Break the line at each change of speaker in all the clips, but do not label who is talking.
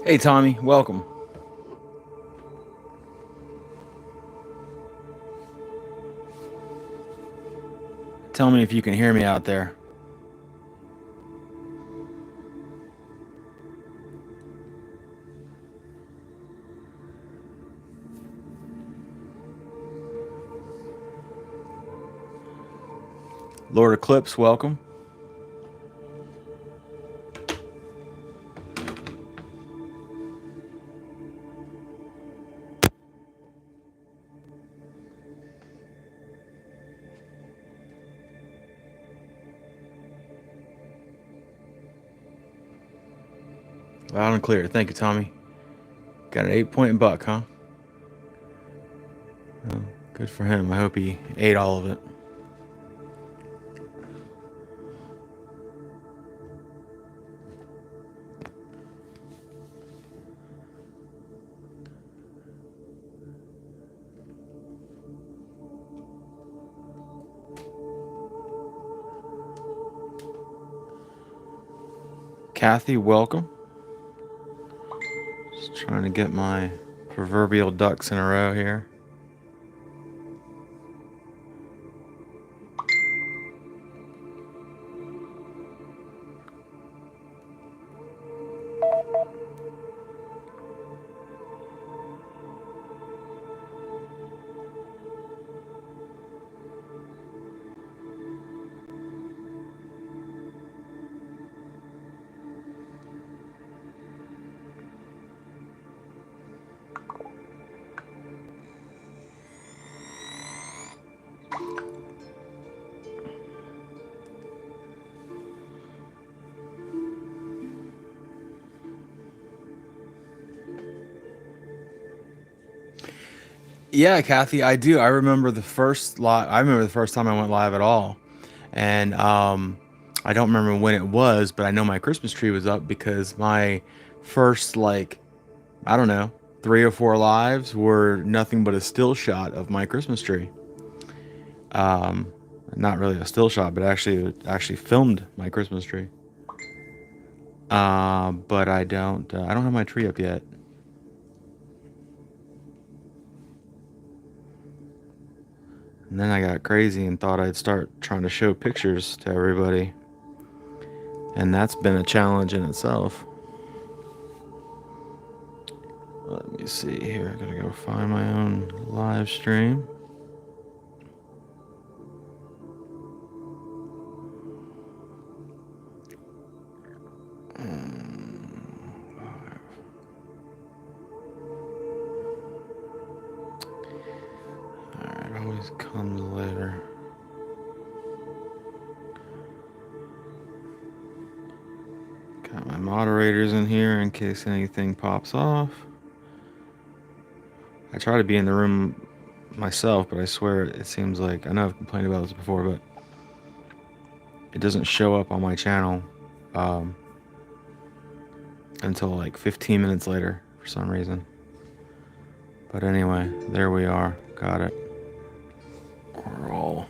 Hey, Tommy, welcome. Tell me if you can hear me out there. Lord Eclipse, welcome. Loud and clear. Thank you, Tommy. Got an 8-point buck, huh? Oh, good for him. I hope he ate all of it. Kathy, welcome. Just trying to get my proverbial ducks in a row here. Yeah, Kathy, I do. I remember the first live. I remember the first time I went live at all, and I don't remember when it was, but I know my Christmas tree was up because my first I don't know 3 or 4 lives were nothing but a still shot of my Christmas tree. Um, Not really a still shot, but actually filmed my Christmas tree. But I don't have my tree up yet. And then I got crazy and thought I'd start trying to show pictures to everybody. And that's been a challenge in itself. Let me see here. I gotta go find my own live stream. Alright, always comes later. Got my moderators in here in case anything pops off. I try to be in the room myself, but I swear it seems like, I know I've complained about this before, but it doesn't show up on my channel until like 15 minutes later for some reason. But anyway, there we are. Got it. We're all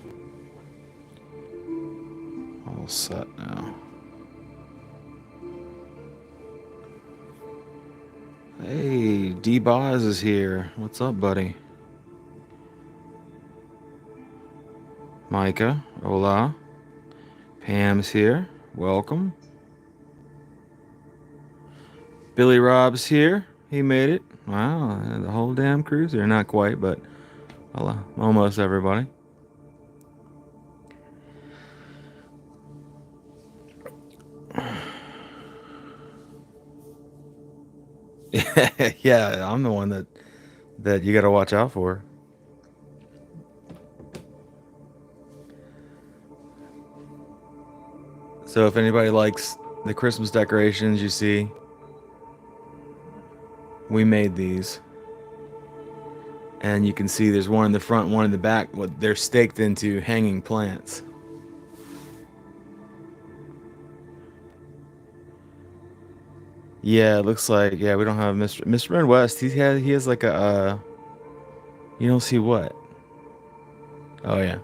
set now. Hey, D-Boz is here. What's up, buddy? Micah, hola. Pam's here. Welcome. Billy Rob's here. He made it. Wow, the whole damn cruiser. Not quite, but almost everybody. Yeah, I'm the one that you got to watch out for. So if anybody likes the Christmas decorations you see, we made these. And you can see there's one in the front, one in the back. What they're staked into hanging plants. Yeah, it looks like, yeah, we don't have Mr. Midwest. He has like a you don't see what? Oh yeah.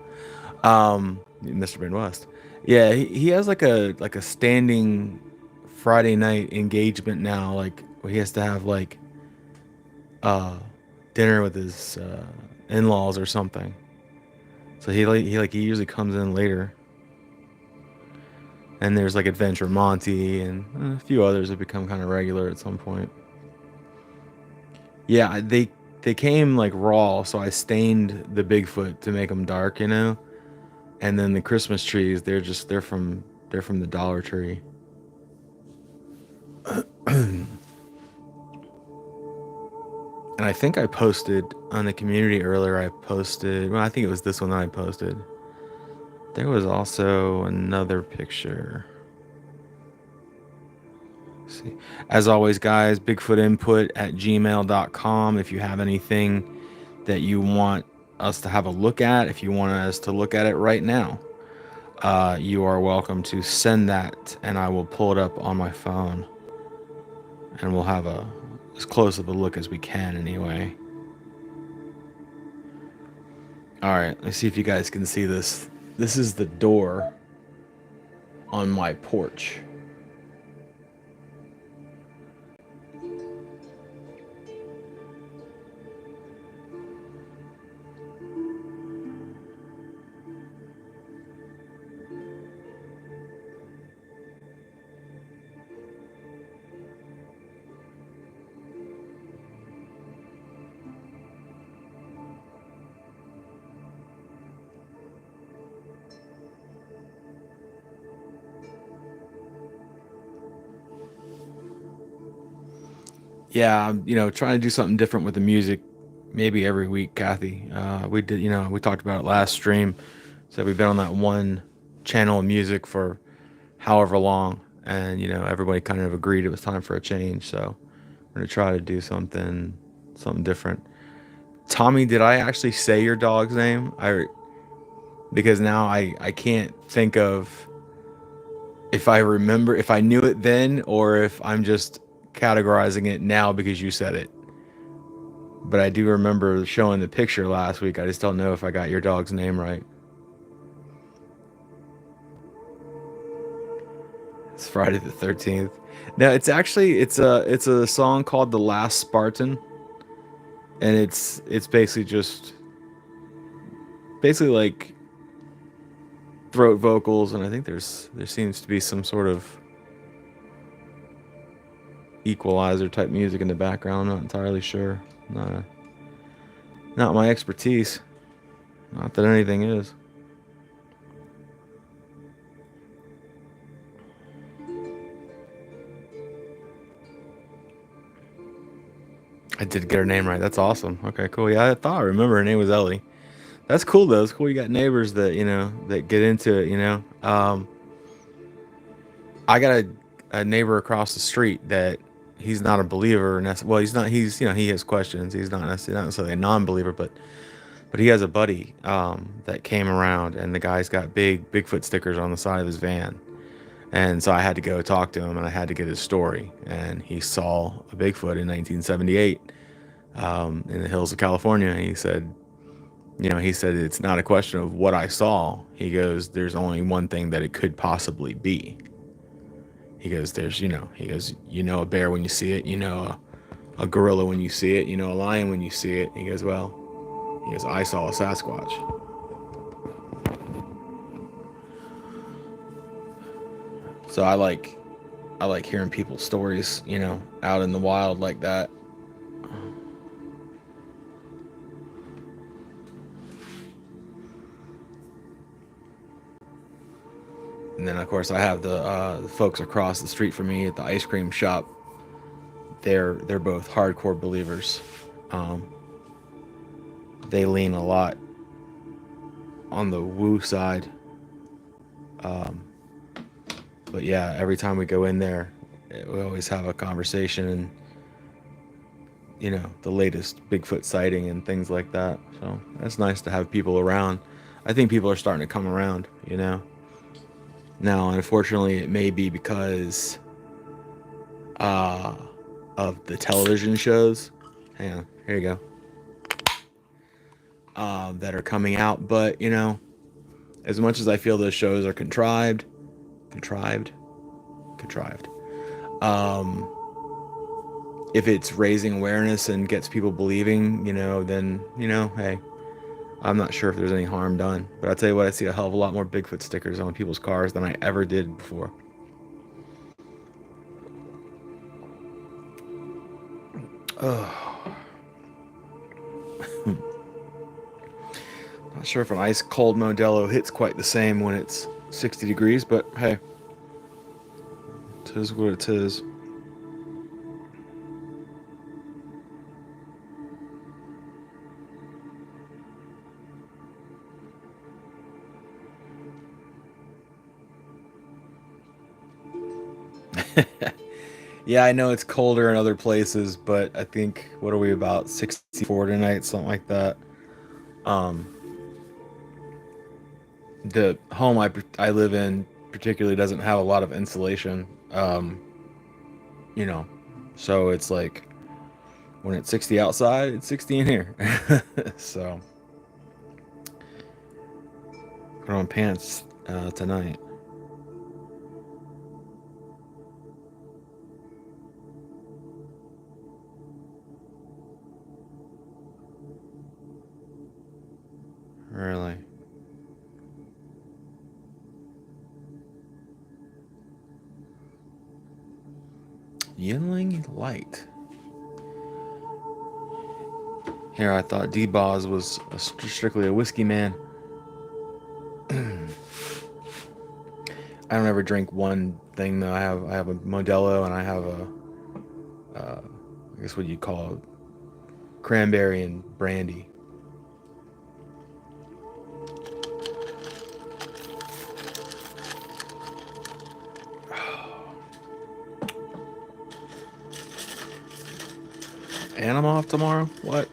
Mr. Midwest. Yeah, he has like a standing Friday night engagement now, like he has to have like uh dinner with his in-laws or something. So he usually comes in later. And there's like Adventure Monty and a few others that become kind of regular at some point. Yeah, they came like raw, so I stained the Bigfoot to make them dark, you know. And then the Christmas trees, they're from the Dollar Tree. And I think I posted on the community earlier. I posted, well, I think it was this one that I posted. There was also another picture. Let's see. As always, guys, Bigfoot Input at gmail.com. If you have anything that you want us to have a look at, if you want us to look at it right now, you are welcome to send that, and I will pull it up on my phone, and we'll have as close of a look as we can anyway. All right, let's see if you guys can see this. This is the door on my porch. Yeah, trying to do something different with the music, maybe every week, Kathy. We did, we talked about it last stream. So we've been on that one channel of music for however long, and everybody kind of agreed it was time for a change. So we're gonna try to do something different. Tommy, did I actually say your dog's name? Because now I can't think of if I remember if I knew it then or if I'm just categorizing it now because you said it. But I do remember showing the picture last week. I just don't know if I got your dog's name right. It's Friday the 13th. No, it's a song called "The Last Spartan," and it's basically like throat vocals, and I think there seems to be some sort of equalizer type music in the background. I'm not entirely sure. Not my expertise. Not that anything is. I did get her name right. That's awesome. Okay, cool. Yeah, I thought I remember her name was Ellie. That's cool though. It's cool you got neighbors that that get into it. I got a neighbor across the street that he's not a believer. Well, he's not. He has questions. He's not necessarily a non-believer, but he has a buddy that came around, and the guy's got big Bigfoot stickers on the side of his van. And so I had to go talk to him, and I had to get his story. And he saw a Bigfoot in 1978 in the hills of California. And he said it's not a question of what I saw. He goes, there's only one thing that it could possibly be. He goes, a bear when you see it, a gorilla when you see it, a lion when you see it. He goes, I saw a Sasquatch. So I like hearing people's stories, out in the wild like that. And then of course I have the folks across the street from me at the ice cream shop. They're both hardcore believers. They lean a lot on the woo side. But yeah, every time we go in there, we always have a conversation and the latest Bigfoot sighting and things like that. So that's nice to have people around. I think people are starting to come around. Now, unfortunately, it may be because of the television shows. Hang on, here you go. That are coming out, but as much as I feel those shows are contrived. if it's raising awareness and gets people believing, then, hey, I'm not sure if there's any harm done. But I'll tell you what, I see a hell of a lot more Bigfoot stickers on people's cars than I ever did before. Oh, not sure if an ice cold Modelo hits quite the same when it's 60 degrees, but hey, it is what it is. Yeah, I know it's colder in other places, but I think, what are we, about 64 tonight, something like that. Um, the home I live in particularly doesn't have a lot of insulation. You know, so it's like when it's 60 outside, it's 60 in here. So put on pants tonight. Really, Yinling Light. Here, I thought D-Boz was strictly a whiskey man. I don't ever drink one thing though. I have a Modelo and I have a I guess what you call it, cranberry and brandy. And I'm off tomorrow. What?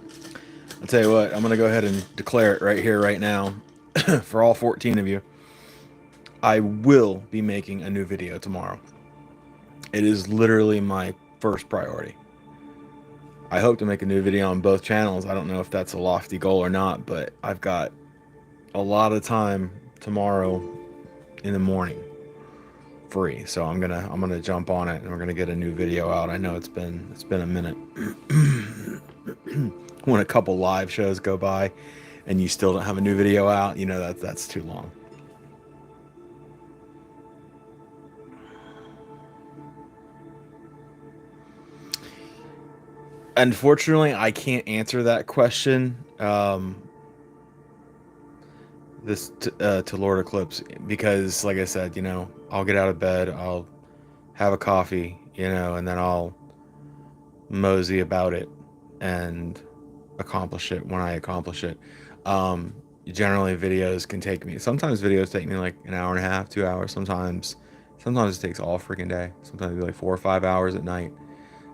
I'll tell you what. I'm gonna go ahead and declare it right here, right now, for all 14 of you. I will be making a new video tomorrow. It is literally my first priority. I hope to make a new video on both channels. I don't know if that's a lofty goal or not, but I've got a lot of time tomorrow in the morning free, so I'm gonna jump on it and we're gonna get a new video out. I know it's been a minute. When a couple live shows go by and you still don't have a new video out, that's too long. Unfortunately, I can't answer that question. This to Lord Eclipse, because, like I said, I'll get out of bed, I'll have a coffee, and then I'll mosey about it and accomplish it when I accomplish it. Um, Generally, videos can take me. Sometimes videos take me like an hour and a half, 2 hours. Sometimes it takes all freaking day. Sometimes it'll be like 4 or 5 hours at night.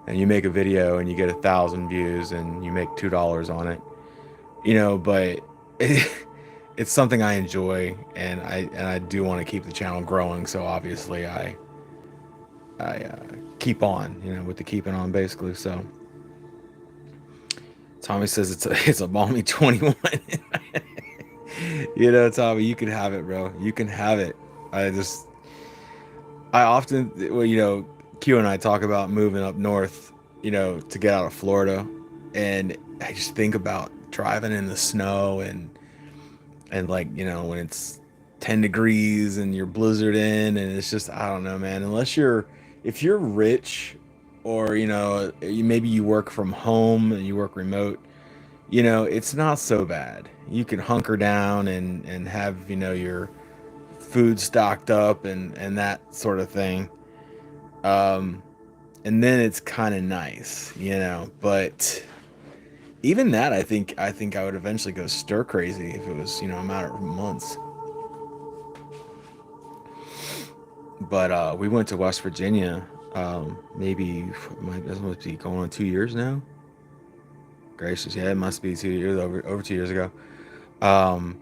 And you make a video and you get 1,000 views and you make $2 on it. But it's something I enjoy, and I do want to keep the channel growing. So obviously, I keep on, with the keeping on basically. So Tommy says it's a balmy 21. Tommy, you can have it, bro. You can have it. I just I often, well, Q and I talk about moving up north, to get out of Florida, and I just think about driving in the snow and like, when it's 10 degrees and you're blizzard in, and it's just, I don't know, man. If you're rich, or maybe you work from home and you work remote, it's not so bad. You can hunker down and have, your food stocked up and that sort of thing. Um, and then it's kind of nice, But even that, I think I would eventually go stir crazy if it was, a matter of months. But we went to West Virginia. Maybe this must be going on 2 years now. Gracious, yeah, it must be 2 years, over 2 years ago. Um,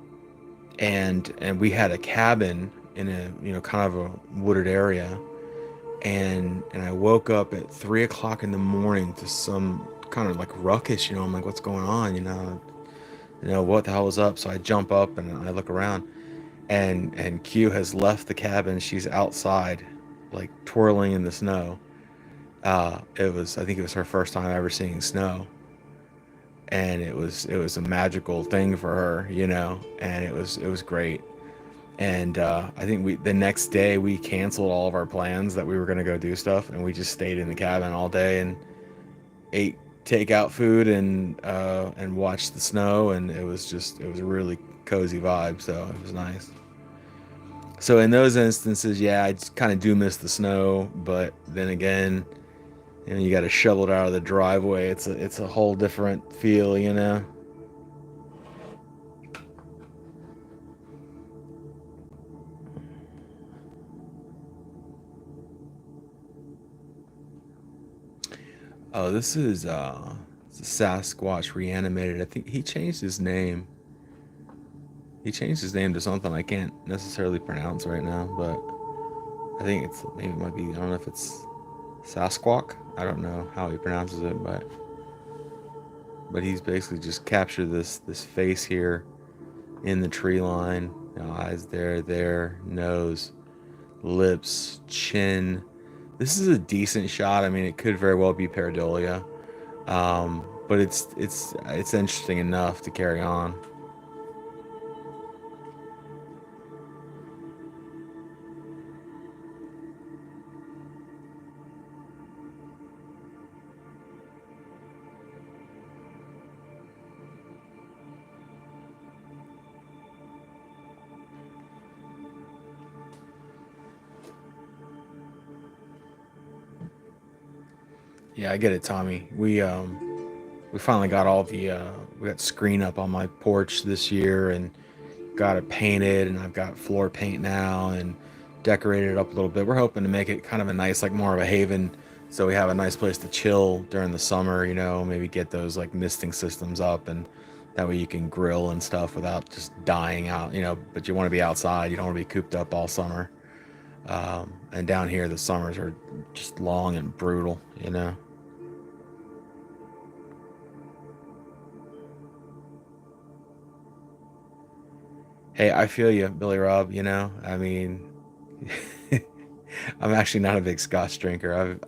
and we had a cabin in a, kind of a wooded area, and I woke up at 3 o'clock in the morning to some kind of like ruckus. I'm like, what's going on? What the hell is up? So I jump up and I look around, and Q has left the cabin. She's outside, like twirling in the snow, I think it was her first time ever seeing snow, and it was a magical thing for her, and it was great. And I think the next day we canceled all of our plans that we were gonna go do stuff, and we just stayed in the cabin all day and ate takeout food and watched the snow, and it was a really cozy vibe, so it was nice. So in those instances, yeah, I kind of do miss the snow, but then again, you got to shovel it out of the driveway. It's a whole different feel. Oh, this is it's a Sasquatch reanimated. I think he changed his name. He changed his name to something I can't necessarily pronounce right now, but I think maybe it might be, I don't know if it's Sasquatch. I don't know how he pronounces it, but he's basically just captured this face here in the tree line. Eyes there, nose, lips, chin. This is a decent shot. I mean, it could very well be pareidolia, but it's interesting enough to carry on. Yeah, I get it, Tommy. We finally got all the we got screen up on my porch this year and got it painted, and I've got floor paint now and decorated it up a little bit. We're hoping to make it kind of a nice, like more of a haven, so we have a nice place to chill during the summer. Maybe get those like misting systems up, and that way you can grill and stuff without just dying out. But you want to be outside. You don't want to be cooped up all summer. And down here, the summers are just long and brutal. Hey, I feel you, Billy Rob. I mean, I'm actually not a big Scotch drinker.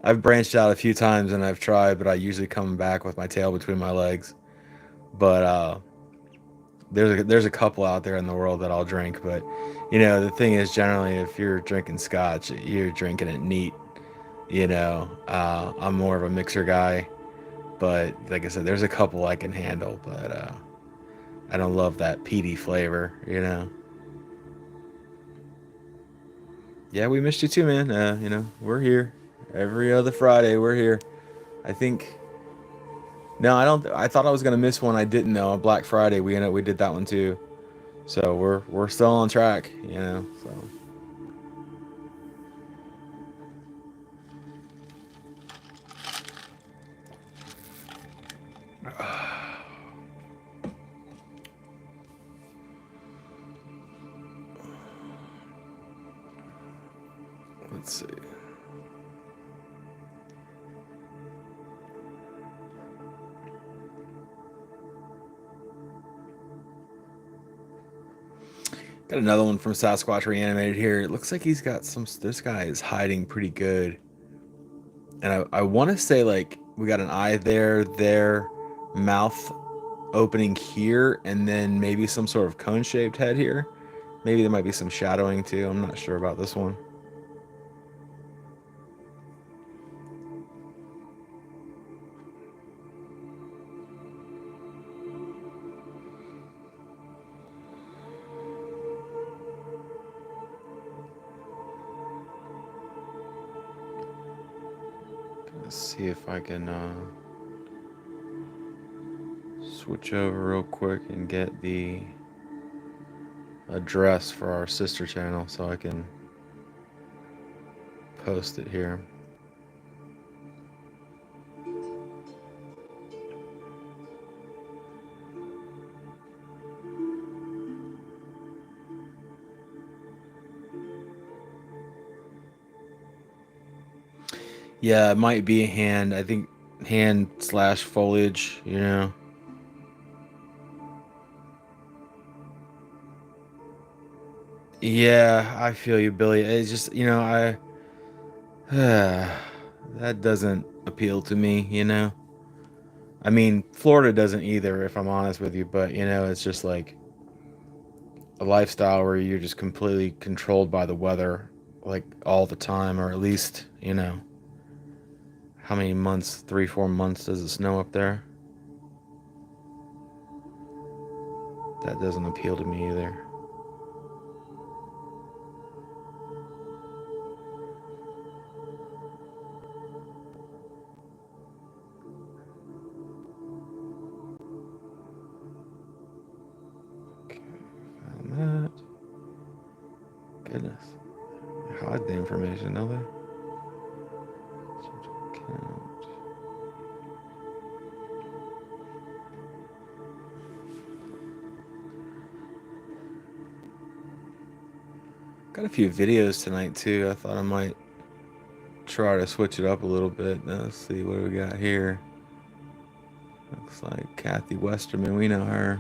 I've branched out a few times and I've tried, but I usually come back with my tail between my legs. But there's a couple out there in the world that I'll drink. But the thing is, generally, if you're drinking Scotch, you're drinking it neat. I'm more of a mixer guy, but like I said, there's a couple I can handle, but I don't love that peaty flavor. Yeah, we missed you too, man. We're here every other Friday. We're here. I think. No, I don't. I thought I was gonna miss one. I didn't know. On Black Friday, we did that one too. So we're still on track. So let's see. Got another one from Sasquatch Reanimated here. It looks like he's got some. This guy is hiding pretty good, and I want to say like we got an eye there, mouth opening here, and then maybe some sort of cone-shaped head here. Maybe there might be some shadowing too. I'm not sure about this one. Let's see if I can switch over real quick and get the address for our sister channel so I can post it here. Yeah, it might be a hand. I think hand/foliage. Yeah, I feel you, Billy. It's just, I That doesn't appeal to me, you know? I mean, Florida doesn't either, if I'm honest with you, but, you know, it's just like a lifestyle where you're just completely controlled by the weather, like all the time, or at least, you know, how many months, 3, 4 months does it snow up there? That doesn't appeal to me either. Okay, found that. Goodness. They hide the information, don't they? Account. Got a few videos tonight too. I thought I might try to switch it up a little bit. Now, let's see what we got here. Looks like Kathy Westerman. We know her.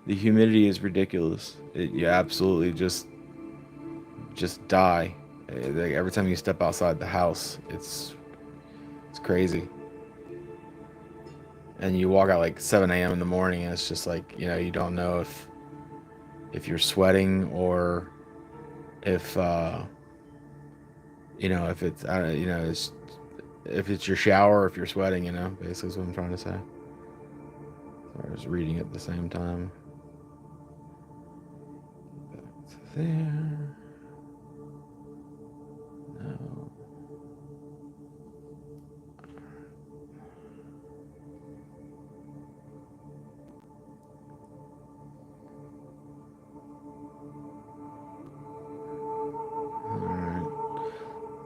The humidity is ridiculous. You absolutely just die. Like every time you step outside the house, it's crazy. And you walk out like 7 a.m. in the morning, and it's just like, you know, you don't know if you're sweating or if you know, if it's you know, it's if it's your shower or if you're sweating, you know, basically is what I'm trying to say. So I was reading at the same time. Back to there. No.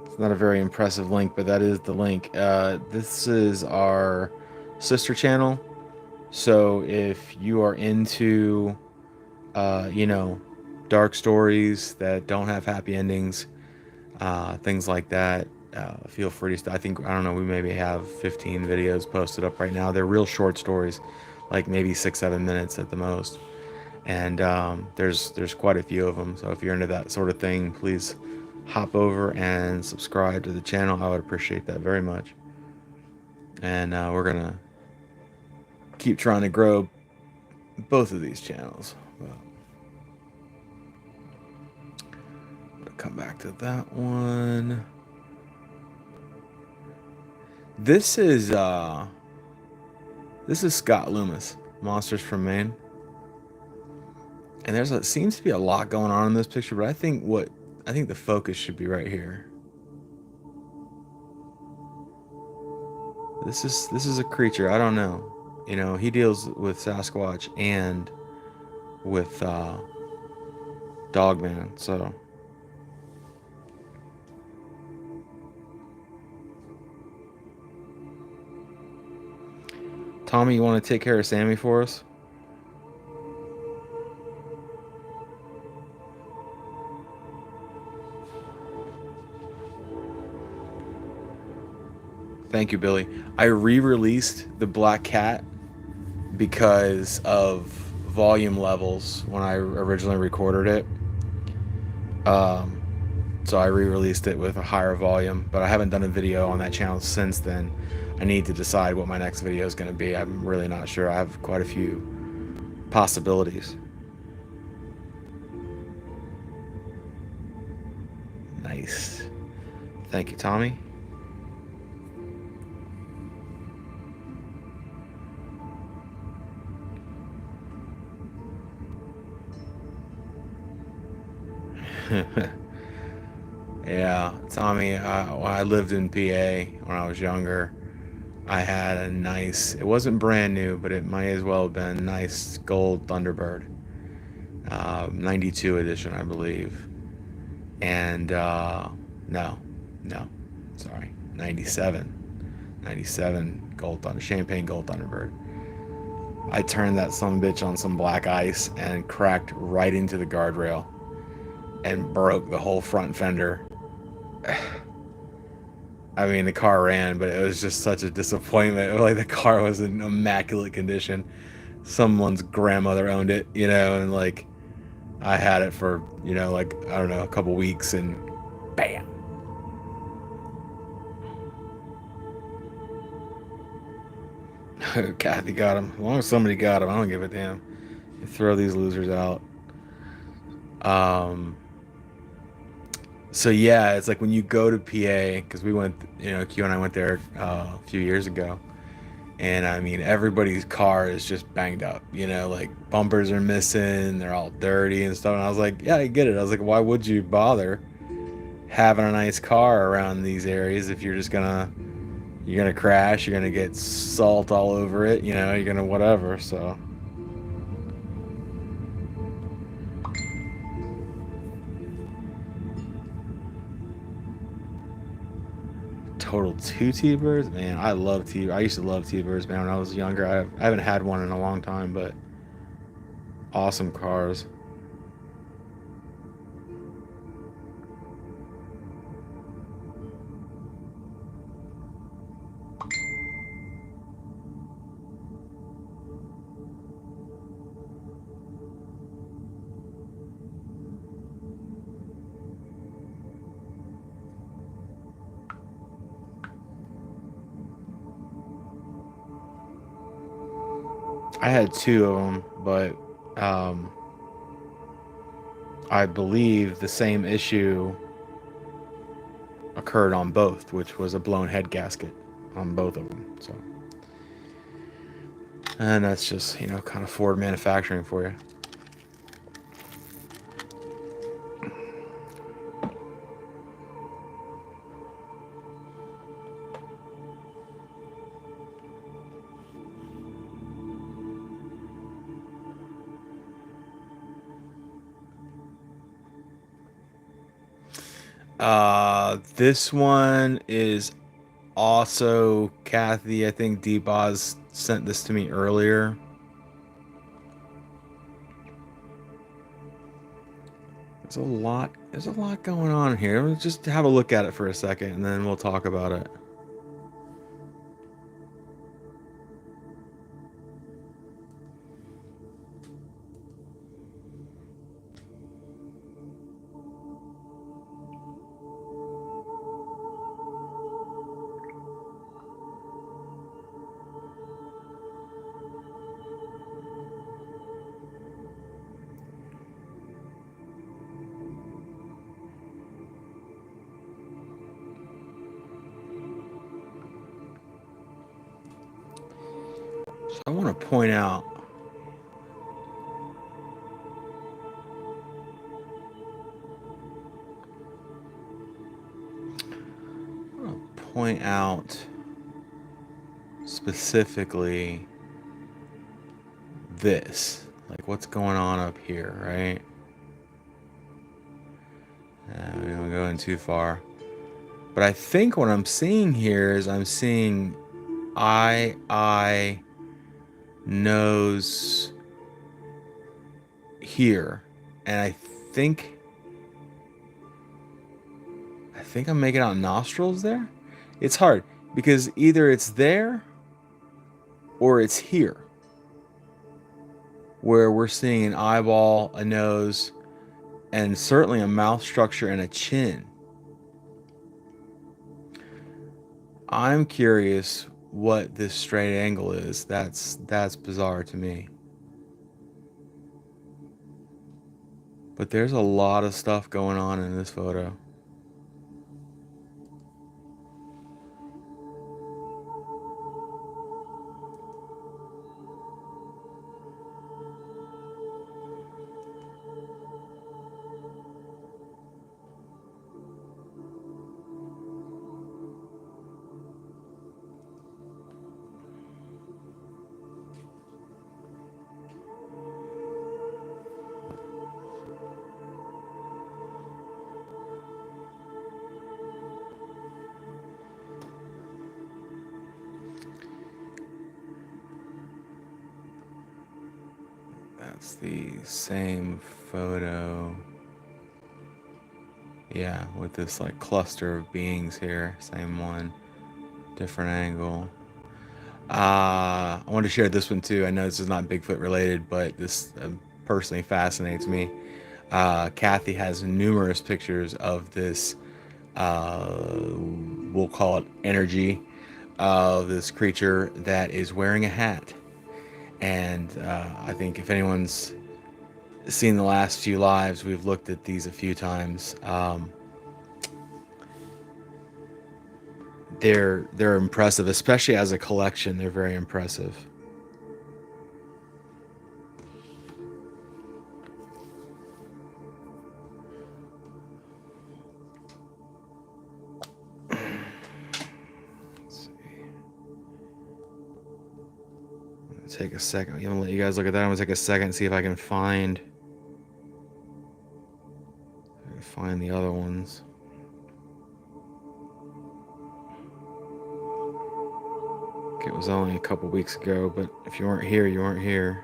It's not a very impressive link, but that is the link. This is our sister channel. So if you are into, you know, dark stories that don't have happy endings, things like that, feel free to. I think, I don't know, we maybe have 15 videos posted up right now. They're real short stories, like maybe 6, 7 minutes at the most. And there's quite a few of them. So if you're into that sort of thing, please hop over and subscribe to the channel. I would appreciate that very much. And we're gonna keep trying to grow both of these channels. Well, come back to that one. This is Scott Loomis, Monsters from Maine. And seems to be a lot going on in this picture, but I think the focus should be right here. This is a creature. I don't know. You know, he deals with Sasquatch and with Dogman. So Tommy, you want to take care of Sammy for us? Thank you, Billy. I re-released the Black Cat because of volume levels when I originally recorded it. So I re-released it with a higher volume, but I haven't done a video on that channel since then. I need to decide what my next video is going to be. I'm really not sure. I have quite a few possibilities. Nice. Thank you, Tommy. Yeah, Tommy, when I lived in PA when I was younger, I had a nice, it wasn't brand new, but it might as well have been a nice gold Thunderbird. 92 edition, I believe. And, no, sorry, 97 gold Thunder, champagne gold Thunderbird. I turned that sumbitch on some black ice and cracked right into the guardrail and broke the whole front fender. I mean, the car ran, but it was just such a disappointment. Like, the car was in immaculate condition. someone's grandmother owned it, you know, and like I had it for, you know, like I don't know, a couple weeks, and bam. Kathy got him. As long as somebody got him, I don't give a damn. You throw these losers out. Um, so yeah, it's like when you go to PA, because we went, you know, Q and I went there a few years ago, and I mean everybody's car is just banged up, you know, like bumpers are missing, they're all dirty and stuff. And I was like, yeah, I get it. I was like, why would you bother having a nice car around these areas if you're gonna crash, you're gonna get salt all over it, you know, you're gonna whatever. So total two T-birds, man. I used to love T-birds, man. When I was younger, I haven't had one in a long time, but awesome cars. I had two of them, but um, I believe the same issue occurred on both, which was a blown head gasket on both of them. So, and that's just, you know, kind of Ford manufacturing for you. This one is also Kathy. I think D-Boz sent this to me earlier. There's a lot going on here. Let's just have a look at it for a second and then we'll talk about it. So I want to point out specifically this, like what's going on up here, right? We don't go in too far, but I think what I'm seeing here is I'm seeing eye, nose here, and I think I'm making out nostrils there. It's hard because either it's there or it's here, where we're seeing an eyeball, a nose, and certainly a mouth structure and a chin. I'm curious what this straight angle is. That's bizarre to me. But there's a lot of stuff going on in this photo. That's the same photo. Yeah, with this like cluster of beings here. Same one, different angle. I want to share this one too. I know this is not Bigfoot related, but this personally fascinates me. Kathy has numerous pictures of this, we'll call it energy, of this creature that is wearing a hat. And I think if anyone's seen the last few lives, we've looked at these a few times. They're impressive, especially as a collection. They're very impressive. Take a second. I'm gonna let you guys look at that. I'm gonna take a second and see if I can find the other ones. It was only a couple weeks ago, but if you weren't here, you weren't here.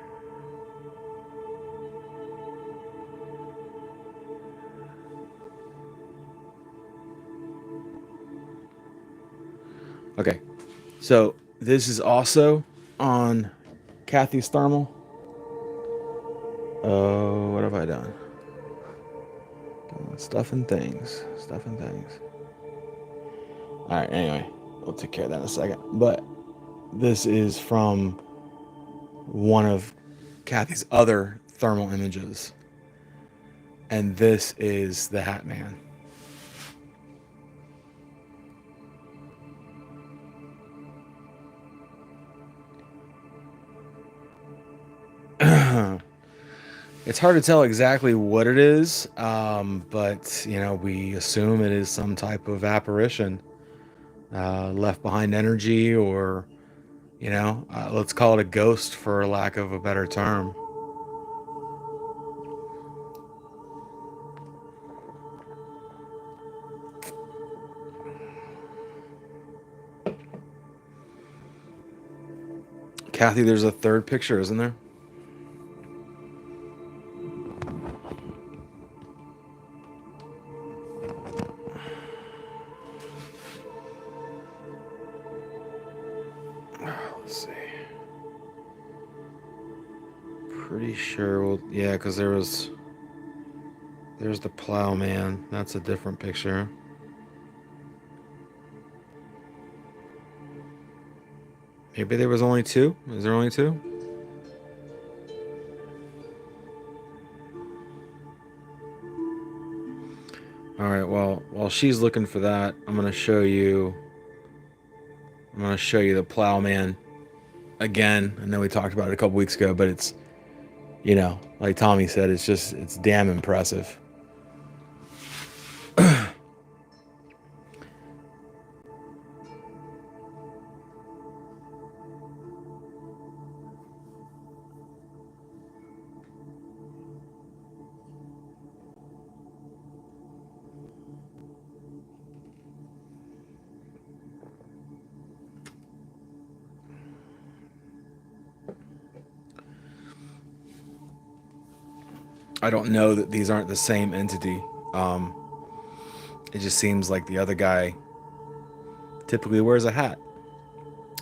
Okay, so this is also on Kathy's thermal. Oh, what have I done? Stuff and things. Stuff and things. Alright, anyway, we'll take care of that in a second. But this is from one of Kathy's other thermal images. And this is the Hat Man. It's hard to tell exactly what it is, but you know, we assume it is some type of apparition, left behind energy, or you know, let's call it a ghost for lack of a better term. Kathy, there's a third picture, isn't there? Let's see. Pretty sure we'll, yeah, because there's the plowman. That's a different picture. Maybe there was only two? Is there only two? Alright, well, while she's looking for that, I'm gonna show you the plowman again. I know we talked about it a couple weeks ago, but it's, you know, like Tommy said, it's damn impressive. I don't know that these aren't the same entity. Um, it just seems like the other guy typically wears a hat,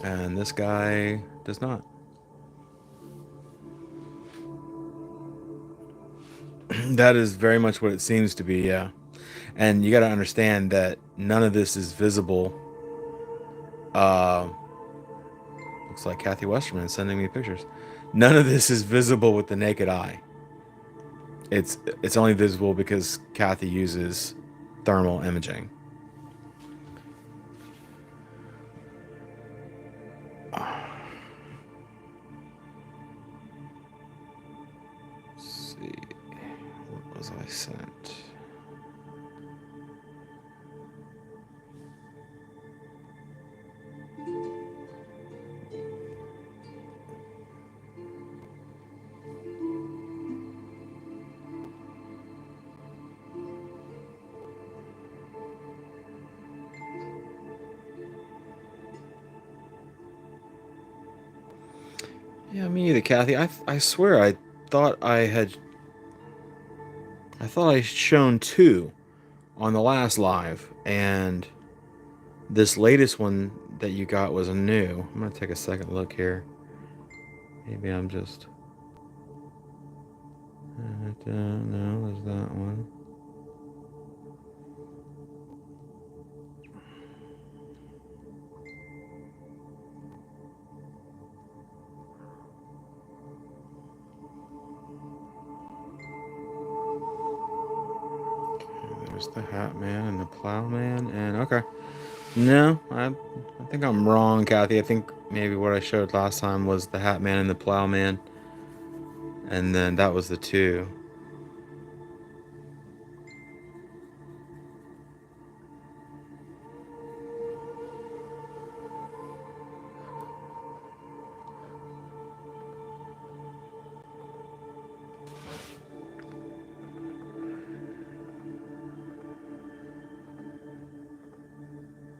and this guy does not. That is very much what it seems to be, yeah. And you got to understand that none of this is visible. Looks like Kathy Westerman is sending me pictures. None of this is visible with the naked eye. It's only visible because Kathy uses thermal imaging. Let's see, what was I sent? Yeah, me either, Kathy. I swear thought I thought I shown two on the last live, and this latest one that you got was new. I'm gonna take a second look here. Maybe I'm just. No, there's that one. There's the Hat Man and the Plowman, and okay. No, I think I'm wrong, Kathy. I think maybe what I showed last time was the Hat Man and the Plowman, and then that was the two.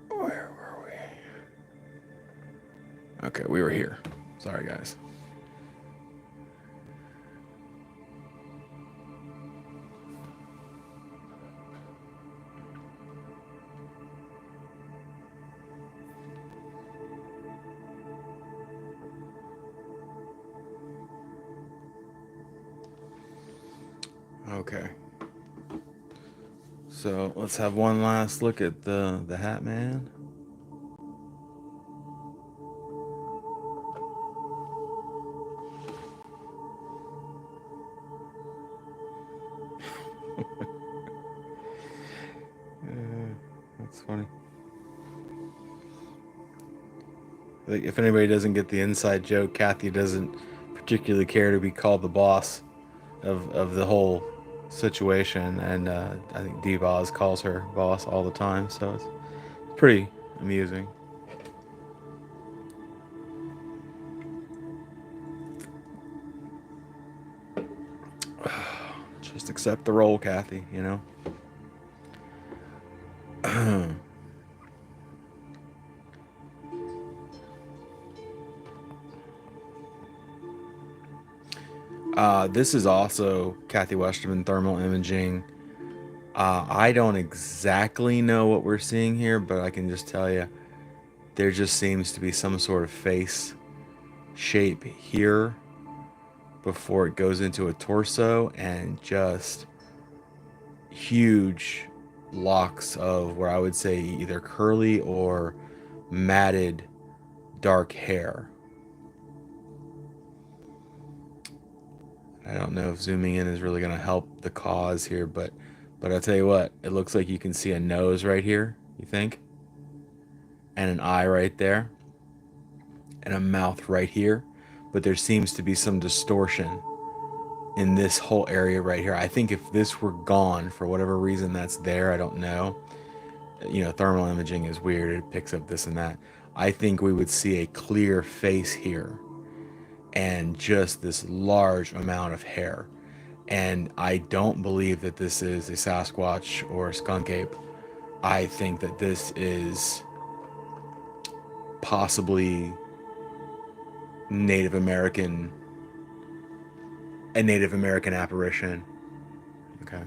Where were we? Okay, we were here. Sorry, guys. Okay. So let's have one last look at the Hat Man. That's funny. Like, if anybody doesn't get the inside joke, Kathy doesn't particularly care to be called the boss of the whole situation, and I think Devaz calls her boss all the time, so it's pretty amusing. Just accept the role, Kathy, you know? This is also Kathy Westerman thermal imaging. I don't exactly know what we're seeing here, but I can just tell you there just seems to be some sort of face shape here before it goes into a torso, and just huge locks of where I would say either curly or matted dark hair. I don't know if zooming in is really going to help the cause here, but I'll tell you what, it looks like you can see a nose right here, you think? And an eye right there, and a mouth right here, but there seems to be some distortion in this whole area right here. I think if this were gone for whatever reason that's there, I don't know. You know, thermal imaging is weird. It picks up this and that. I think we would see a clear face here and just this large amount of hair. And I don't believe that this is a Sasquatch or a skunk ape. I think that this is possibly Native American, a Native American apparition. Okay.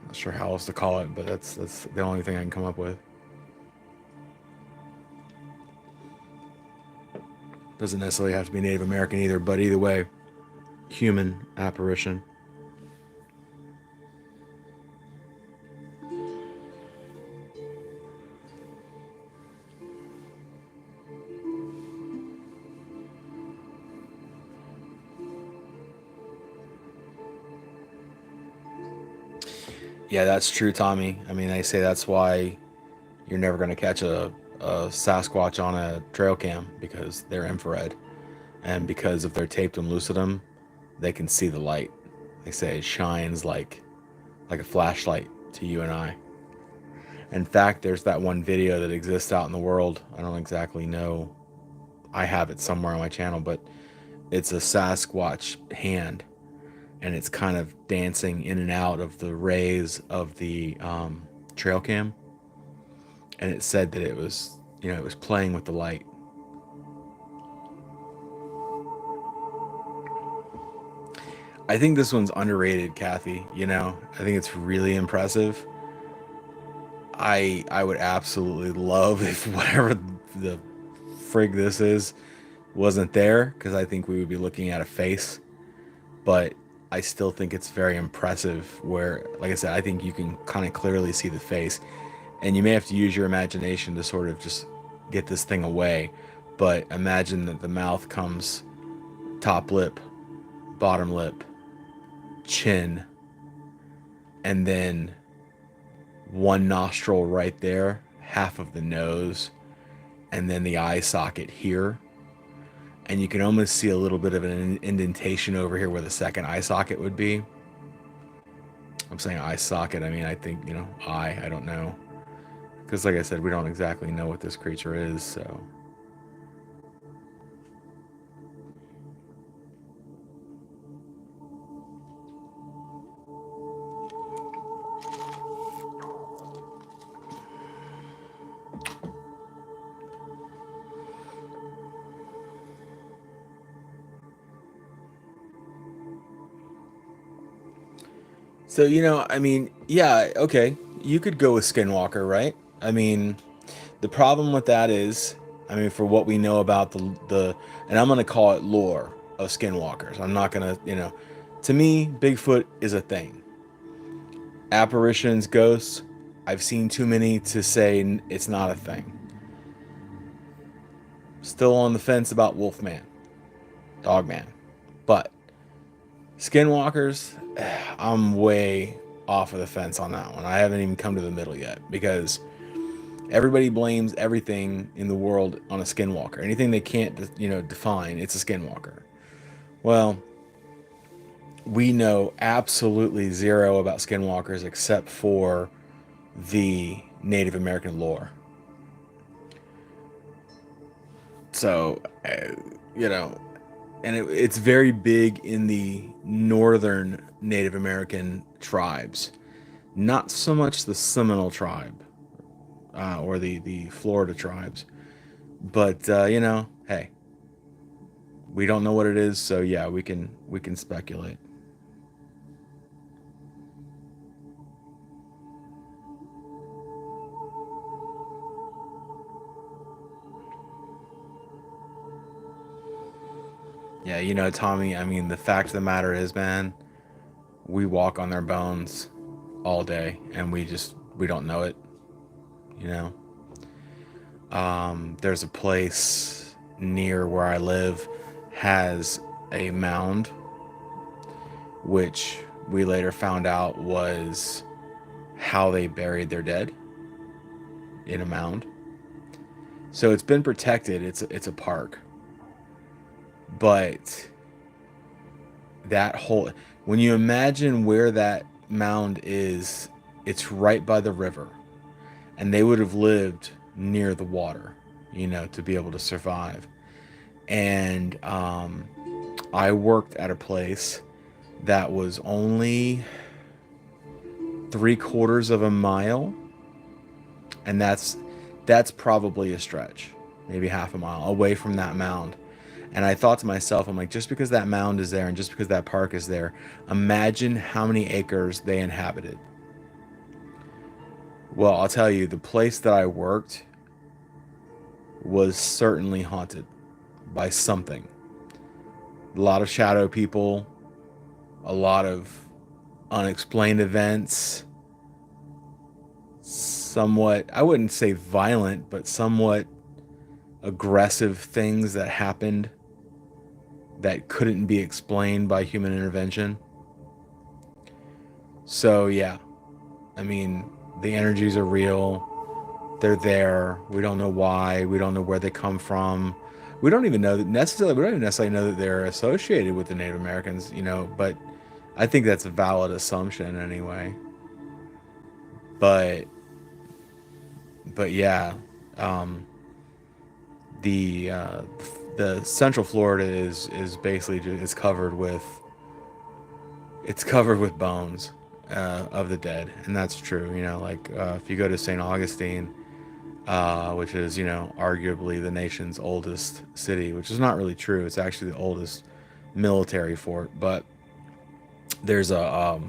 Not sure how else to call it, but that's the only thing I can come up with. Doesn't necessarily have to be Native American either, but either way, human apparition. Yeah, that's true, Tommy. I mean, they say that's why you're never going to catch a Sasquatch on a trail cam, because they're infrared. And because if they're taped and lucidum, they can see the light. They say it shines like a flashlight to you and I. In fact, there's that one video that exists out in the world. I don't exactly know. I have it somewhere on my channel, but it's a Sasquatch hand, and it's kind of dancing in and out of the rays of the trail cam. And it said that it was, it was playing with the light. I think this one's underrated, Kathy. I think it's really impressive. I would absolutely love if whatever the frig this is wasn't there, because I think we would be looking at a face. But I still think it's very impressive where, like I said, I think you can kind of clearly see the face, and you may have to use your imagination to sort of just get this thing away. But imagine that the mouth comes top lip, bottom lip, chin, and then one nostril right there, half of the nose, and then the eye socket here. And you can almost see a little bit of an indentation over here where the second eye socket would be. I'm saying eye socket, I mean, I think, eye, I don't know. Because like I said, we don't exactly know what this creature is, so. So, I mean, yeah, okay. You could go with Skinwalker, right? I mean, the problem with that is, I mean, for what we know about the and I'm going to call it lore of Skinwalkers. I'm not going to, to me, Bigfoot is a thing. Apparitions, ghosts, I've seen too many to say it's not a thing. Still on the fence about Wolfman, Dogman. But Skinwalkers, I'm way off of the fence on that one. I haven't even come to the middle yet, because everybody blames everything in the world on a skinwalker. Anything they can't, define, it's a skinwalker. Well, we know absolutely zero about skinwalkers except for the Native American lore. So, and it's very big in the northern Native American tribes. Not so much the Seminole tribe, or the Florida tribes. But hey, we don't know what it is, so yeah, we can speculate. Yeah, Tommy, I mean, the fact of the matter is, man, we walk on their bones all day, and we don't know it, you know. There's a place near where I live has a mound, which we later found out was how they buried their dead, in a mound. So it's been protected. It's a park, but that whole when you imagine where that mound is, it's right by the river, and they would have lived near the water, to be able to survive. And I worked at a place that was only 3/4 of a mile, and that's probably a stretch, maybe half a mile away from that mound. And I thought to myself, I'm like, just because that mound is there and just because that park is there, imagine how many acres they inhabited. Well, I'll tell you, the place that I worked was certainly haunted by something. A lot of shadow people, a lot of unexplained events, somewhat, I wouldn't say violent, but somewhat aggressive things that happened that couldn't be explained by human intervention. So, yeah, I mean, the energies are real. They're there. We don't know why. We don't know where they come from. We don't even know that necessarily. We don't even necessarily know that they're associated with the Native Americans, But I think that's a valid assumption anyway. But, yeah, um, the Central Florida is basically just, it's covered with bones of the dead, and that's true. Like if you go to St. Augustine, which is arguably the nation's oldest city, which is not really true. It's actually the oldest military fort, but there's a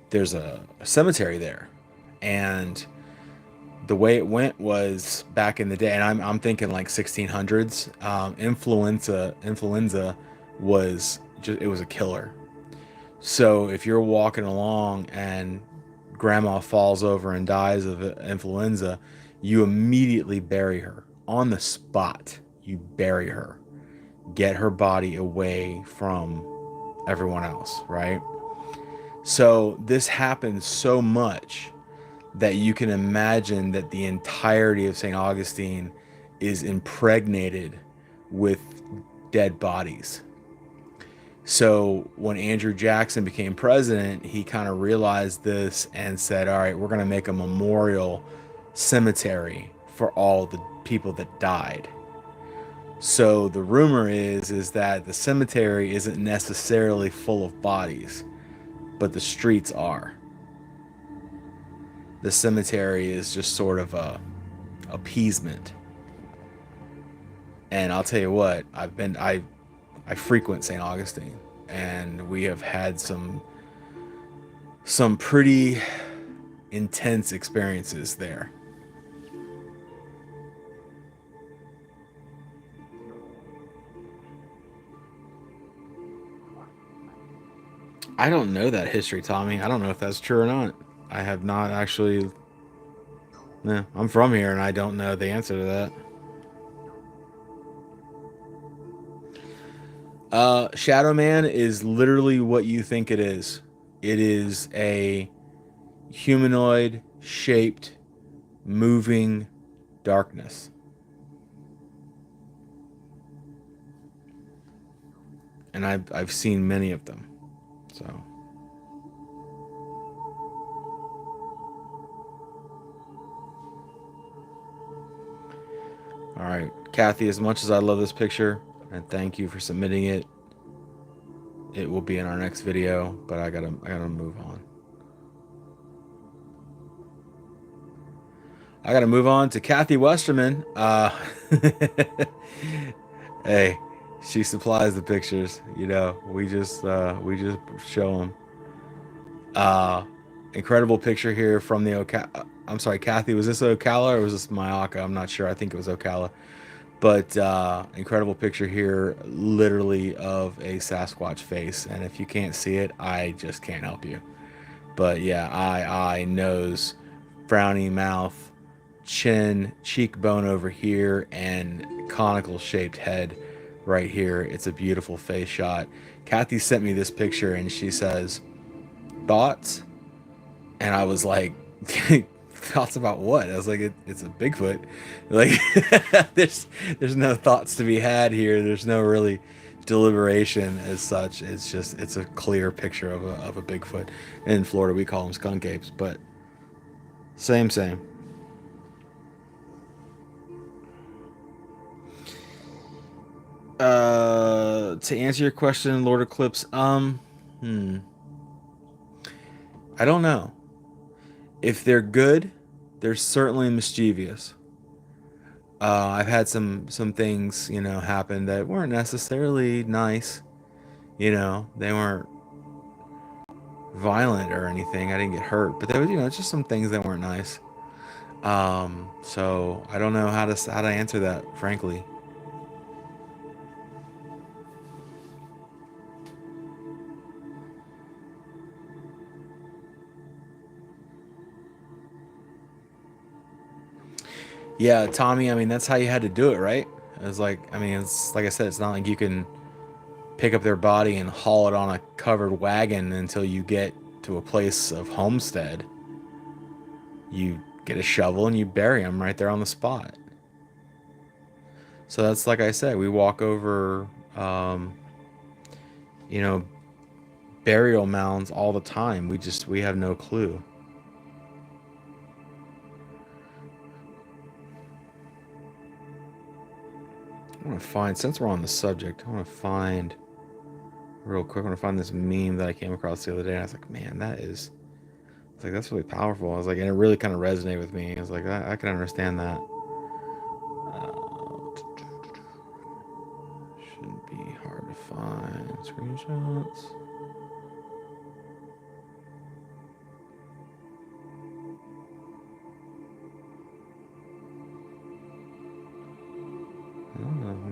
there's a cemetery there, and The way it went was back in the day, and I'm thinking like 1600s. Influenza was just, it was a killer. So if you're walking along and grandma falls over and dies of influenza, you immediately bury her on the spot. You bury her, get her body away from everyone else, right? So this happens so much that you can imagine that the entirety of St. Augustine is impregnated with dead bodies. So when Andrew Jackson became president, he kind of realized this and said, all right, we're going to make a memorial cemetery for all the people that died. So the rumor is that the cemetery isn't necessarily full of bodies, but the streets are. The cemetery is just sort of a appeasement. And I'll tell you what, I frequent St. Augustine, and we have had some pretty intense experiences there. I don't know that history, Tommy. I don't know if that's true or not. I have not actually. No, I'm from here, and I don't know the answer to that. Shadow Man is literally what you think it is. It is a humanoid shaped, moving darkness. And I've seen many of them. So all right, Kathy, as much as I love this picture and thank you for submitting it, it will be in our next video, but I gotta move on. I gotta move on to Kathy Westerman. Hey, she supplies the pictures. You know, we just show them. Uh, Incredible picture here from the I'm sorry, Kathy. Was this Ocala or was this Mayaka? I'm not sure. I think it was Ocala. But incredible picture here, literally of a Sasquatch face. And if you can't see it, I just can't help you. But yeah, eye, nose, frowny mouth, chin, cheekbone over here, and conical shaped head right here. It's a beautiful face shot. Kathy sent me this picture and she says, thoughts? And I was like, thoughts about what? I was like, it's a Bigfoot. Like, there's no thoughts to be had here. There's no really deliberation as such. It's just it's a clear picture of a Bigfoot. In Florida, we call them skunk apes, but same. To answer your question, Lord Eclipse, I don't know. If they're good, they're certainly mischievous. I've had some things, you know, happen that weren't necessarily nice. You know, they weren't violent or anything. I didn't get hurt, but there was, you know, just some things that weren't nice. So I don't know how to answer that, frankly. Yeah, Tommy. I mean, that's how you had to do it, right? It's like, I mean, it's like I said, it's not like you can pick up their body and haul it on a covered wagon until you get to a place of homestead. You get a shovel and you bury them right there on the spot. So that's like I said, we walk over, you know, burial mounds all the time. We have no clue. I want to find, since we're on the subject, I want to find real quick. I want to find this meme that I came across the other day. And I was like, man, it's like, that's really powerful. I was like, and it really kind of resonated with me. I was like, I can understand that. Shouldn't be hard to find screenshots.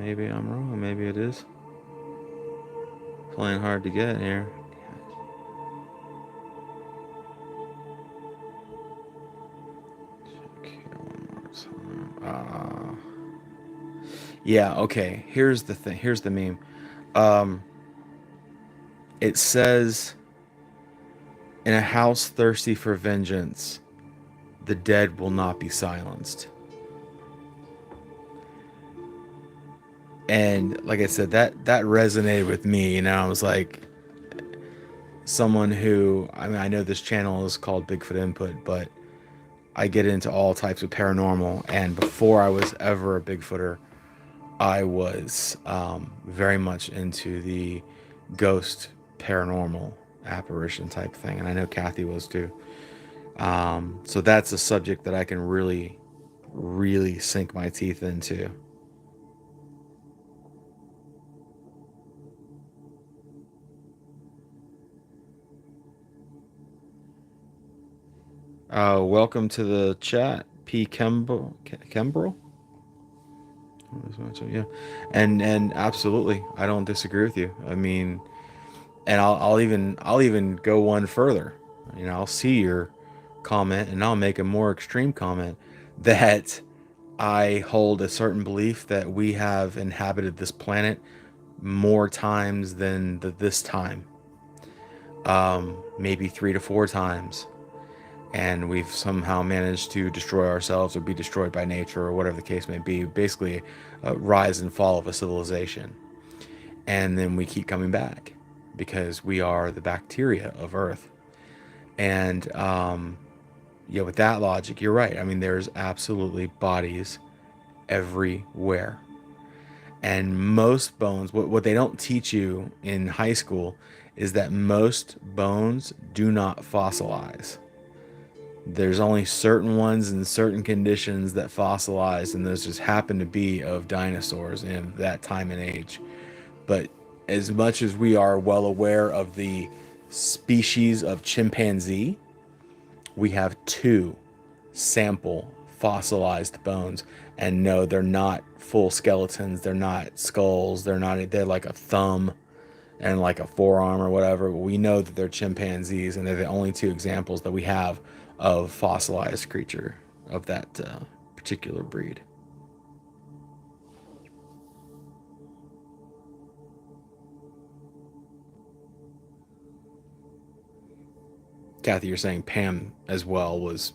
maybe I'm wrong. Maybe it is playing hard to get here. Okay, one more time. Yeah, okay. Here's the thing. Here's the meme. Um, it says, in a house thirsty for vengeance, the dead will not be silenced. And like I said, that resonated with me. You know, I was like, someone who, I mean, I know this channel is called Bigfoot Input, but I get into all types of paranormal. And before I was ever a Bigfooter, I was very much into the ghost, paranormal, apparition type thing. And I know Kathy was too. So that's a subject that I can really, really sink my teeth into. Welcome to the chat, P. Kembrel. Yeah, and absolutely, I don't disagree with you. I mean, and I'll even go one further. You know, I'll see your comment and I'll make a more extreme comment that I hold a certain belief that we have inhabited this planet more times than this time, maybe 3 to 4 times, and we've somehow managed to destroy ourselves or be destroyed by nature or whatever the case may be. Basically, a rise and fall of a civilization, and then we keep coming back because we are the bacteria of Earth. And yeah, with that logic, you're right. I mean, there's absolutely bodies everywhere. And most bones, what they don't teach you in high school is that most bones do not fossilize. There's only certain ones in certain conditions that fossilize, and those just happen to be of dinosaurs in that time and age. But as much as we are well aware of the species of chimpanzee, we have two sample fossilized bones. And no, they're not full skeletons, they're not skulls, they're like a thumb and like a forearm or whatever. We know that they're chimpanzees, and they're the only two examples that we have of fossilized creature of that particular breed. Kathy, you're saying Pam as well was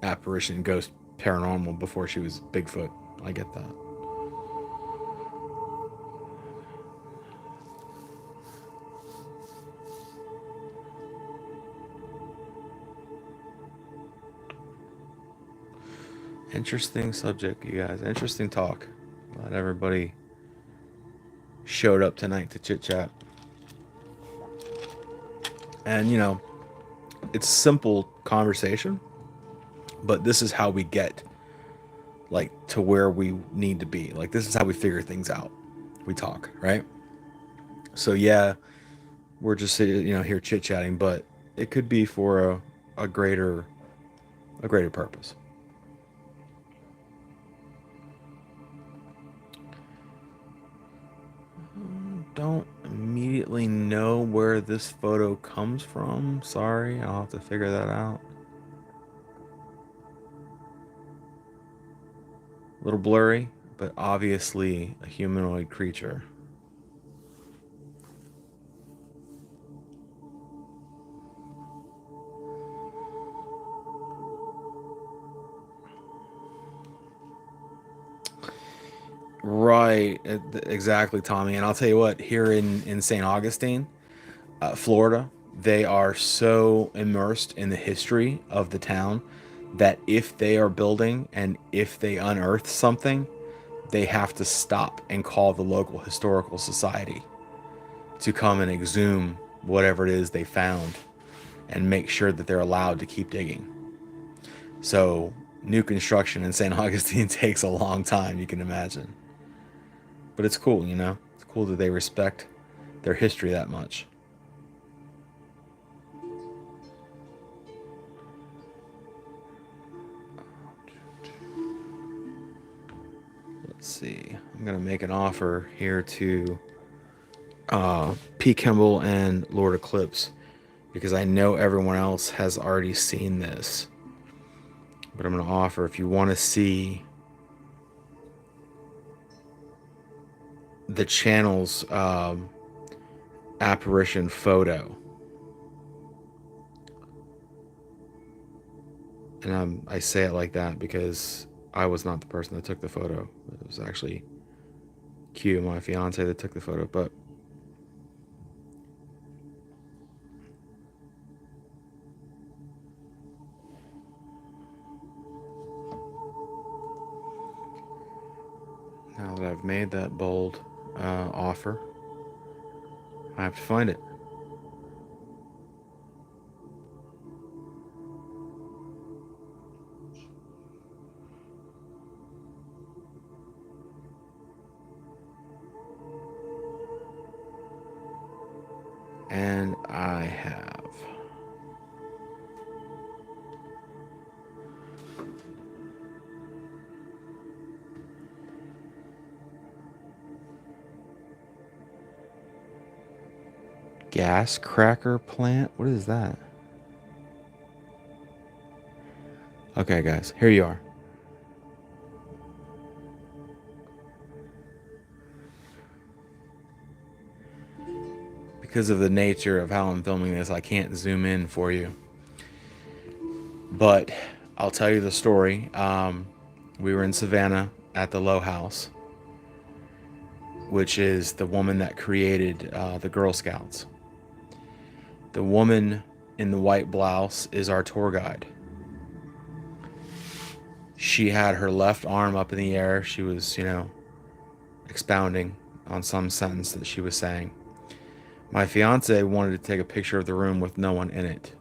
apparition, ghost, paranormal before she was Bigfoot. I get that. Interesting subject, you guys. Interesting talk. Glad everybody showed up tonight to chit chat. And, you know, it's simple conversation, but this is how we get like to where we need to be. Like, this is how we figure things out. We talk, right? So yeah, we're just, you know, here chit chatting, but it could be for a greater purpose. Don't immediately know where this photo comes from. Sorry, I'll have to figure that out. A little blurry, but obviously a humanoid creature. Right, exactly, Tommy. And I'll tell you what, here in St. Augustine, Florida, they are so immersed in the history of the town that if they are building and if they unearth something, they have to stop and call the local historical society to come and exhume whatever it is they found and make sure that they're allowed to keep digging. So, new construction in St. Augustine takes a long time, you can imagine. But it's cool, you know? It's cool that they respect their history that much. Let's see. I'm gonna make an offer here to P. Kimball and Lord Eclipse because I know everyone else has already seen this. But I'm gonna offer if you want to see the channel's apparition photo. And I say it like that because I was not the person that took the photo. It was actually Q, my fiance, that took the photo. But now that I've made that bold offer, I have to find it. And I have. Gas cracker plant? What is that? Okay, guys, here you are. Because of the nature of how I'm filming this, I can't zoom in for you. But I'll tell you the story. We were in Savannah at the Low House, which is the woman that created the Girl Scouts. The woman in the white blouse is our tour guide. She had her left arm up in the air. She was, expounding on some sentence that she was saying. My fiance wanted to take a picture of the room with no one in it.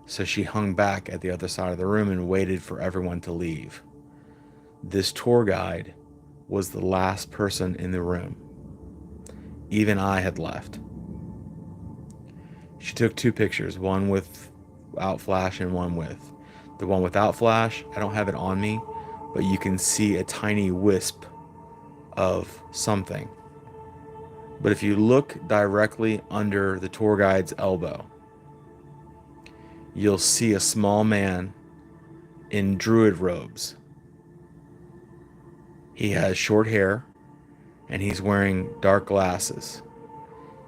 So she hung back at the other side of the room and waited for everyone to leave. This tour guide was the last person in the room. Even I had left. She took 2 pictures, one without flash and one with. The one without flash, I don't have it on me, but you can see a tiny wisp of something. But if you look directly under the tour guide's elbow, you'll see a small man in druid robes. He has short hair and he's wearing dark glasses.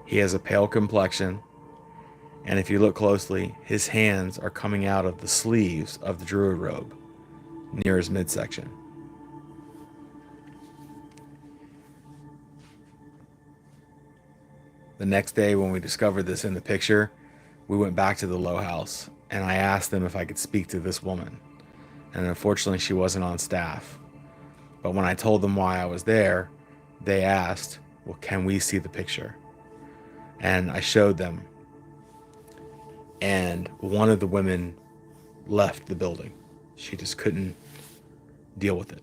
He has a pale complexion, and if you look closely, his hands are coming out of the sleeves of the druid robe near his midsection. The next day when we discovered this in the picture, we went back to the Low House and I asked them if I could speak to this woman. And unfortunately she wasn't on staff. But when I told them why I was there, they asked, well, can we see the picture? And I showed them. And one of the women left the building. She just couldn't deal with it.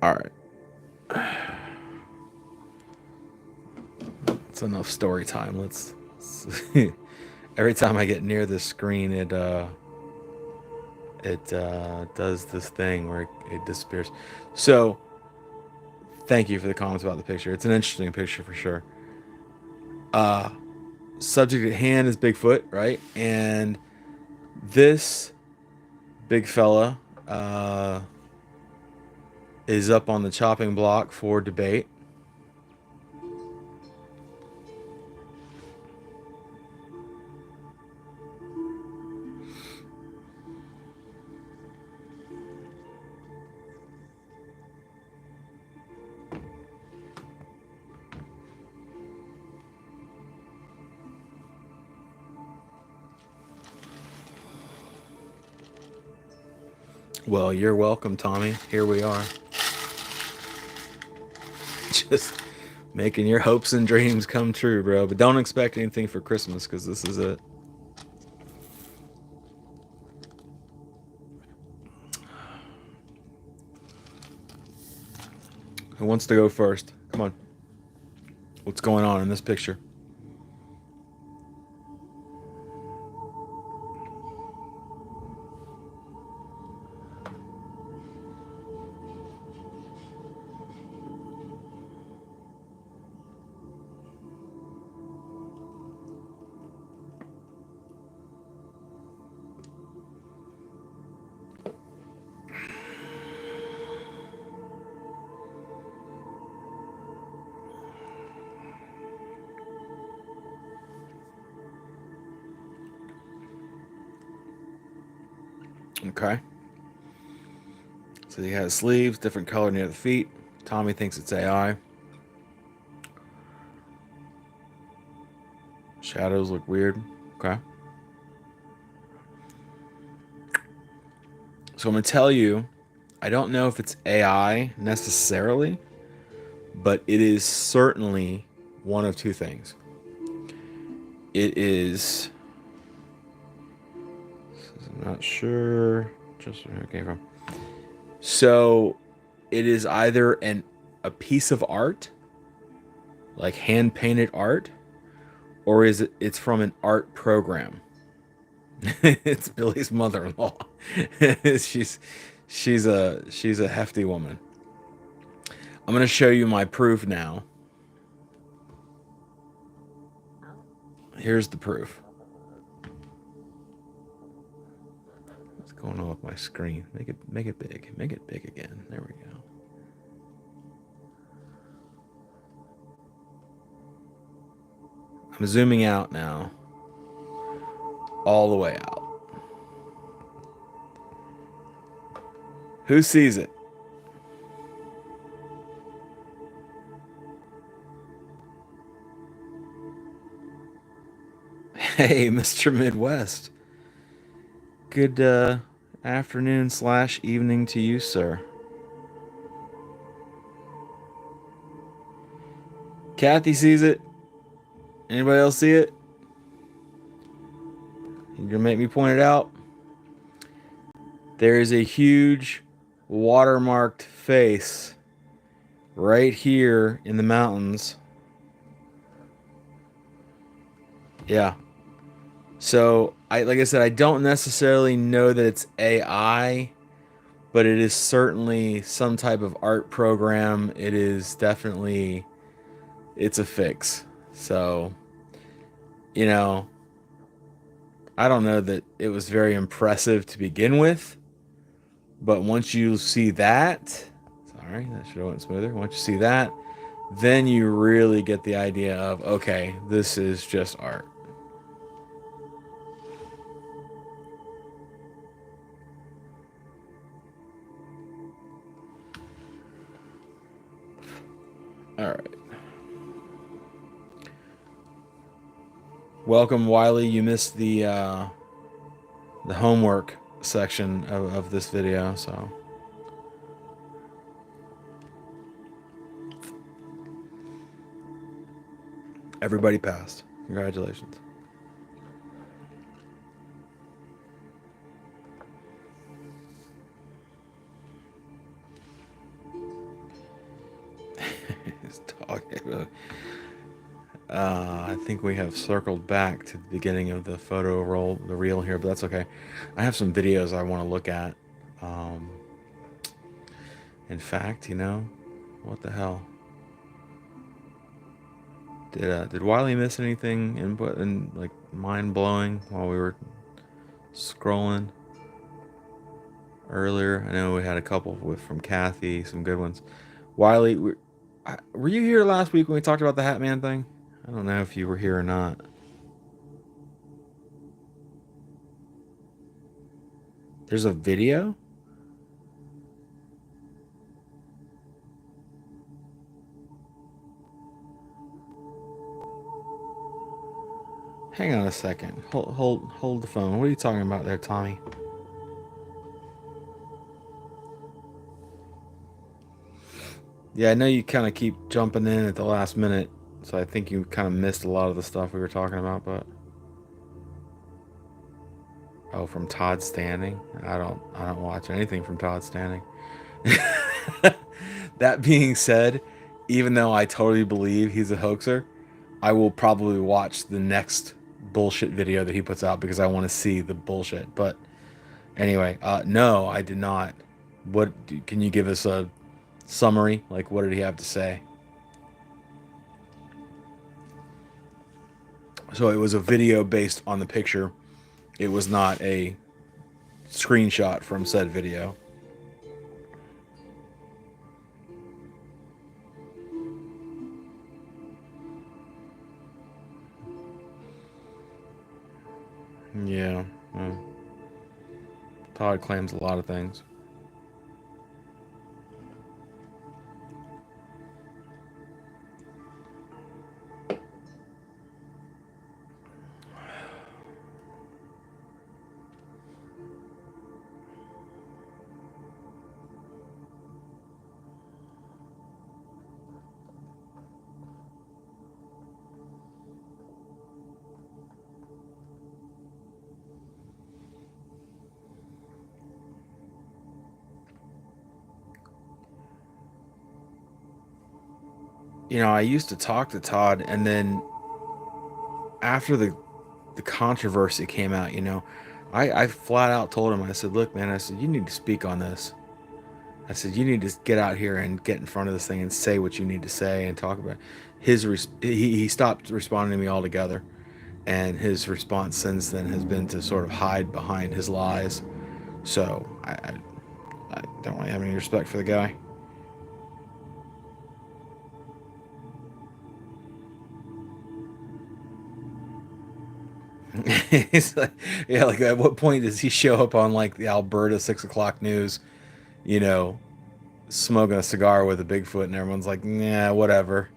All right. It's enough story time. Let's every time I get near this screen, it does this thing where it disappears. So thank you for the comments about the picture. It's an interesting picture for sure. Subject at hand is Bigfoot, right? And this big fella is up on the chopping block for debate. Well, you're welcome, Tommy. Here we are. Just making your hopes and dreams come true, bro. But don't expect anything for Christmas because this is it. Who wants to go first? Come on. What's going on in this picture? Okay. So he has sleeves, different color near the feet. Tommy thinks it's AI. Shadows look weird. Okay. So I'm going to tell you, I don't know if it's AI necessarily, but it is certainly one of two things. It is, I'm not sure just where it came from. So it is either a piece of art, like hand painted art, or it's from an art program. It's Billy's mother-in-law. she's she's a hefty woman. I'm gonna show you my proof now. Here's the proof. What's going on with my screen? Make it big. Make it big again. There we go. I'm zooming out now. All the way out. Who sees it? Hey, Mr. Midwest. Good afternoon / evening to you, sir. Kathy sees it. Anybody else see it? You gonna make me point it out? There is a huge watermarked face right here in the mountains. Yeah. So like I said, I don't necessarily know that it's AI, but it is certainly some type of art program. It is definitely, it's a fix. So, you know, I don't know that it was very impressive to begin with, but once you see that, sorry, that should have went smoother. Once you see that, then you really get the idea of, okay, this is just art. All right. Welcome, Wiley. You missed the homework section of this video, so. Everybody passed. Congratulations. His dog. I think we have circled back to the beginning of the photo roll, the reel here, but that's okay. I have some videos I want to look at. In fact, you know, what the hell? Did Wiley miss anything input and like mind blowing while we were scrolling earlier? I know we had a couple from Kathy, some good ones. Wiley, were you here last week when we talked about the Hat Man thing? I don't know if you were here or not. There's a video? Hang on a second. Hold the phone. What are you talking about there, Tommy? Yeah, I know you kind of keep jumping in at the last minute, so I think you kind of missed a lot of the stuff we were talking about, but oh, from Todd Standing? I don't watch anything from Todd Standing. That being said, even though I totally believe he's a hoaxer, I will probably watch the next bullshit video that he puts out because I want to see the bullshit. But anyway, no, I did not. What can you give us a summary? Like, what did he have to say? So it was a video based on the picture. It was not a screenshot from said video. Yeah. Todd claims a lot of things. I used to talk to Todd, and then after the controversy came out, I flat out told him, I said, look, man, I said, you need to speak on this. I said, you need to get out here and get in front of this thing and say what you need to say and talk about it. He stopped responding to me altogether, and his response since then has been to sort of hide behind his lies. So I don't really have any respect for the guy. He's like, yeah, like at what point does he show up on like the Alberta 6 o'clock news, you know, smoking a cigar with a Bigfoot, and everyone's like, nah, whatever.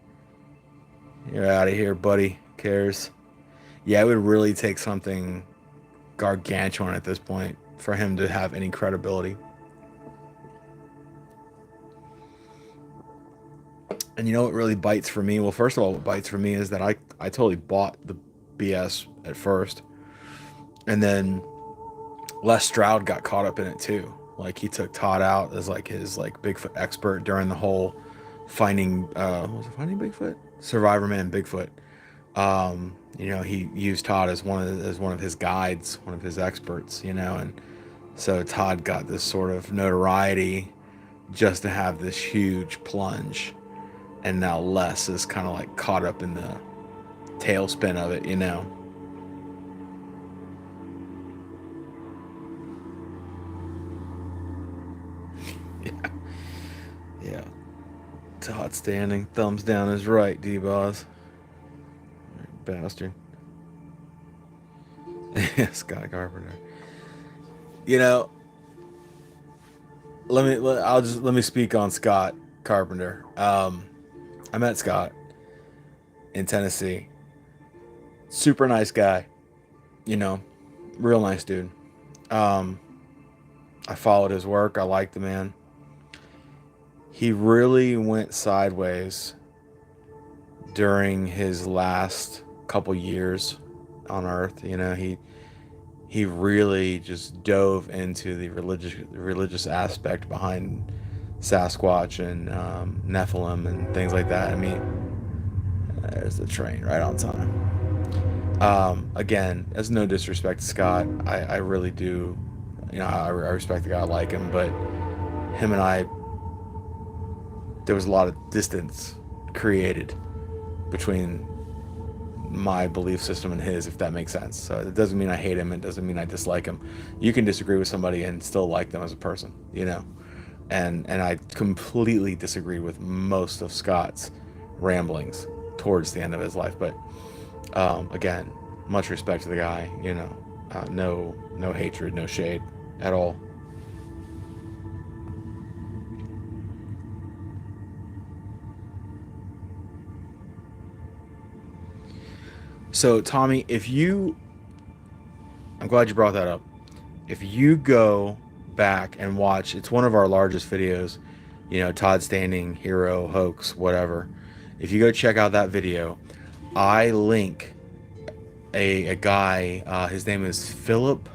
You're out of here, buddy. Who cares? Yeah, it would really take something gargantuan at this point for him to have any credibility. And you know what really bites for me? Well, first of all, what bites for me is that I totally bought the BS at first. And then Les Stroud got caught up in it too. Like he took Todd out as like his like Bigfoot expert during the whole finding was it Finding Bigfoot? Survivor Man Bigfoot. He used Todd as one of his guides, one of his experts, and so Todd got this sort of notoriety just to have this huge plunge. And now Les is kind of like caught up in the tailspin of it. Yeah. Yeah. Todd standing, thumbs down is right, D-Boss. Bastard. Scott Carpenter. You know, let me speak on Scott Carpenter. I met Scott in Tennessee. Super nice guy, you know, real nice dude. Um, I followed his work. I liked the man. He really went sideways during his last couple years on Earth. He really just dove into the religious aspect behind Sasquatch and Nephilim and things like that. I mean, there's the train right on time. Again, as no disrespect to Scott, I really do. I respect the guy, I like him, but him and I, there was a lot of distance created between my belief system and his, if that makes sense. So it doesn't mean I hate him. It doesn't mean I dislike him. You can disagree with somebody and still like them as a person. And I completely disagree with most of Scott's ramblings towards the end of his life. But again, much respect to the guy. No hatred, no shade at all. So Tommy, I'm glad you brought that up. If you go back and watch, it's one of our largest videos, Todd Standing, Hero, Hoax, whatever. If you go check out that video, I link a guy, his name is Philip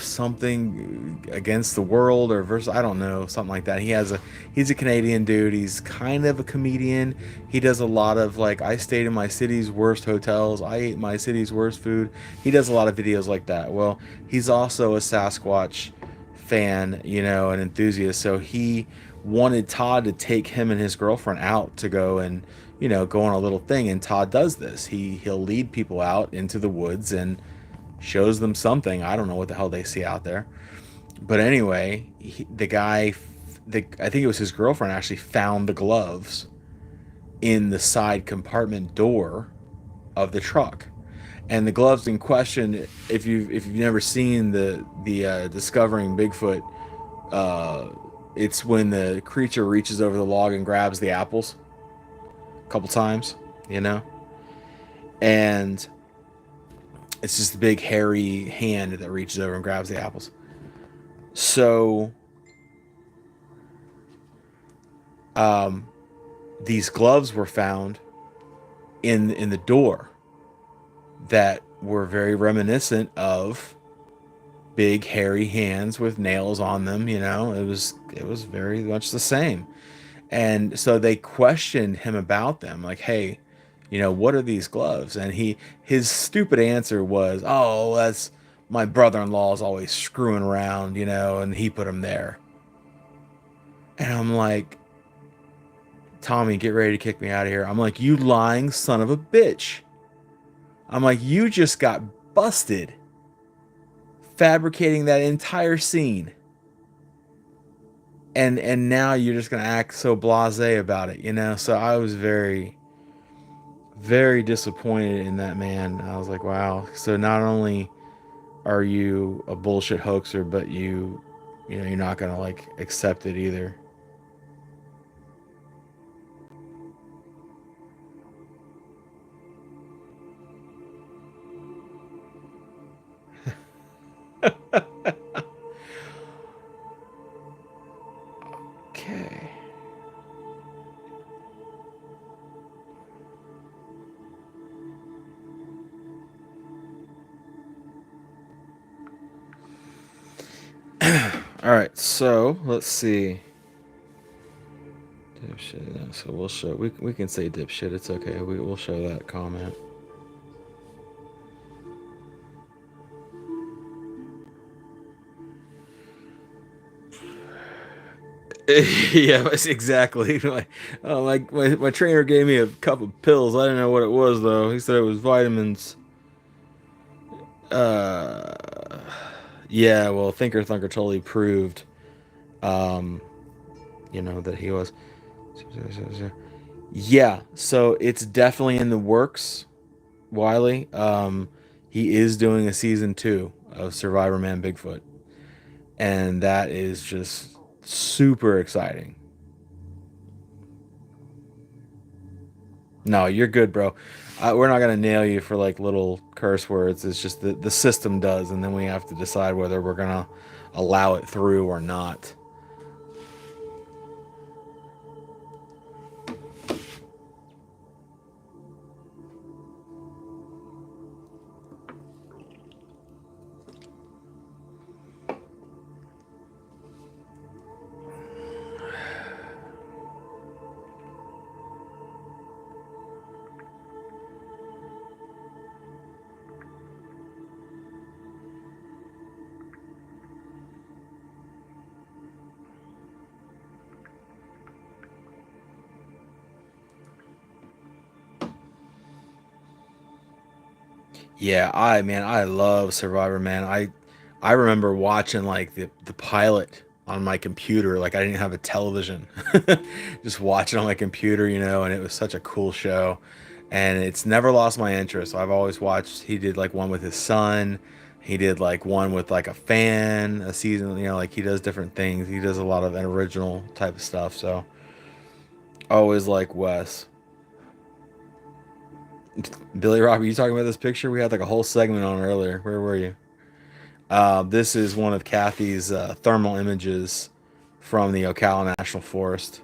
something against the world or versus, I don't know, something like that. He's a Canadian dude. He's kind of a comedian. He does a lot of like, I stayed in my city's worst hotels, I ate my city's worst food. He does a lot of videos like that. Well, he's also a Sasquatch fan, an enthusiast. So he wanted Todd to take him and his girlfriend out to go and go on a little thing. And Todd does this. He'll lead people out into the woods and shows them something. I don't know what the hell they see out there. But anyway, the guy, I think it was his girlfriend, actually found the gloves in the side compartment door of the truck. And the gloves in question, if you've never seen the Discovering Bigfoot, uh, it's when the creature reaches over the log and grabs the apples a couple times, you know, and it's just a big hairy hand that reaches over and grabs the apples. So, um, these gloves were found in the door that were very reminiscent of big hairy hands with nails on them. It was very much the same. And so they questioned him about them, like, hey, what are these gloves? And his stupid answer was, oh, that's my brother-in-law is always screwing around, and he put them there. And I'm like, Tommy, get ready to kick me out of here. I'm like, you lying son of a bitch. I'm like, you just got busted fabricating that entire scene. And now you're just gonna act so blasé about it. So I was very, very disappointed in that man. I was like, wow. So not only are you a bullshit hoaxer, but you're not gonna like accept it either. Okay. All right. So let's see. Dipshit. Yeah, so we'll show. We can say dipshit. It's okay. We'll show that comment. Yeah, exactly. My trainer gave me a cup of pills. I didn't know what it was though. He said it was vitamins. Uh, yeah. Well, Thinker Thunker totally proved, um, that he was. Yeah. So it's definitely in the works, Wiley. He is doing a season 2 of Survivor Man Bigfoot, and that is just super exciting. No, you're good, bro. We're not gonna nail you for like little curse words. It's just the system does, and then we have to decide whether we're gonna allow it through or not. Yeah, I love Survivor Man. I remember watching like the pilot on my computer. Like I didn't have a television, just watching on my computer, and it was such a cool show. And it's never lost my interest. I've always watched. He did like one with his son. He did like one with like a fan, a season. Like he does different things. He does a lot of original type of stuff. So always like Wes. Billy Rock, were you talking about this picture? We had like a whole segment on earlier. Where were you? This is one of Kathy's thermal images from the Ocala National Forest.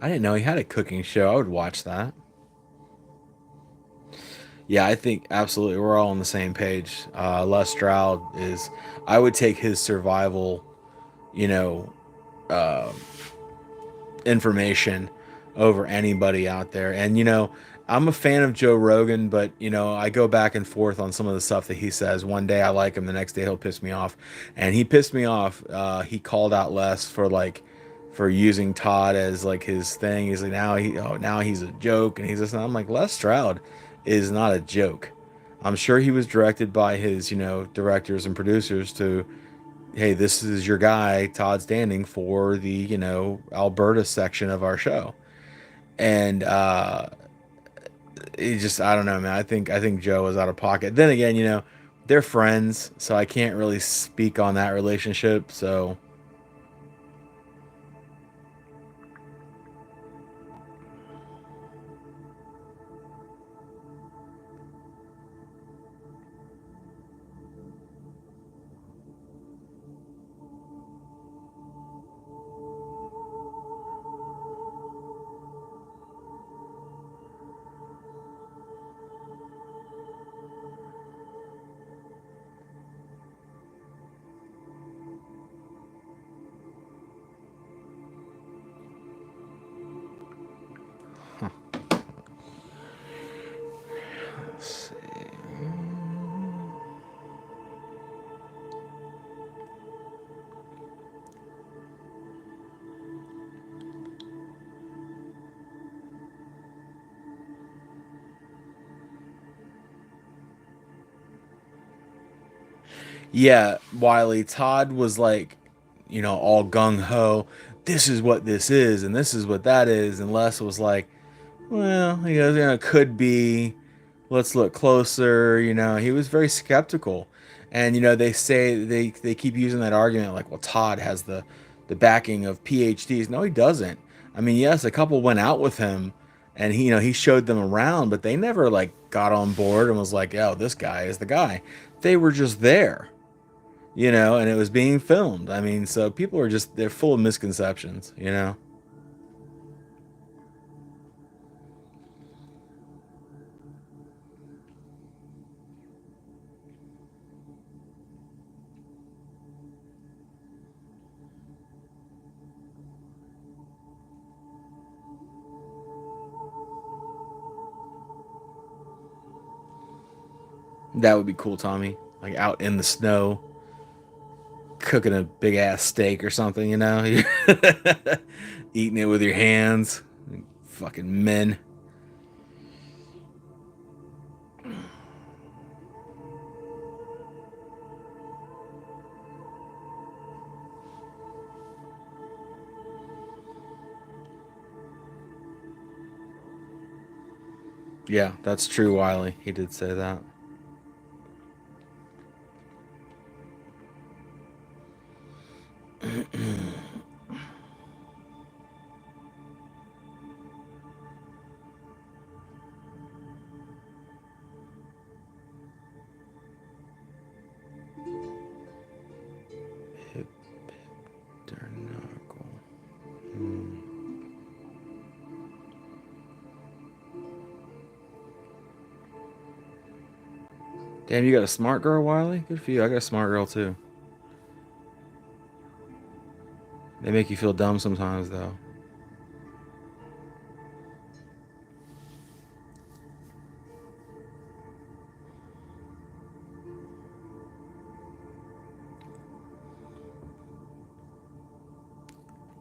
I didn't know he had a cooking show. I would watch that. Yeah, I think absolutely we're all on the same page. Les Stroud is. I would take his survival, you know, uh, information over anybody out there. And I'm a fan of Joe Rogan, but I go back and forth on some of the stuff that he says. One day I like him, the next day he'll piss me off, and he pissed me off. He called out Les for using Todd as like his thing. He's like now he's a joke, and he's just. I'm like, Les Stroud is not a joke. I'm sure he was directed by his directors and producers to, hey, this is your guy, Todd Standing, for the, Alberta section of our show. And it just, I don't know, man. I think Joe was out of pocket. Then again, they're friends, so I can't really speak on that relationship. So huh, let's see. Yeah, Wiley, Todd was like, all gung ho. This is what this is, and this is what that is. And Les was like, well, he goes, could be. Let's look closer. He was very skeptical. And they say they keep using that argument like, well, Todd has the backing of PhDs. No, he doesn't. I mean, yes, a couple went out with him, and he showed them around, but they never like got on board and was like, oh, this guy is the guy. They were just there, and it was being filmed. I mean, so people are just, they're full of misconceptions. That would be cool, Tommy. Like out in the snow, cooking a big ass steak or something. Eating it with your hands. Fucking men. Yeah, that's true, Wiley. He did say that. Hip, knuckle. Hmm. Damn, you got a smart girl, Wiley? Good for you. I got a smart girl too. They make you feel dumb sometimes, though.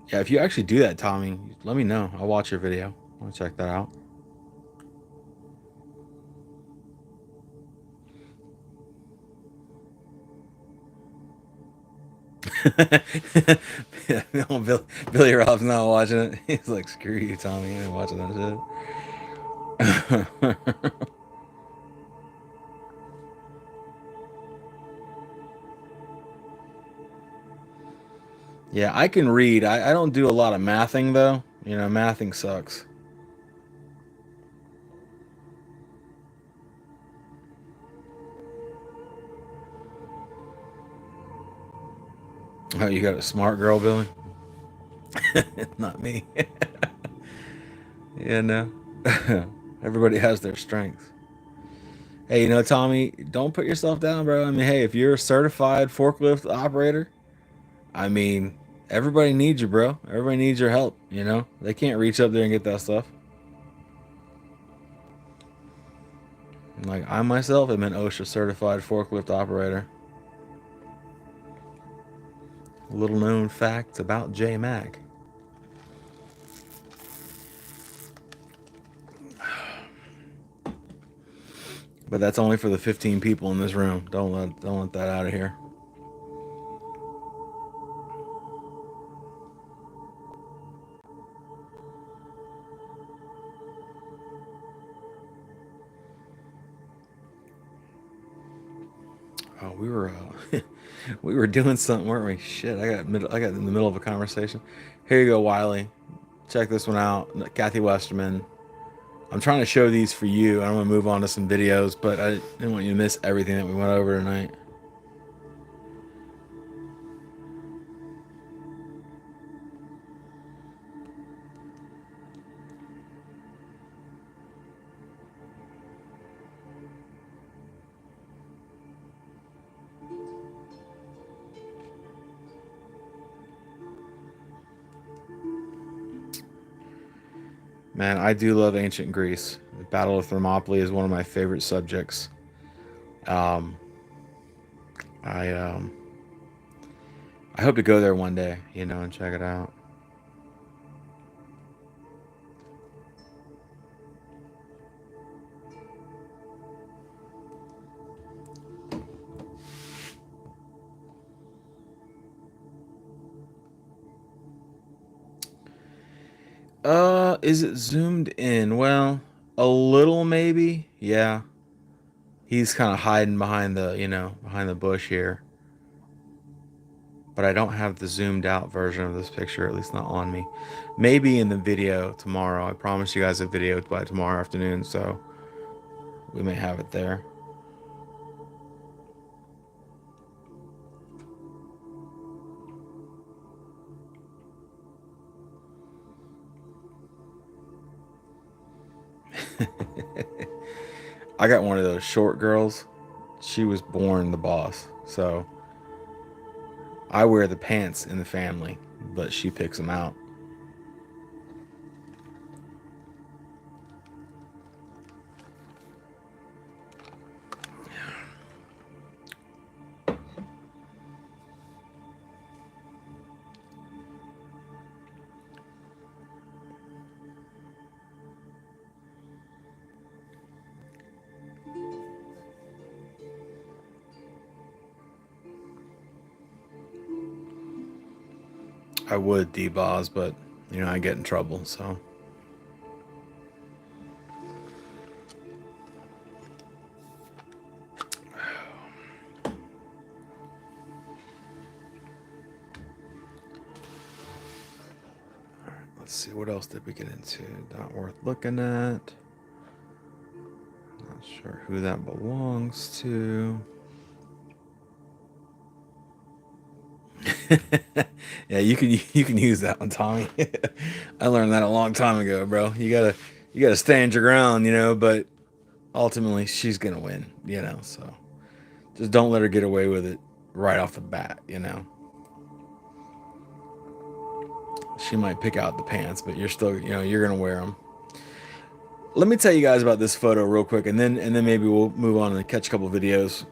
Yeah, if you actually do that, Tommy, let me know. I'll watch your video. I want to check that out. No, Billy Rob's not watching it. He's like, screw you, Tommy. You ain't watching that shit. Yeah, I can read. I don't do a lot of mathing, though. Mathing sucks. Oh, you got a smart girl, Billy? Not me. You know, everybody has their strengths. Hey, Tommy, don't put yourself down, bro. I mean, hey, if you're a certified forklift operator, I mean, everybody needs you, bro. Everybody needs your help. They can't reach up there and get that stuff. Like I myself am an OSHA certified forklift operator. Little known facts about J Mac. But that's only for the 15 people in this room. Don't let that out of here. Oh, we were doing something, weren't we? Shit, I got in the middle of a conversation. Here you go, Wiley. Check this one out. Kathy Westerman. I'm trying to show these for you. I'm gonna move on to some videos, but I didn't want you to miss everything that we went over tonight. Man, I do love ancient Greece. The Battle of Thermopylae is one of my favorite subjects. Um, I um, I hope to go there one day, and check it out. Is it zoomed in? Well, a little maybe. Yeah. He's kind of hiding behind behind the bush here. But I don't have the zoomed out version of this picture, at least not on me. Maybe in the video tomorrow. I promise you guys a video by tomorrow afternoon, so we may have it there. I got one of those short girls. She was born the boss. So I wear the pants in the family, but she picks them out. I would deboz, but I get in trouble, so. Let's see, what else did we get into? Not worth looking at. Not sure who that belongs to. Yeah, you can use that one, Tommy. I learned that a long time ago, bro. You gotta stand your ground, but ultimately she's gonna win, so just don't let her get away with it right off the bat. She might pick out the pants, but you're still, you're gonna wear them. Let me tell you guys about this photo real quick, and then maybe we'll move on and catch a couple videos.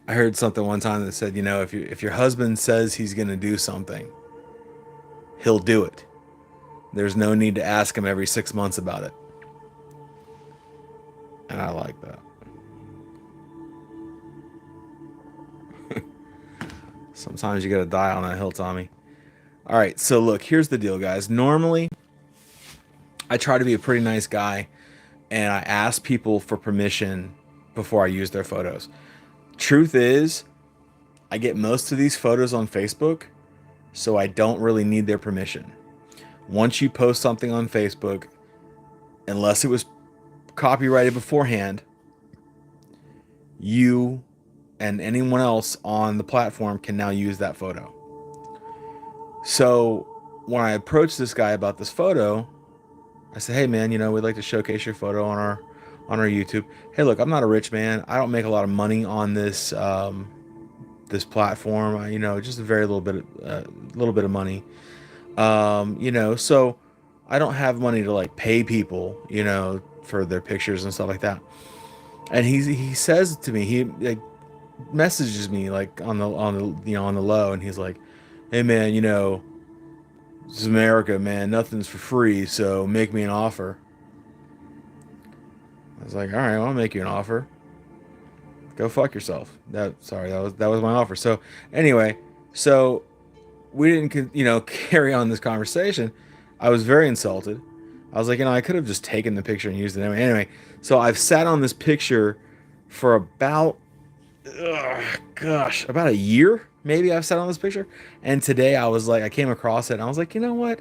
I heard something one time that said, if your husband says he's gonna do something, he'll do it. There's no need to ask him every 6 months about it. And I like that. Sometimes you gotta die on that hill, Tommy. All right, so look, here's the deal, guys. Normally, I try to be a pretty nice guy, and I ask people for permission before I use their photos. Truth is, I get most of these photos on Facebook, so I don't really need their permission. Once you post something on Facebook, unless it was copyrighted beforehand, you and anyone else on the platform can now use that photo. So when I approached this guy about this photo, I said, "Hey man, we'd like to showcase your photo on our YouTube. Hey, look, I'm not a rich man. I don't make a lot of money on this platform. Just a very little bit of money. So I don't have money to like pay people, for their pictures and stuff like that." And he says to me, he like messages me like on the low, and he's like, "Hey man, this is America, man. Nothing's for free, so make me an offer." I was like, "All right, well, I'll make you an offer. Go fuck yourself." That was my offer. So anyway, so we didn't carry on this conversation. I was very insulted. I was like, I could have just taken the picture and used it anyway. So I've sat on this picture for about about a year, maybe. I've sat on this picture, and today I came across it, and I was like, you know what?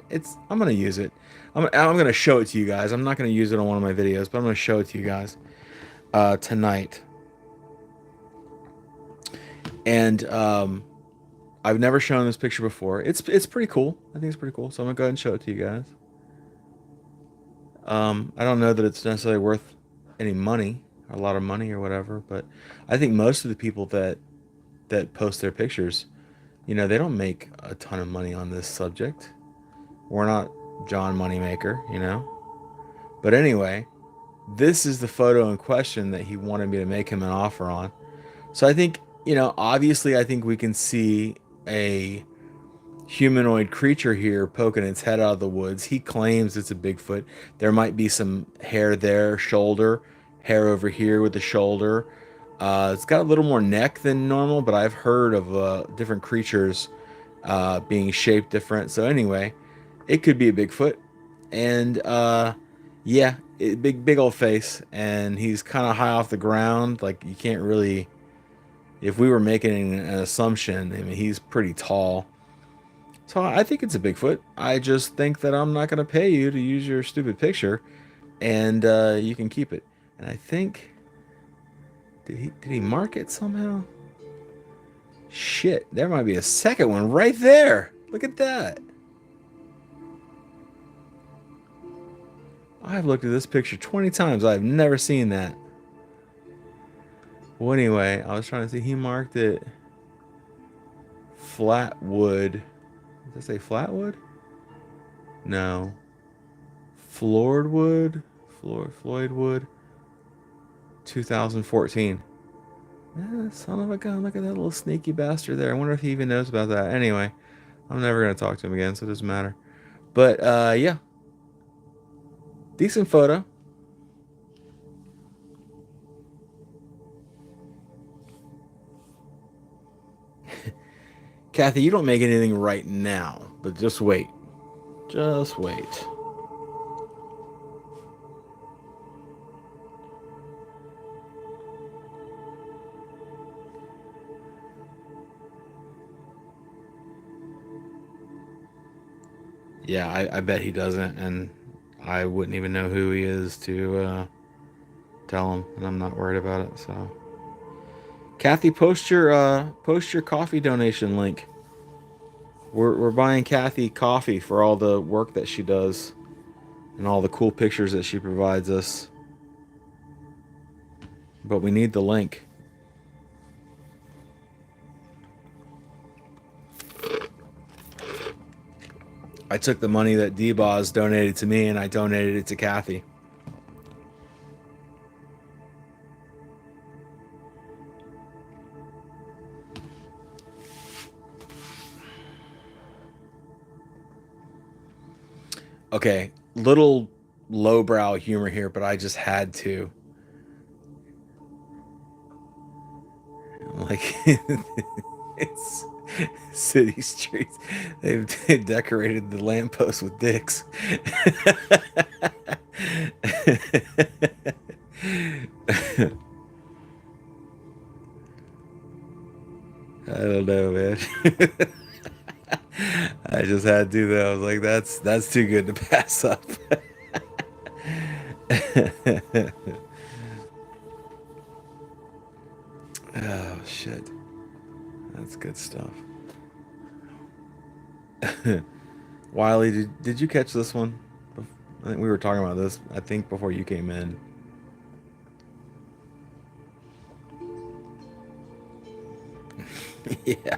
I'm gonna use it. I'm gonna show it to you guys. I'm not gonna use it on one of my videos, but I'm gonna show it to you guys tonight. And I've never shown this picture before. It's pretty cool. I think it's pretty cool. So I'm gonna go ahead and show it to you guys. I don't know that it's necessarily worth any money, a lot of money or whatever, but I think most of the people that post their pictures, they don't make a ton of money on this subject. We're not John Moneymaker. But anyway, this is the photo in question that he wanted me to make him an offer on. So I think, obviously I think we can see a humanoid creature here poking its head out of the woods. He claims it's a Bigfoot. There might be some hair there, shoulder, hair over here with the shoulder. It's got a little more neck than normal, but I've heard of different creatures being shaped different. So anyway, it could be a Bigfoot. And yeah, big old face. And he's kind of high off the ground. Like you can't really, if we were making an assumption, I mean, he's pretty tall. So I think it's a Bigfoot. I just think that I'm not going to pay you to use your stupid picture, and you can keep it. And I think, did he mark it somehow? Shit, there might be a second one right there. Look at that. I've looked at this picture 20 times. I've never seen that. Well, anyway, I was trying to see. He marked it Flatwood. Does it say Flatwood? No. Floydwood? Floydwood. 2014. Son of a gun. Look at that little sneaky bastard there. I wonder if he even knows about that. Anyway, I'm never going to talk to him again, so it doesn't matter. But, yeah. Decent photo. Kathy, you don't make anything right now, but just wait. Just wait. Yeah, I bet he doesn't, and I wouldn't even know who he is to tell him, and I'm not worried about it. So, Kathy, post your coffee donation link. We're buying Kathy coffee for all the work that she does and all the cool pictures that she provides us. But we need the link. I took the money that D-Boz donated to me and I donated it to Kathy. Okay, little lowbrow humor here, but I just had to. Like, it's city streets. They've decorated the lamppost with dicks. I don't know, man. I just had to do that. I was like, that's too good to pass up. Oh shit, that's good stuff. Wiley, did you catch this one? I think we were talking about this, I think, before you came in. Yeah.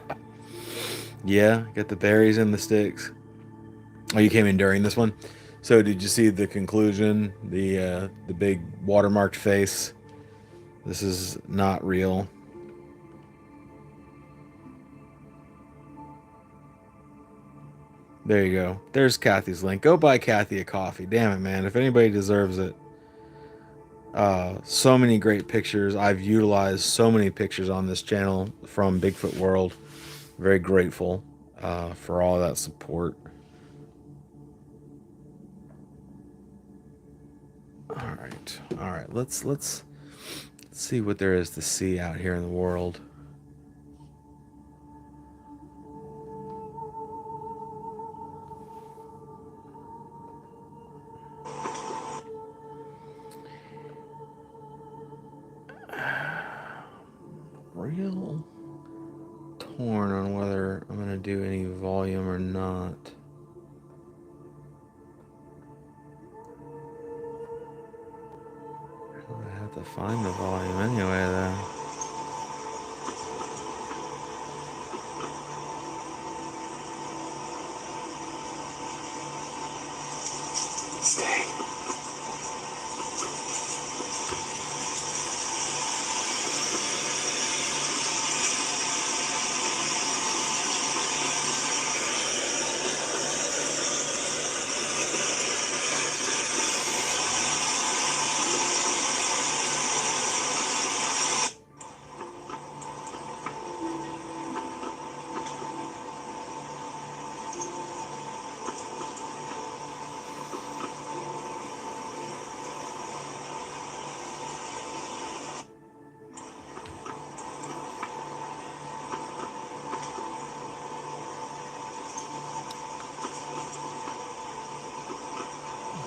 Yeah, get the berries and the sticks. Oh, you came in during this one. So did you see the conclusion? The big watermarked face. This is not real. There you go. There's Kathy's link. Go buy Kathy a coffee. Damn it, man. If anybody deserves it. So many great pictures. I've utilized so many pictures on this channel from Bigfoot World. Very grateful for all that support. All right. Let's see what there is to see out here in the world. Real torn on whether I'm gonna do any volume or not. I have to find the volume anyway, though.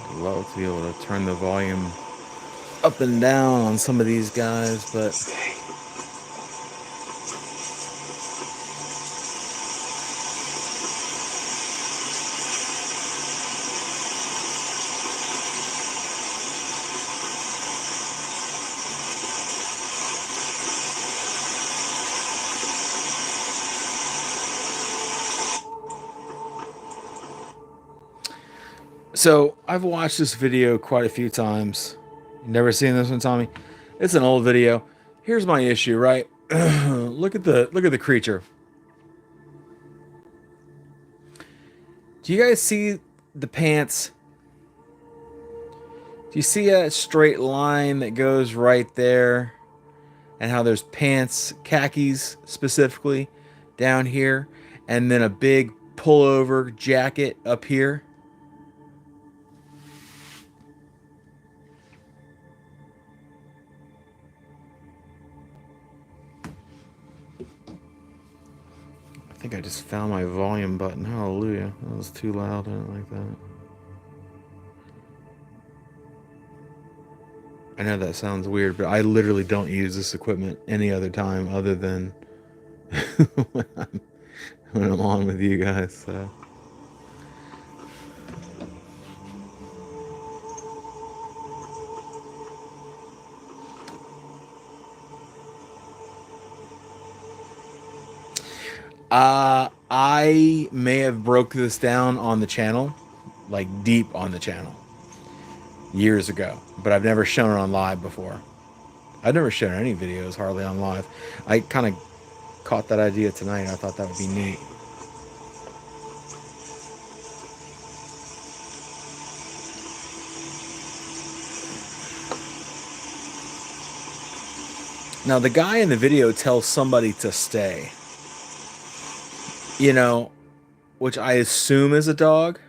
I'd love to be able to turn the volume up and down on some of these guys, but so I've watched this video quite a few times. Never seen this one, Tommy? It's an old video. Here's my issue, right? Look at the creature. Do you guys see the pants? Do you see a straight line that goes right there? And how there's pants, khakis specifically, down here, and then a big pullover jacket up here? I think I just found my volume button. Hallelujah. That was too loud. I don't like that. I know that sounds weird, but I literally don't use this equipment any other time other than when I'm on with you guys. So. I may have broke this down on the channel, like deep on the channel, years ago, but I've never shown it on live before. I've never shown any videos hardly on live. I kind of caught that idea tonight. I thought that would be neat. Now, the guy in the video tells somebody to stay. You know, which I assume is a dog.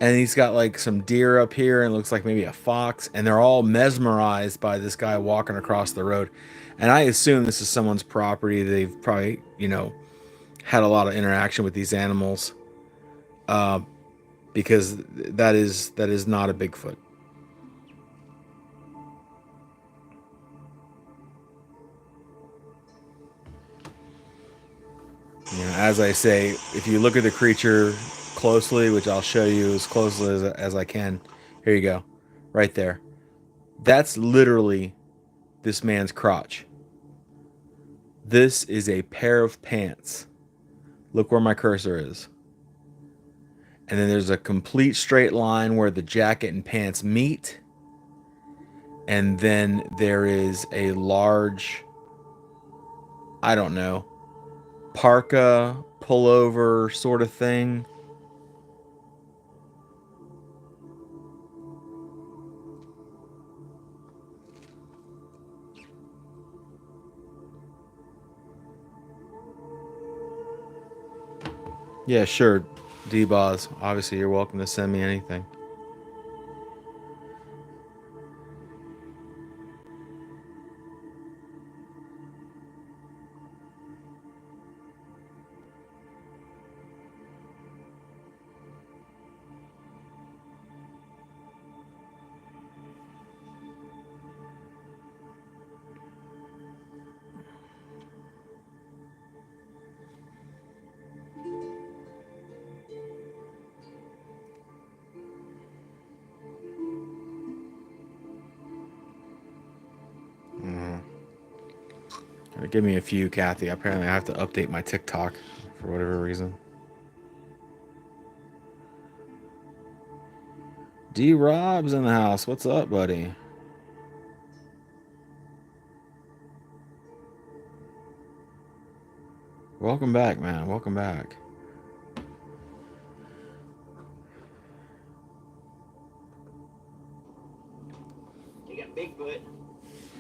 And he's got like some deer up here and looks like maybe a fox. And they're all mesmerized by this guy walking across the road. And I assume this is someone's property. They've probably, you know, had a lot of interaction with these animals. Because that is not a Bigfoot. You know, as I say, if you look at the creature closely, which I'll show you as closely as I can, here you go, right there. That's literally this man's crotch. This is a pair of pants. Look where my cursor is. And then there's a complete straight line where the jacket and pants meet. And then there is a large, I don't know, parka, pullover sort of thing. Yeah, sure, D-Boz. Obviously, you're welcome to send me anything. Give me a few, Kathy. Apparently, I have to update my TikTok for whatever reason. D Rob's in the house. What's up, buddy? Welcome back, man. Welcome back.
You got Bigfoot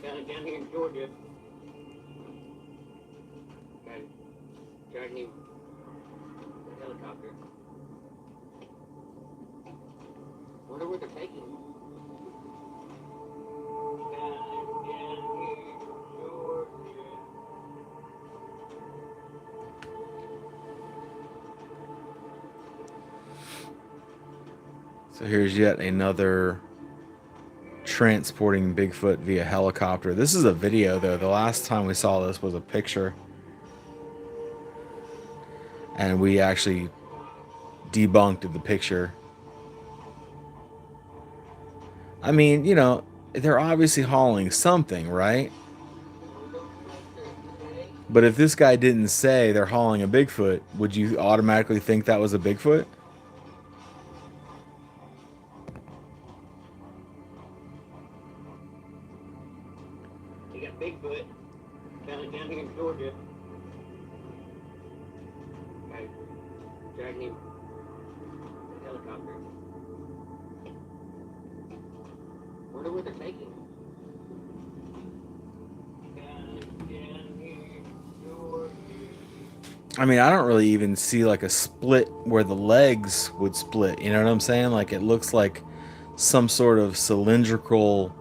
down here in Georgia. Driving him a helicopter. Wonder where they're taking him. Down here in Georgia.
So here's yet another transporting Bigfoot via helicopter. This is a video, though. The last time we saw this was a picture. And we actually debunked the picture. I mean, you know, they're obviously hauling something, right? But if this guy didn't say they're hauling a Bigfoot, would you automatically think that was a Bigfoot?
You got Bigfoot down here in Georgia. Driving him a helicopter. Wonder where they're taking him. Down here in Georgia.
I mean, I don't really even see like a split where the legs would split. You know what I'm saying? Like it looks like some sort of cylindrical,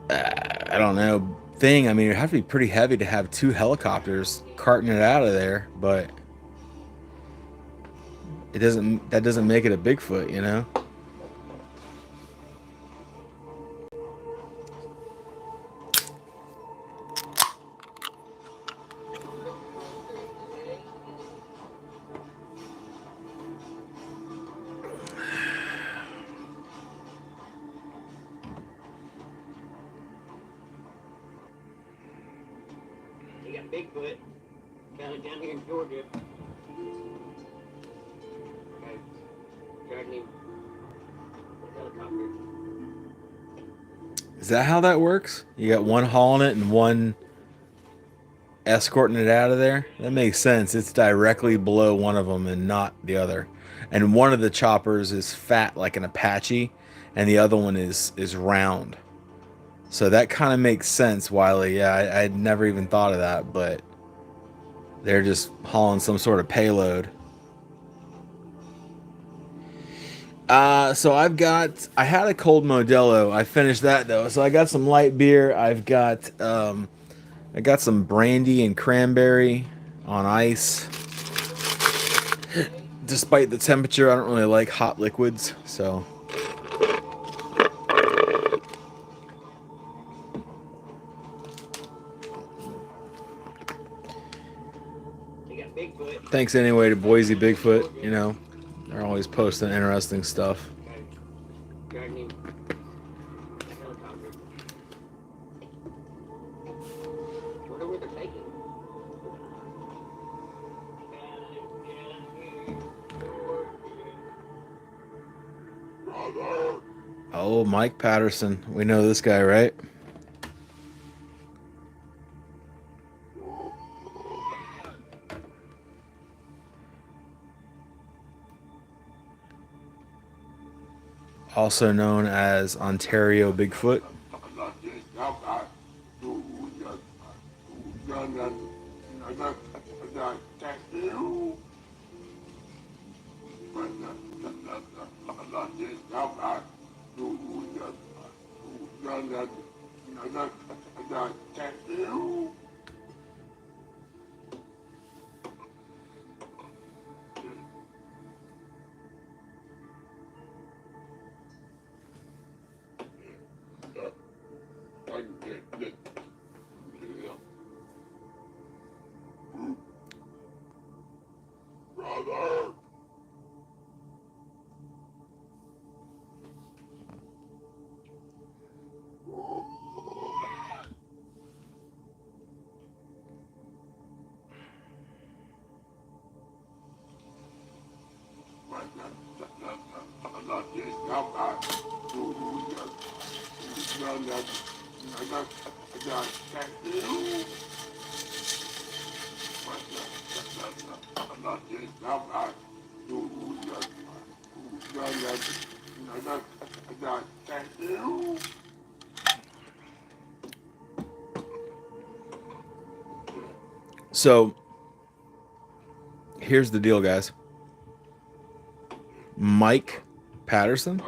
I don't know, thing. I mean, it'd have to be pretty heavy to have two helicopters carting it out of there, but that doesn't make it a Bigfoot, you know?
You got Bigfoot down here in Georgia. Driving him a helicopter.
Is that how that works? You got one hauling it and one escorting it out of there? That makes sense. It's directly below one of them and not the other. And one of the choppers is fat like an Apache, and the other one is round. So that kind of makes sense, Wiley. Yeah, I'd never even thought of that, but they're just hauling some sort of payload. So I had a cold Modelo. I finished that though. So I got some light beer. I got some brandy and cranberry on ice. Despite the temperature, I don't really like hot liquids, so.
You got Bigfoot
Thanks anyway to Boise Bigfoot. You know, they're always posting interesting stuff.
Gardening helicopter. Wonder where they're taking.
Oh, Mike Patterson. We know this guy, right? Also known as Ontario Bigfoot. So, here's the deal, guys. Mike Patterson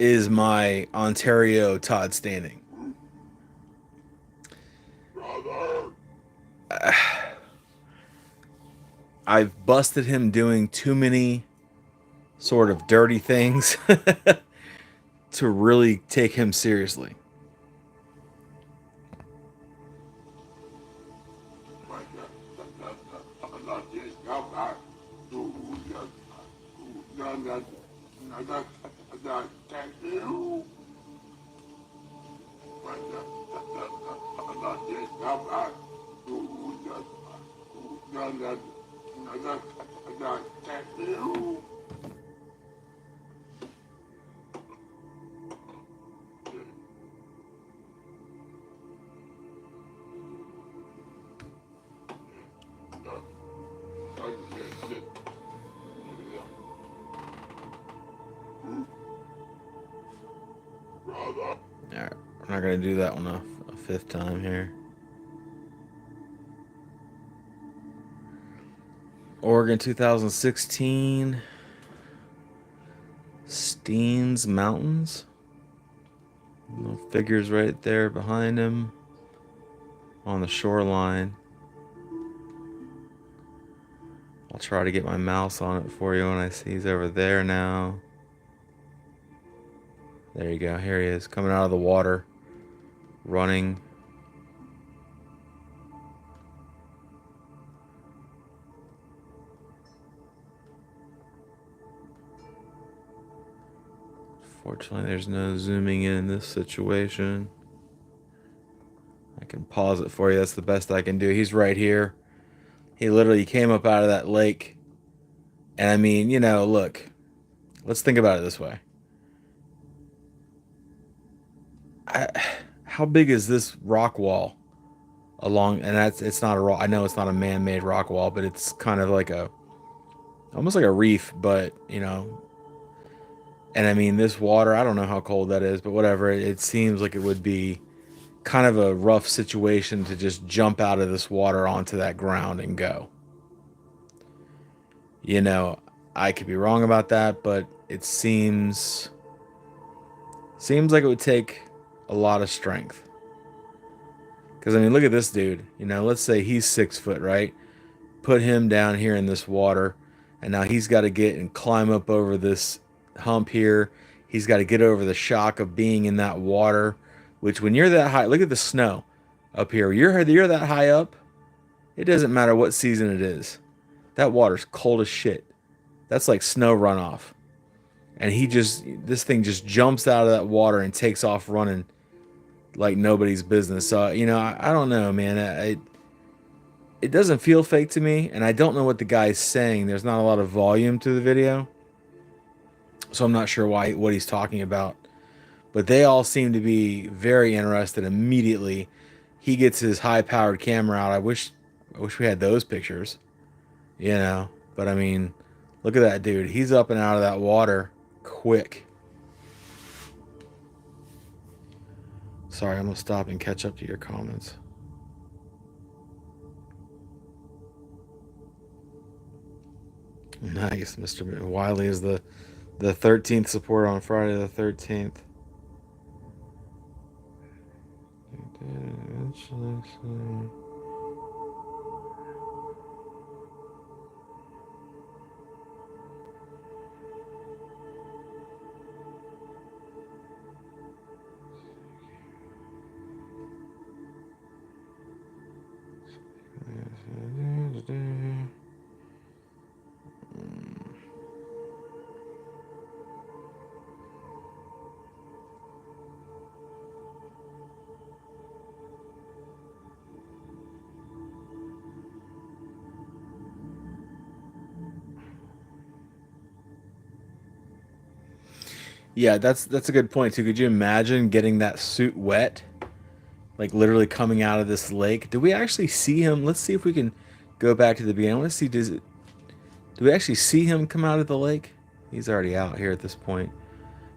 is my Ontario Todd Standing. I've busted him doing too many sort of dirty things to really take him seriously. Alright, we're not going to do that one a fifth time here. Oregon 2016. Steens Mountains. Little figures right there behind him on the shoreline. I'll try to get my mouse on it for you when I see he's over there now. There you go. Here he is, coming out of the water, running. Fortunately, there's no zooming in this situation. I can pause it for you. That's the best I can do. He's right here. He literally came up out of that lake. And I mean, you know, look, let's think about it this way. How big is this rock wall along? And it's not a rock. I know it's not a man-made rock wall, but it's kind of like almost like a reef. But you know, and I mean, this water. I don't know how cold that is, but whatever. It seems like it would be kind of a rough situation to just jump out of this water onto that ground and go. You know, I could be wrong about that, but it seems like it would take a lot of strength. Because, I mean, look at this dude. You know, let's say he's 6 foot, right? Put him down here in this water. And now he's got to get and climb up over this hump here. He's got to get over the shock of being in that water. Which, when you're that high, look at the snow up here. You're that high up. It doesn't matter what season it is. That water's cold as shit. That's like snow runoff. And this thing just jumps out of that water and takes off running like nobody's business. So, I don't know, man. It doesn't feel fake to me, and I don't know what the guy's saying. There's not a lot of volume to the video, so I'm not sure what he's talking about. But they all seem to be very interested immediately. He gets his high-powered camera out. I wish we had those pictures, But I mean, look at that dude. He's up and out of that water quick. Sorry, I'm gonna stop and catch up to your comments. Nice, Mr. Wiley is the 13th supporter on Friday the 13th. Yeah, that's a good point too. Could you imagine getting that suit wet? Like literally coming out of this lake. Do we actually see him? Let's see if we can go back to the beginning. I want to see, do we actually see him come out of the lake? He's already out here at this point.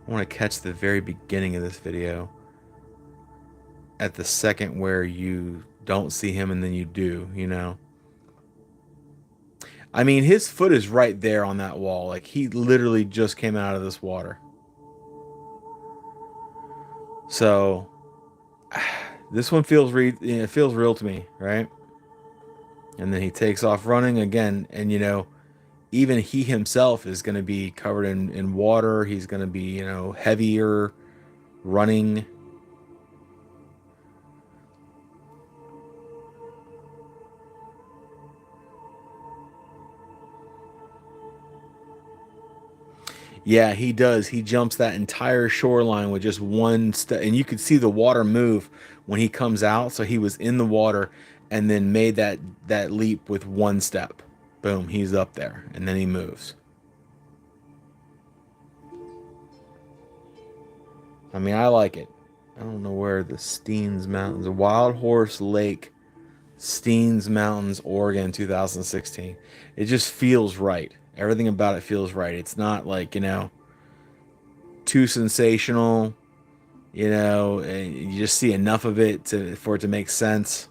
I want to catch the very beginning of this video. At the second where you don't see him and then you do, I mean, his foot is right there on that wall. Like, he literally just came out of this water. So, this one feels it feels real to me, right? And then he takes off running again, and even he himself is going to be covered in water. He's going to be, heavier running. Yeah, he does. He jumps that entire shoreline with just one step, and you could see the water move when he comes out. So he was in the water and then made that leap with one step. Boom, he's up there, and then he moves. I mean, I like it. I don't know where the Steens Mountains, the Wild Horse Lake, Steens Mountains, Oregon, 2016. It just feels right. Everything about it feels right. It's not like, too sensational, and you just see enough of it for it to make sense.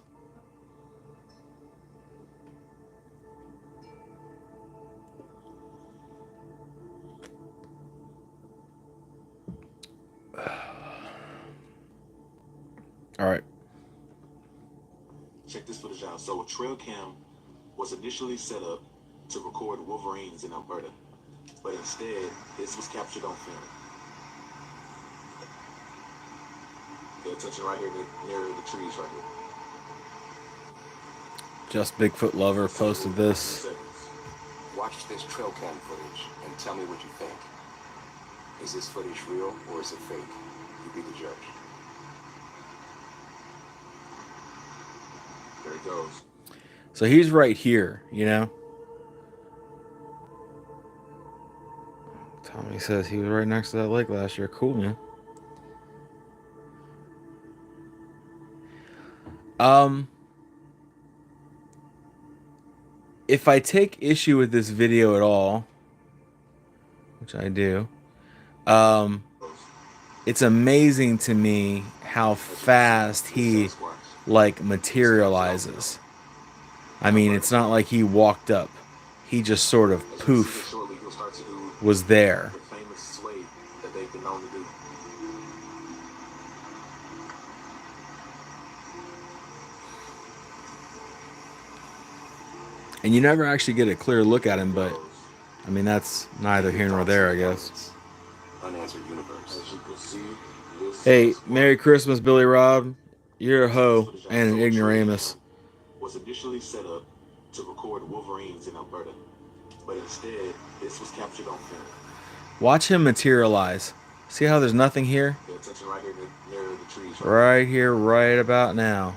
All right.
Check this footage out. So a trail cam was initially set up to record wolverines in Alberta, but instead, this was captured on film. Pay attention right here near the trees right here.
Just Bigfoot Lover posted this.
Watch this trail cam footage and tell me what you think. Is this footage real or is it fake? You be the judge.
There it goes.
So he's right here, Tommy says he was right next to that lake last year. Cool, man. If I take issue with this video at all, which I do, it's amazing to me how fast he materializes. I mean, it's not like he walked up. He just sort of poof was there. And you never actually get a clear look at him, but I mean, that's neither here nor there, I guess.
Unanswered universe.
Hey, Merry Christmas, Billy Rob. You're a hoe and an ignoramus.
was initially set up to record wolverines in Alberta, but instead, this was captured on film.
Watch him materialize. See how there's nothing here?
Pay attention right here near the trees.
Right here, right about now.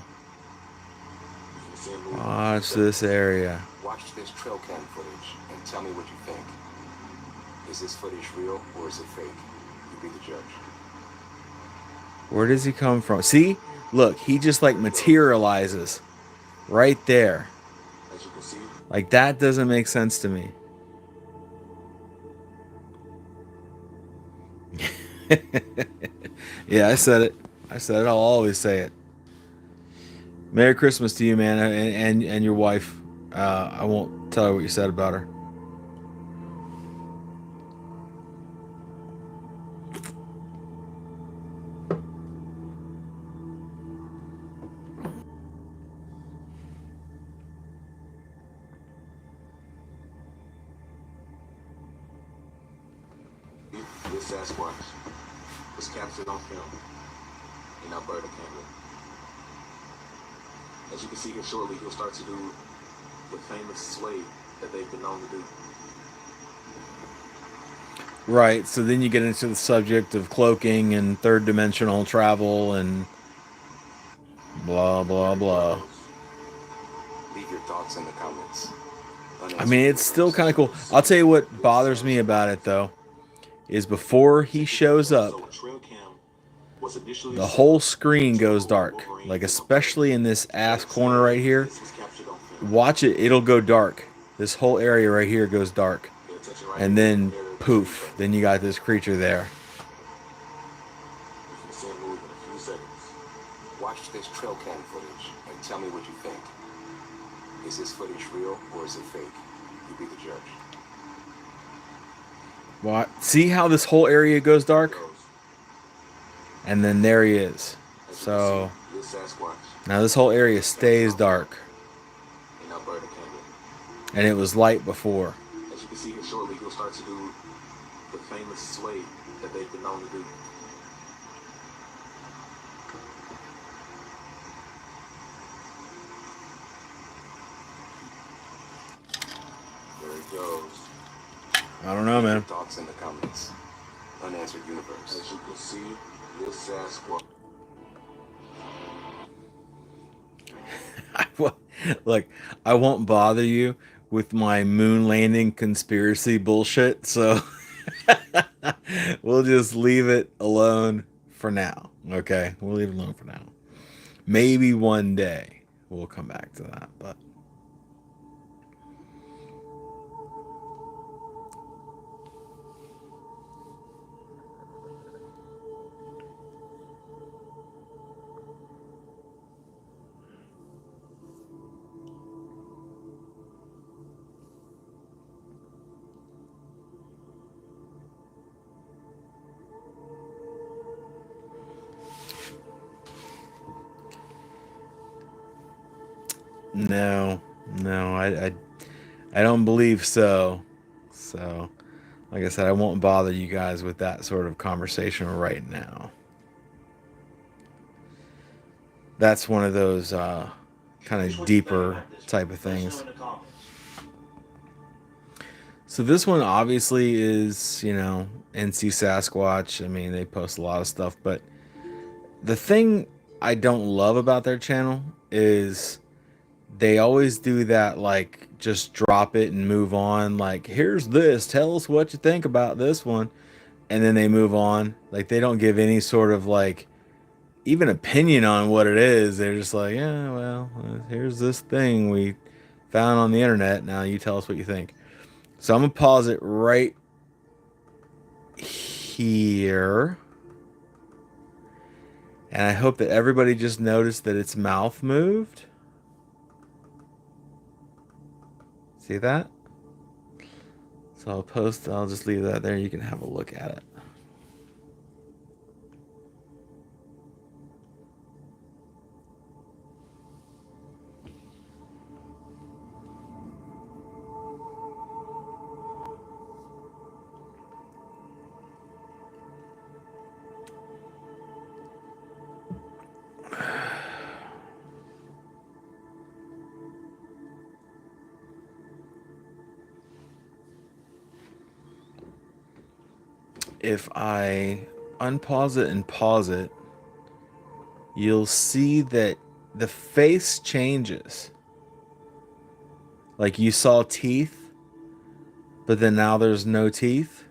You can see him moving.
Watch this area.
Watch this trail cam footage and tell me what you think. Is this footage real or is it fake? You be the judge.
Where does he come from? See? Look, he just like materializes right there.
As you can see,
Like that doesn't make sense to me. Yeah, I said it. I said it. I'll always say it. Merry Christmas to you, man, and your wife. I won't tell her what you said about her.
this Sasquatch was captured on film in Alberta, Canada. As you can see here shortly, he'll start to do the famous sway that they've been known to do.
Right, so then you get into the subject of cloaking and third dimensional travel and blah, blah, blah.
Leave your thoughts in the comments.
I mean, it's still kind of cool. I'll tell you what bothers me about it, though, is before he shows up,
So a trail cam was initially
the
set
whole
up
screen
to
goes
record
dark.
Wolverines
Like,
in
especially in this ass corner right here.
This was captured on film.
Watch it, it'll go dark. This whole area right here goes dark.
Pay attention right
And
here
then,
near the
poof,
trees.
then you got this creature there.
You can see him move in a few seconds.
Watch this trail cam footage and tell me what you think. Is this footage real or is it fake? You be the judge.
What? See how this whole area goes dark? And then there he is.
As you
So,
can see, this Sasquatch
now this whole area stays dark.
in Alberta, Canada.
And it was light before.
As you can see here shortly, he'll start to do the famous sway that they've been known to do. There he goes.
I don't know,
Leave your
man.
thoughts in the comments. Unanswered universe.
As you can see, this Sasquatch.
Look, I won't bother you with my moon landing conspiracy bullshit, so we'll just leave it alone for now. Okay? We'll leave it alone for now. Maybe one day we'll come back to that, but no, I don't believe so. So, like I said, I won't bother you guys with that sort of conversation right now. That's one of those kind of deeper type of things. So this one obviously is, you know, NC Sasquatch. I mean, they post a lot of stuff, but the thing I don't love about their channel is they always do that, like, just drop it and move on. Like, here's this, tell us what you think about this one. And then they move on. Like, they don't give any sort of, like, even opinion on what it is. They're just like, yeah, well, here's this thing we found on the internet. Now you tell us what you think. So I'm going to pause it right here. And I hope that everybody just noticed that its mouth moved. See that? So I'll just leave that there. You can have a look at it. if I unpause it and pause it, you'll see that the face changes. Like you saw teeth, but then now there's no teeth.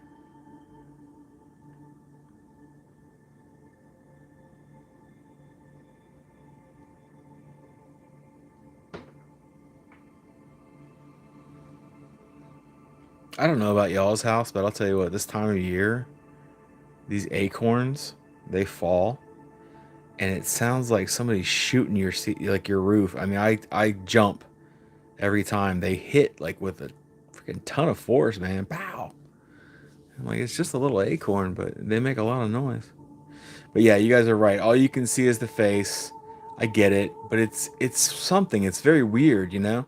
I don't know about y'all's house, but I'll tell you what, this time of year, these acorns, they fall and it sounds like somebody's shooting your like your roof. I mean, I jump every time they hit, like with a freaking ton of force, man. Pow! I'm like, it's just a little acorn, but they make a lot of noise. But yeah, you guys are right. All you can see is the face. I get it, but it's something. It's very weird, you know.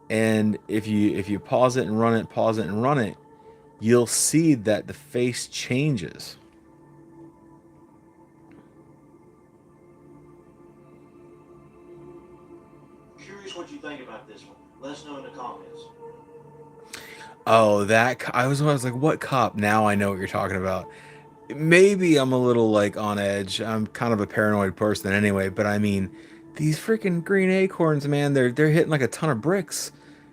And if you pause it and run it, pause it and run it, you'll see that the face changes.
Curious what you think about this one. Let us know in the comments.
Oh, I was like, what cop? Now I know what you're talking about. Maybe I'm a little like on edge. I'm kind of a paranoid person anyway, but I mean, these freaking green acorns, man, they're hitting like a ton of bricks.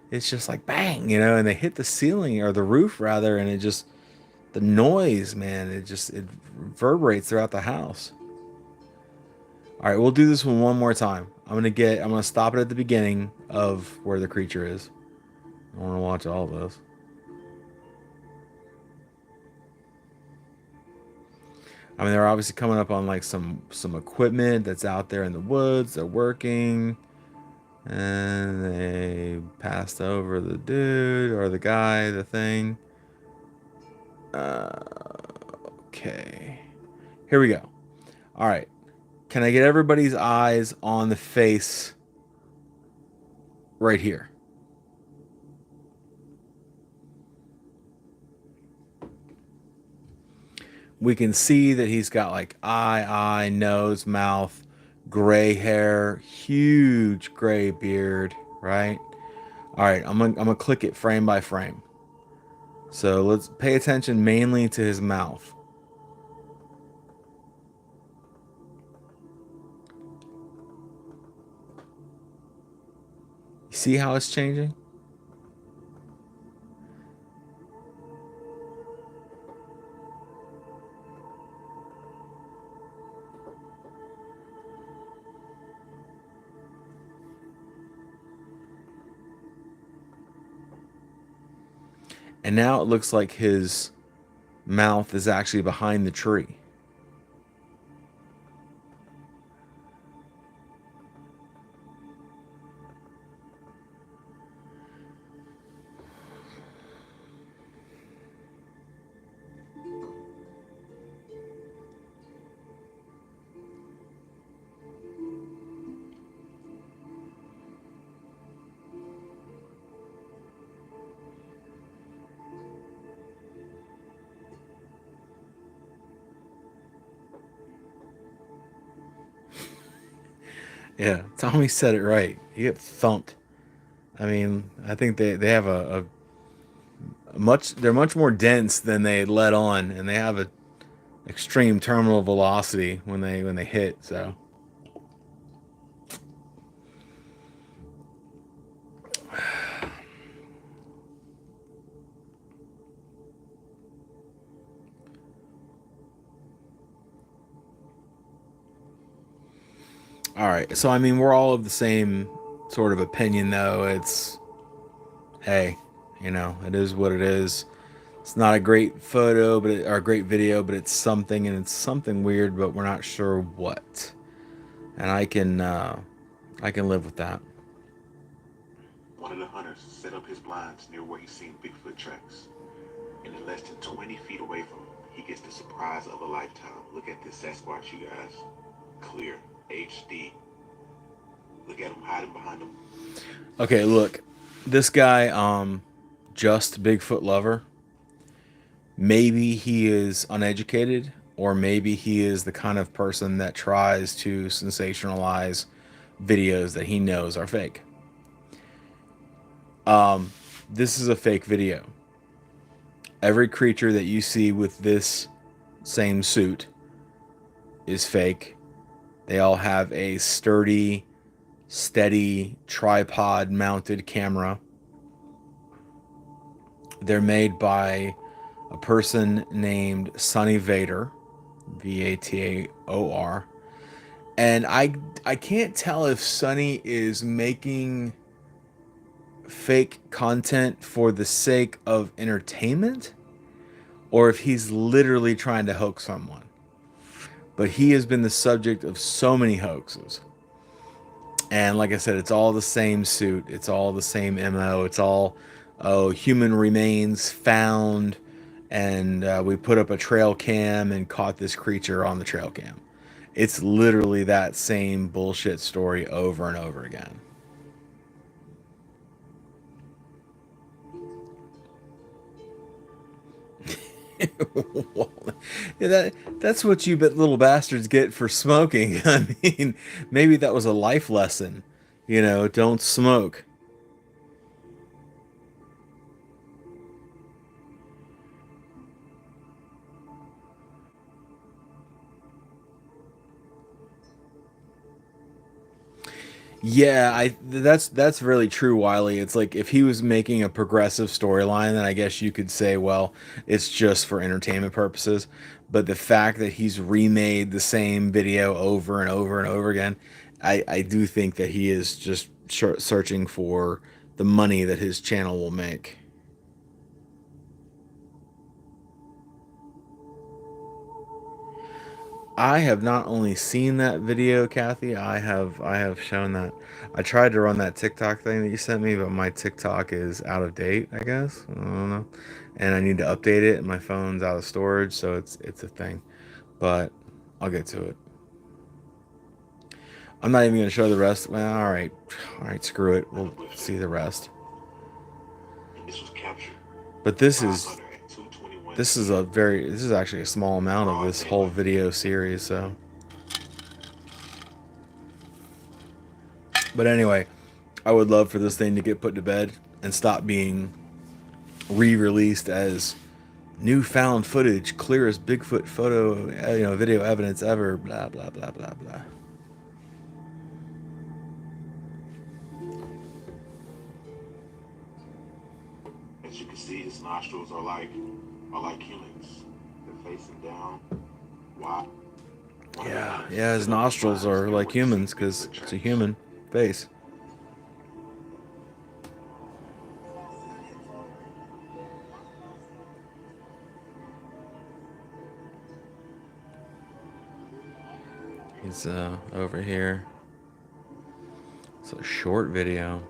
It's just like bang, you know, and they hit the ceiling or the roof rather, and it just the noise, man, it reverberates throughout the house. All right, we'll do this one more time. I'm gonna stop it at the beginning of where the creature is. I want to watch all of this. I mean, they're obviously coming up on like some equipment that's out there in the woods. They're working, and they passed over the dude or the guy, the thing. Okay, here we go. All right, can I get everybody's eyes on the face right here? We can see that he's got like eye, nose, mouth, gray hair, huge gray beard, right? All right, I'm gonna click it frame by frame. So let's pay attention mainly to his mouth. You see how it's changing? And now it looks like his mouth is actually behind the tree. Yeah, Tommy said it right. You get thumped. I mean, I think they have a much they're much more dense than they let on, and they have a extreme terminal velocity when they hit. So all right. So I mean, we're all of the same sort of opinion, though. It's hey, you know, it is what it is. It's not a great photo, or a great video, but it's something, and it's something weird, but we're not sure what. And I can live with that.
One of the hunters set up his blinds near where he's seen Bigfoot tracks. And in less than 20 feet away from him, he gets the surprise of a lifetime. Look at this Sasquatch, you guys. Clear, HD. Look at him hiding behind him.
Okay, look. This guy, just Bigfoot lover. Maybe he is uneducated, or maybe he is the kind of person that tries to sensationalize videos that he knows are fake. This is a fake video. Every creature that you see with this same suit is fake. They all have a sturdy, steady tripod mounted camera. They're made by a person named Sonny Vader, Vator. And I can't tell if Sonny is making fake content for the sake of entertainment or if he's literally trying to hoax someone. But he has been the subject of so many hoaxes. And like I said, it's all the same suit. It's all the same MO. It's all, oh, human remains found. And we put up a trail cam and caught this creature on the trail cam. It's literally that same bullshit story over and over again. Well, yeah, that's what you little bastards get for smoking. I mean, maybe that was a life lesson. You know, don't smoke. Yeah, that's really true, Wiley. It's like if he was making a progressive storyline, then I guess you could say, well, it's just for entertainment purposes. But the fact that he's remade the same video over and over and over again, I do think that he is just searching for the money that his channel will make. I have not only seen that video, Kathy, I have shown that. I tried to run that TikTok thing that you sent me, but my TikTok is out of date, I guess. I don't know. And I need to update it, and my phone's out of storage, so it's a thing. But I'll get to it. I'm not even going to show the rest. Well, all right. All right, screw it. We'll see the rest.
This was captured.
But this is actually a small amount of this whole video series, so. But anyway, I would love for this thing to get put to bed and stop being re-released as newfound footage, clearest Bigfoot photo, video evidence ever, blah blah blah blah blah.
As you can see, his nostrils are like humans. They're facing down. Wow.
Yeah, his nostrils are like humans because it's a human face. He's over here. It's a short video.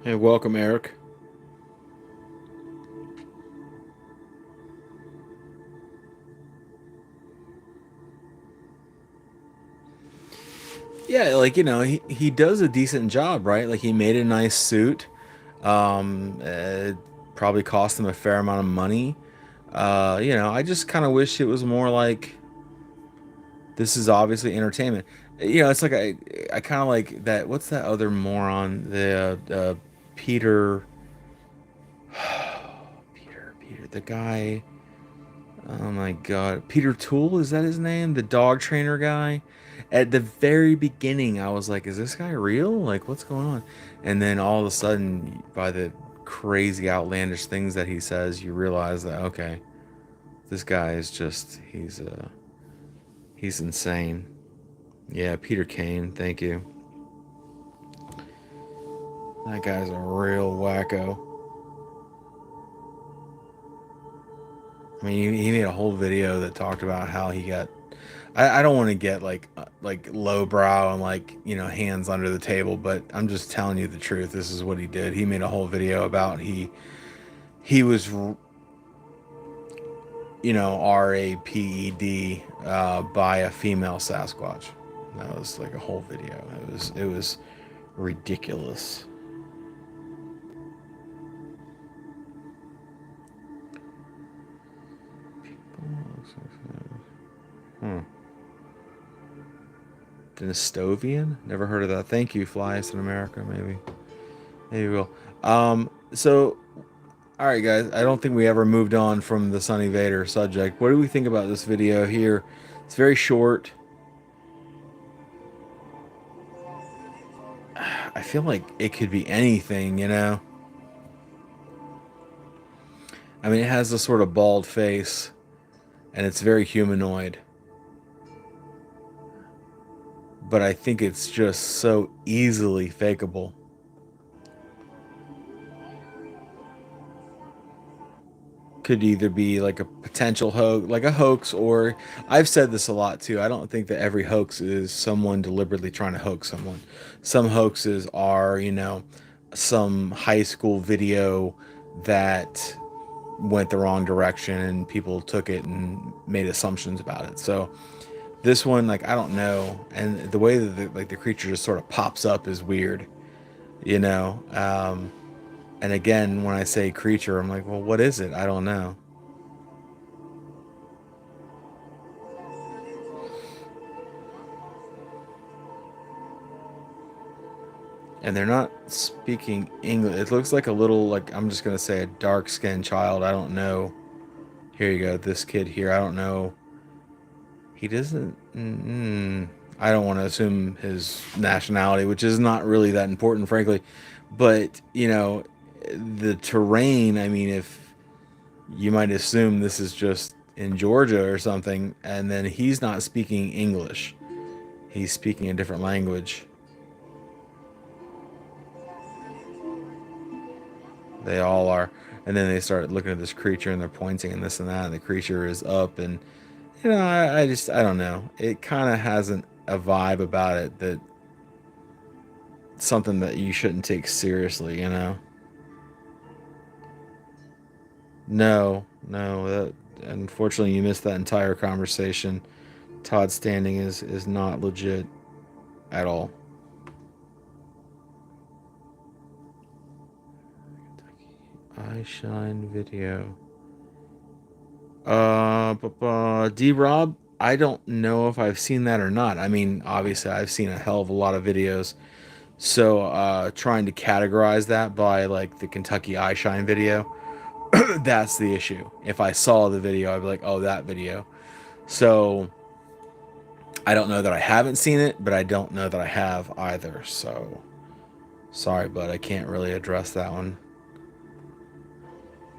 Hey, welcome, Eric. Yeah, like, he does a decent job, right? Like, he made a nice suit. It probably cost him a fair amount of money. I just kind of wish it was more like, this is obviously entertainment. It's like I kind of like that. What's that other moron? The Peter, the guy. Oh my God, Peter Toole, is that his name? The dog trainer guy. At the very beginning, I was like, is this guy real? Like, what's going on? And then all of a sudden, by the crazy outlandish things that he says, you realize that, okay, this guy is just, he's insane. Yeah, Peter Kane, thank you. That guy's a real wacko. I mean, he made a whole video that talked about how he got. I don't want to get like lowbrow and hands under the table, but I'm just telling you the truth. This is what he did. He made a whole video about he was RAPED by a female Sasquatch. That was like a whole video. It was ridiculous. Denistovian? Never heard of that. Thank you, Flyest in America. Maybe you will. So, all right, guys. I don't think we ever moved on from the Sonny Vader subject. What do we think about this video here? It's very short. I feel like it could be anything, I mean, it has a sort of bald face, and it's very humanoid. But I think it's just so easily fakeable. Could either be like a potential hoax, like a hoax, or I've said this a lot too. I don't think that every hoax is someone deliberately trying to hoax someone. Some hoaxes are, some high school video that went the wrong direction and people took it and made assumptions about it. So this one, like, I don't know, and the way that the creature just sort of pops up is weird, and again, when I say creature, I'm like, well, what is it? I don't know. And they're not speaking English. It looks like a little, like, I'm just going to say a dark-skinned child. I don't know. Here you go. This kid here. I don't know. He doesn't... I don't want to assume his nationality, which is not really that important, frankly. But, the terrain, I mean, if you might assume this is just in Georgia or something, and then he's not speaking English. He's speaking a different language. They all are. And then they start looking at this creature and they're pointing and this and that, and the creature is up, and I don't know. It kind of has a vibe about it that something that you shouldn't take seriously, No, that, unfortunately you missed that entire conversation. Todd Standing is not legit at all. Eye shine video. D-Rob, I don't know if I've seen that or not. I mean, obviously I've seen a hell of a lot of videos. So trying to categorize that by like the Kentucky eye shine video, that's the issue. If I saw the video, I'd be like, oh, that video. So I don't know that I haven't seen it, but I don't know that I have either. So sorry, but I can't really address that one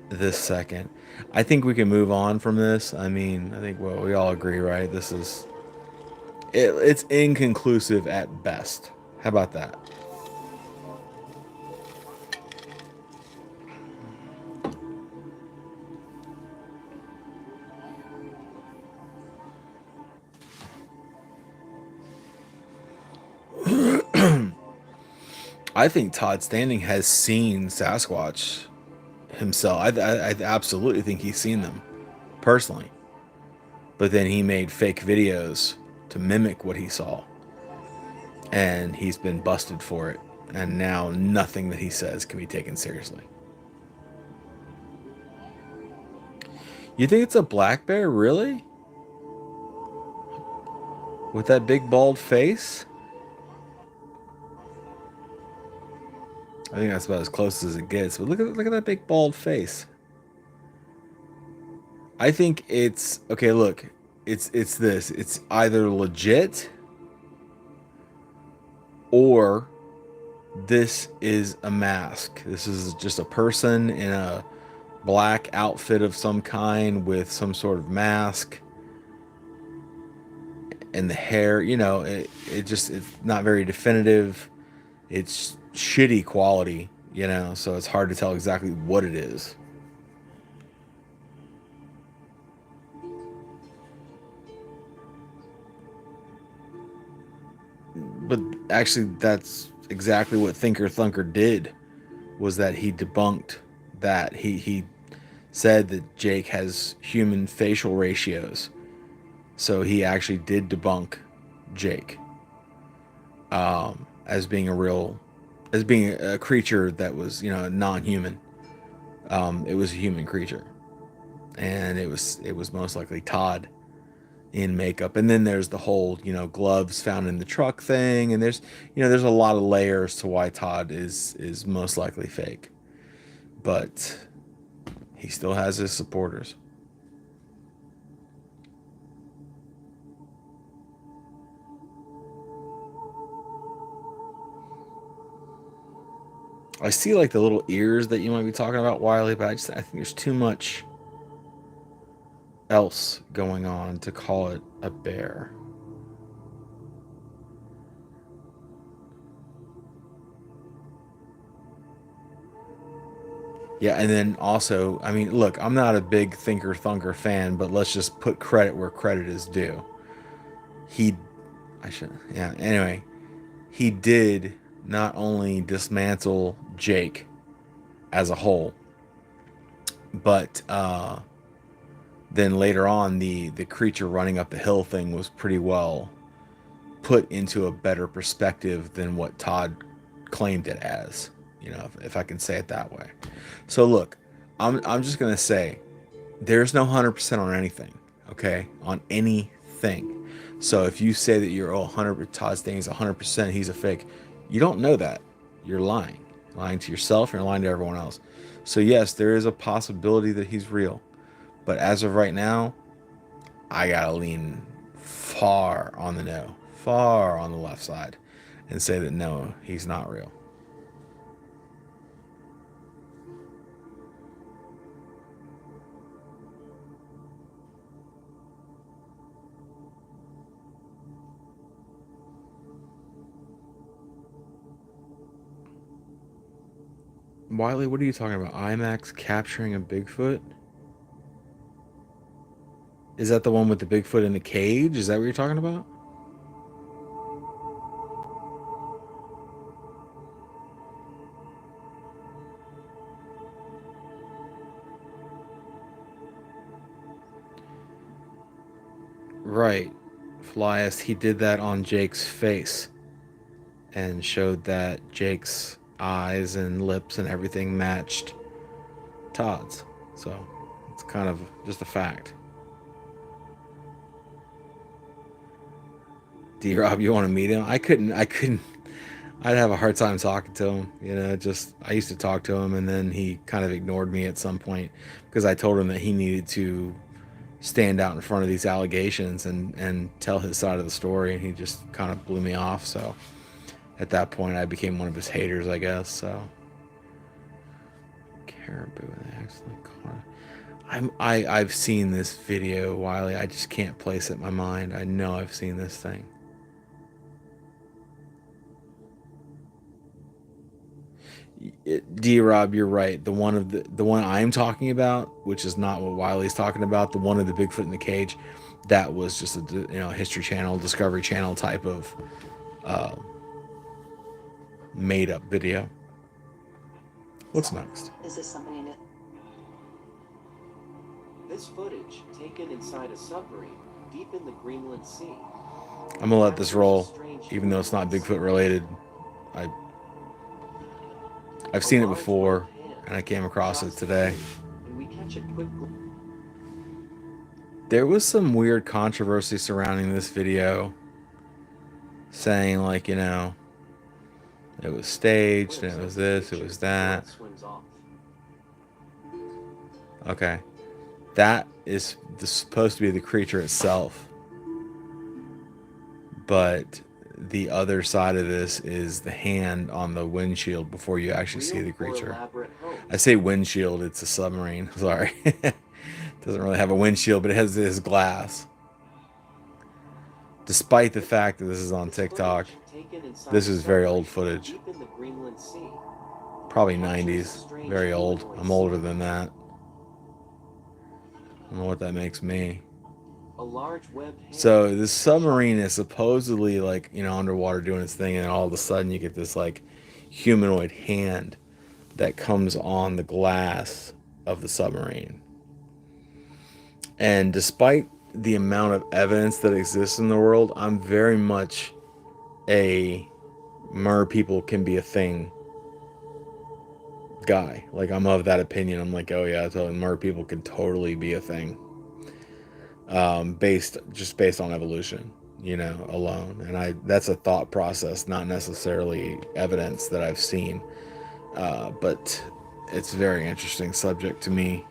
this second. I think we can move on from this. I mean, I think, well, we all agree, right? This is it's inconclusive at best. How about that? I think Todd Standing has seen Sasquatch himself. I absolutely think he's seen them personally. But then he made fake videos to mimic what he saw. And he's been busted for it. And now nothing that he says can be taken seriously. You think it's a black bear, really? With that big bald face? I think that's about as close as it gets. But look at that big bald face. I think it's okay. Look, it's this. It's either legit or this is a mask. This is just a person in a black outfit of some kind with some sort of mask, and the hair. It's not very definitive. It's shitty quality, so it's hard to tell exactly what it is. But actually, that's exactly what Thinker Thunker did, was that he debunked that. He said that Jake has human facial ratios. So he actually did debunk Jake as being as being a creature that was, non-human. It was a human creature, and it was most likely Todd in makeup. And then there's the whole, gloves found in the truck thing, and there's a lot of layers to why Todd is most likely fake, but he still has his supporters. I see like the little ears that you might be talking about, Wiley, but I think there's too much else going on to call it a bear. Yeah, and then also, I mean, look, I'm not a big Thinker Thunker fan, but let's just put credit where credit is due. He, I should, yeah, anyway, he did not only dismantle Jake as a whole, but then later on, the creature running up the hill thing was pretty well put into a better perspective than what Todd claimed it as. If I can say it that way. So look, I'm just gonna say there's no 100% on anything. Okay, on anything. So if you say that you're 100, Todd's thing is 100%, he's a fake. You don't know that. You're lying to yourself. You're lying to everyone else. So yes, there is a possibility that he's real, but as of right now, I gotta lean far on the no, far on the left side, and say that no, he's not real. Wiley, what are you talking about? IMAX capturing a Bigfoot? Is that the one with the Bigfoot in the cage? Is that what you're talking about? Right. Flyest, he did that on Jake's face and showed that Jake's eyes and lips and everything matched Todd's. So it's kind of just a fact. D Rob, you want to meet him? I couldn't I'd have a hard time talking to him. Just I used to talk to him, and then he kind of ignored me at some point because I told him that he needed to stand out in front of these allegations and tell his side of the story, and he just kind of blew me off. So at that point, I became one of his haters, I guess. So caribou and excellent car. I've seen this video, Wiley. I just can't place it in my mind. I know I've seen this thing. D Rob, you're right. The one I'm talking about, which is not what Wiley's talking about, the one of the Bigfoot in the cage, that was just a History Channel, Discovery Channel type of made up video. What's next?
Is this something you did?
This footage taken inside a submarine deep in the Greenland Sea.
I'm gonna let this roll, even though it's not Bigfoot related. I've seen it before, and I came across it today.
And we catch it quickly.
There was some weird controversy surrounding this video, saying like, it was staged, and it was this, it was that. Okay. That is supposed to be the creature itself. But the other side of this is the hand on the windshield before you actually see the creature. I say windshield, it's a submarine. Sorry. It doesn't really have a windshield, but it has this glass. Despite the fact that this is on TikTok, this is very old footage. Probably 90s. Very old. I'm older than that. I don't know what that makes me. So this submarine is supposedly like, underwater doing its thing, and all of a sudden you get this like humanoid hand that comes on the glass of the submarine. And despite the amount of evidence that exists in the world, I'm very much a mer people can be a thing guy. Like, I'm of that opinion. I'm like, oh yeah, so mer people can totally be a thing, based on evolution, alone. And that's a thought process, not necessarily evidence that I've seen, but it's a very interesting subject to me.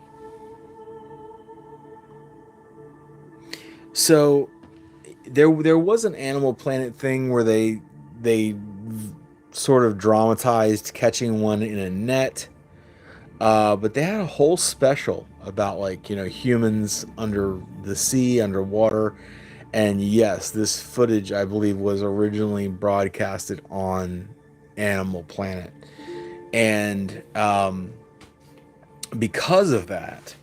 So there was an Animal Planet thing where they sort of dramatized catching one in a net. But they had a whole special about, like, humans under the sea, underwater. And yes, this footage, I believe, was originally broadcasted on Animal Planet. And because of that,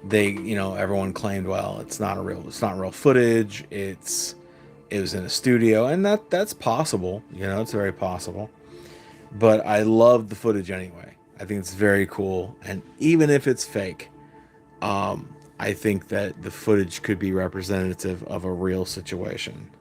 everyone claimed, well, it's not real footage. It was in a studio, and that's possible. It's very possible. But I love the footage anyway. I think it's very cool, and even if it's fake, I think that the footage could be representative of a real situation.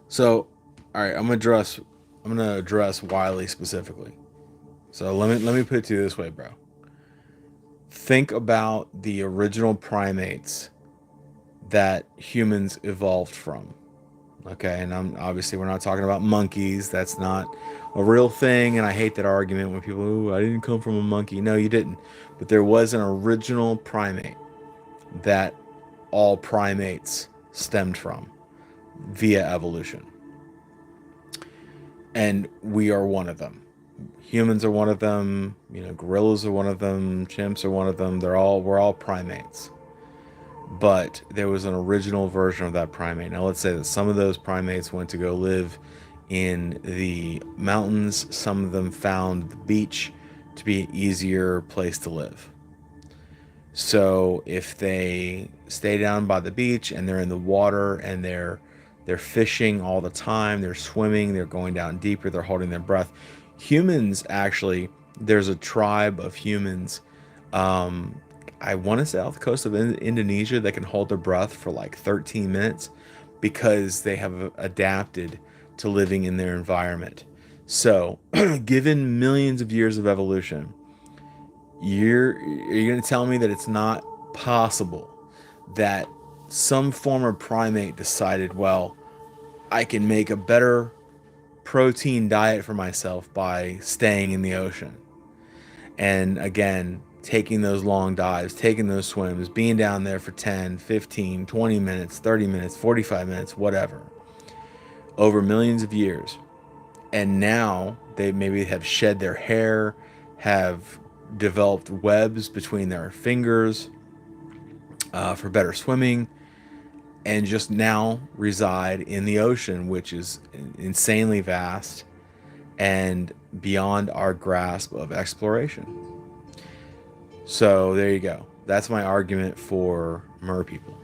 So, all right, I'm gonna address Wiley specifically. So let me put it to you this way, bro. Think about the original primates that humans evolved from. Okay, and obviously we're not talking about monkeys. That's not a real thing, and I hate that argument when people, "Oh, I didn't come from a monkey." No, you didn't. But there was an original primate that all primates stemmed from via evolution. And we are one of them. Humans are one of them, gorillas are one of them, chimps are one of them. We're all primates. But there was an original version of that primate. Now let's say that some of those primates went to go live in the mountains. Some of them found the beach to be an easier place to live. So if they stay down by the beach and they're in the water and they're fishing all the time, they're swimming, they're going down deeper, they're holding their breath. Humans, actually, there's a tribe of humans, I want to say off the coast of Indonesia, that can hold their breath for like 13 minutes because they have adapted to living in their environment. So, given millions of years of evolution, you're going to tell me that it's not possible that some former primate decided, well, I can make a better protein diet for myself by staying in the ocean. And again, taking those long dives, taking those swims, being down there for 10, 15, 20 minutes, 30 minutes, 45 minutes, whatever, over millions of years. And now they maybe have shed their hair, have developed webs between their fingers for better swimming, and just now reside in the ocean, which is insanely vast and beyond our grasp of exploration. So there you go. That's my argument for mer people.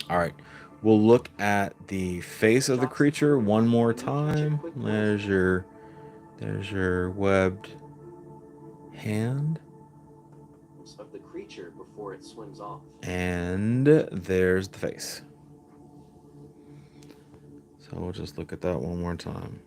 All right. We'll look at the face of the creature one more time. There's your webbed hand.
Of the creature before it swims off.
And there's the face. So we'll just look at that one more time.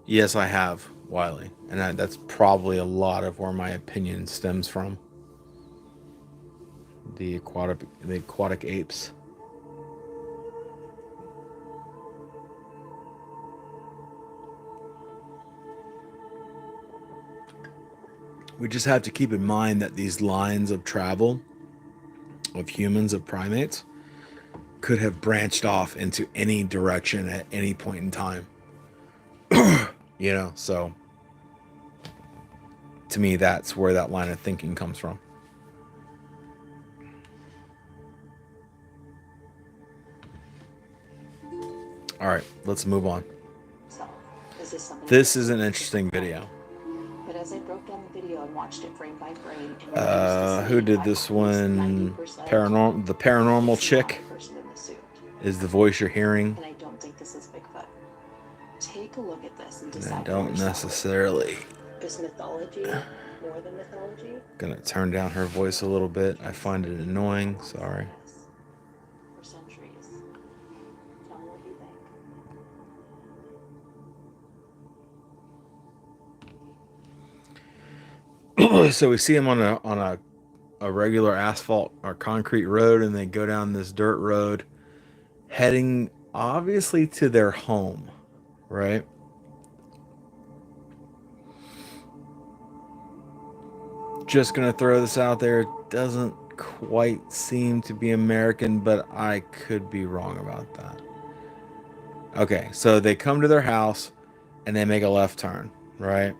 Yes, I have, Wiley, and that's probably a lot of where my opinion stems from. The aquatic apes. We just have to keep in mind that these lines of travel of humans, of primates, could have branched off into any direction at any point in time. You know, so to me, that's where that line of thinking comes from. All right, let's move on.
So, is this something?
This is an interesting video.
But as I broke down the video and watched it frame by frame,
Who did this one? The paranormal chick is the voice you're hearing.
And I don't think this is Bigfoot. Take a look at this and
And
decide.
I don't necessarily.
Is mythology more than mythology?
Gonna turn down her voice a little bit. I find it annoying. Sorry.
For centuries. Tell me what you think.
So we see him on a regular asphalt or concrete road, and they go down this dirt road, heading obviously to their home, right? Just gonna throw this out there. It doesn't quite seem to be American, but I could be wrong about that. Okay, so they come to their house and they make a left turn, right?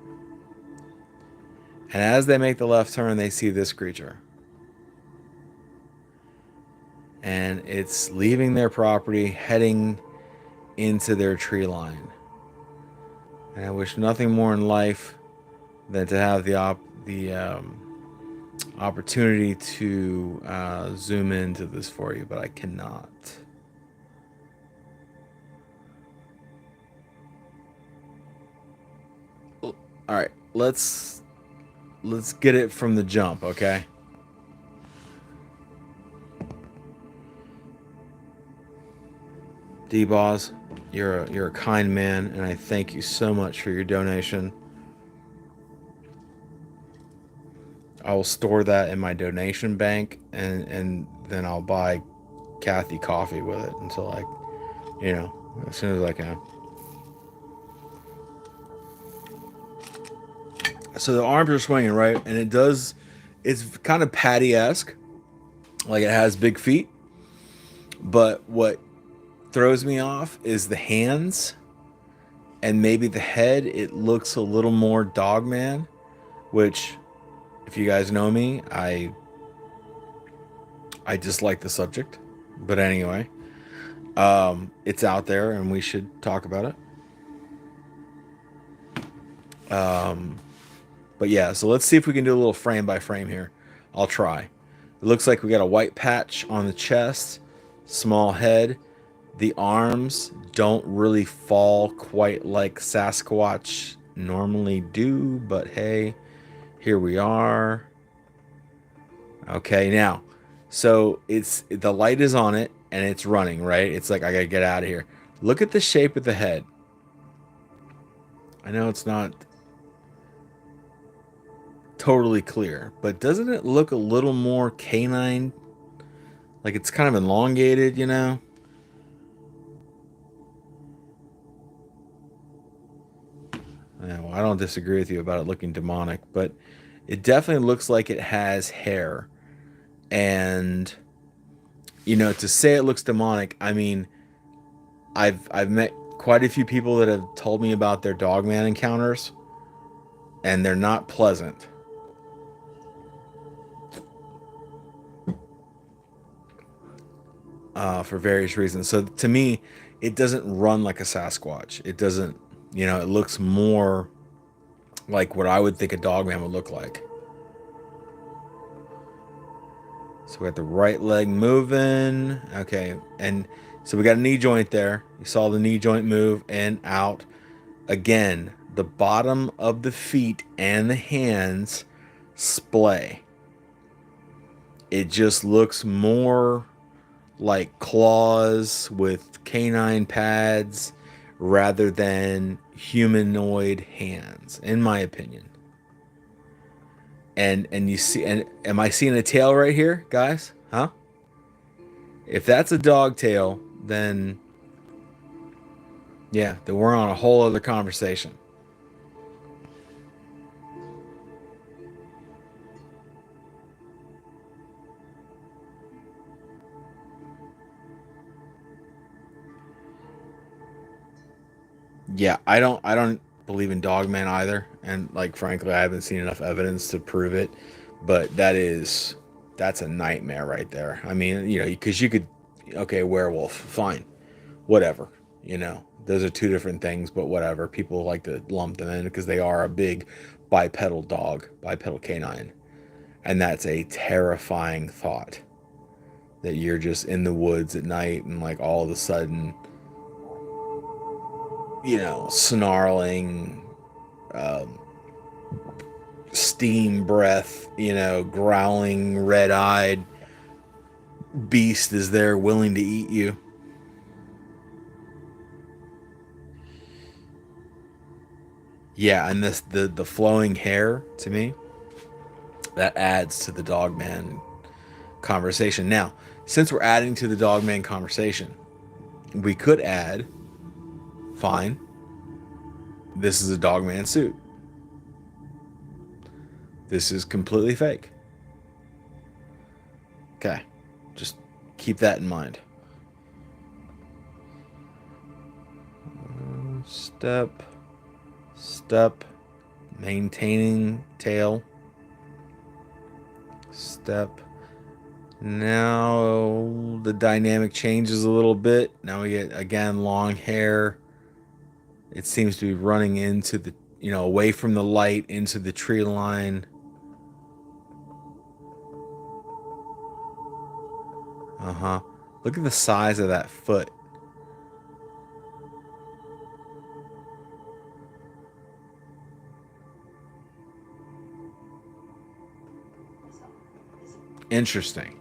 And as they make the left turn, they see this creature. And it's leaving their property, heading into their tree line. And I wish nothing more in life than to have the opportunity to zoom into this for you, but I cannot. All right, let's get it from the jump, okay? D-Boz, you're a kind man, and I thank you so much for your donation. I will store that in my donation bank, and then I'll buy Kathy coffee with it until as soon as I can. So the arms are swinging, right? And it's kind of Patty-esque, like it has big feet. But what throws me off is the hands and maybe the head. It looks a little more Dogman, which, if you guys know me, I dislike the subject. But anyway, it's out there and we should talk about it. But yeah, so let's see if we can do a little frame by frame here. I'll try. It looks like we got a white patch on the chest, small head. The arms don't really fall quite like Sasquatch normally do, but hey, here we are. Okay, now, so the light is on it and it's running, right? It's like, I gotta get out of here. Look at the shape of the head. I know it's not totally clear, but doesn't it look a little more canine? Like it's kind of elongated, you know? Yeah, well, I don't disagree with you about it looking demonic, but it definitely looks like it has hair. And, to say it looks demonic, I mean, I've met quite a few people that have told me about their Dogman encounters, and they're not pleasant. For various reasons. So to me, it doesn't run like a Sasquatch. It doesn't, it looks more like what I would think a Dogman would look like. So we got the right leg moving. Okay. And so we got a knee joint there. You saw the knee joint move in, out. Again, the bottom of the feet and the hands splay. It just looks more like claws with canine pads rather than humanoid hands, in my opinion. And you see, and am I seeing a tail right here, guys? Huh? If that's a dog tail, then yeah, then we're on a whole other conversation. Yeah, I don't believe in Dogman either, and like frankly, I haven't seen enough evidence to prove it. But that's a nightmare right there. I mean, because you could, okay, werewolf, fine, whatever. Those are two different things, but whatever. People like to lump them in because they are a big bipedal dog, bipedal canine, and that's a terrifying thought that you're just in the woods at night and like all of a sudden, snarling, um, steam breath, growling, red eyed beast is there willing to eat you. Yeah, and the flowing hair to me, that adds to the Dogman conversation. Now, since we're adding to the Dogman conversation, we could add, fine, this is a Dogman suit. This is completely fake. Okay, just keep that in mind. Step, maintaining tail, step. Now the dynamic changes a little bit. Now we get, again, long hair. It seems to be running into the, away from the light into the tree line. Uh-huh. Look at the size of that foot. Interesting.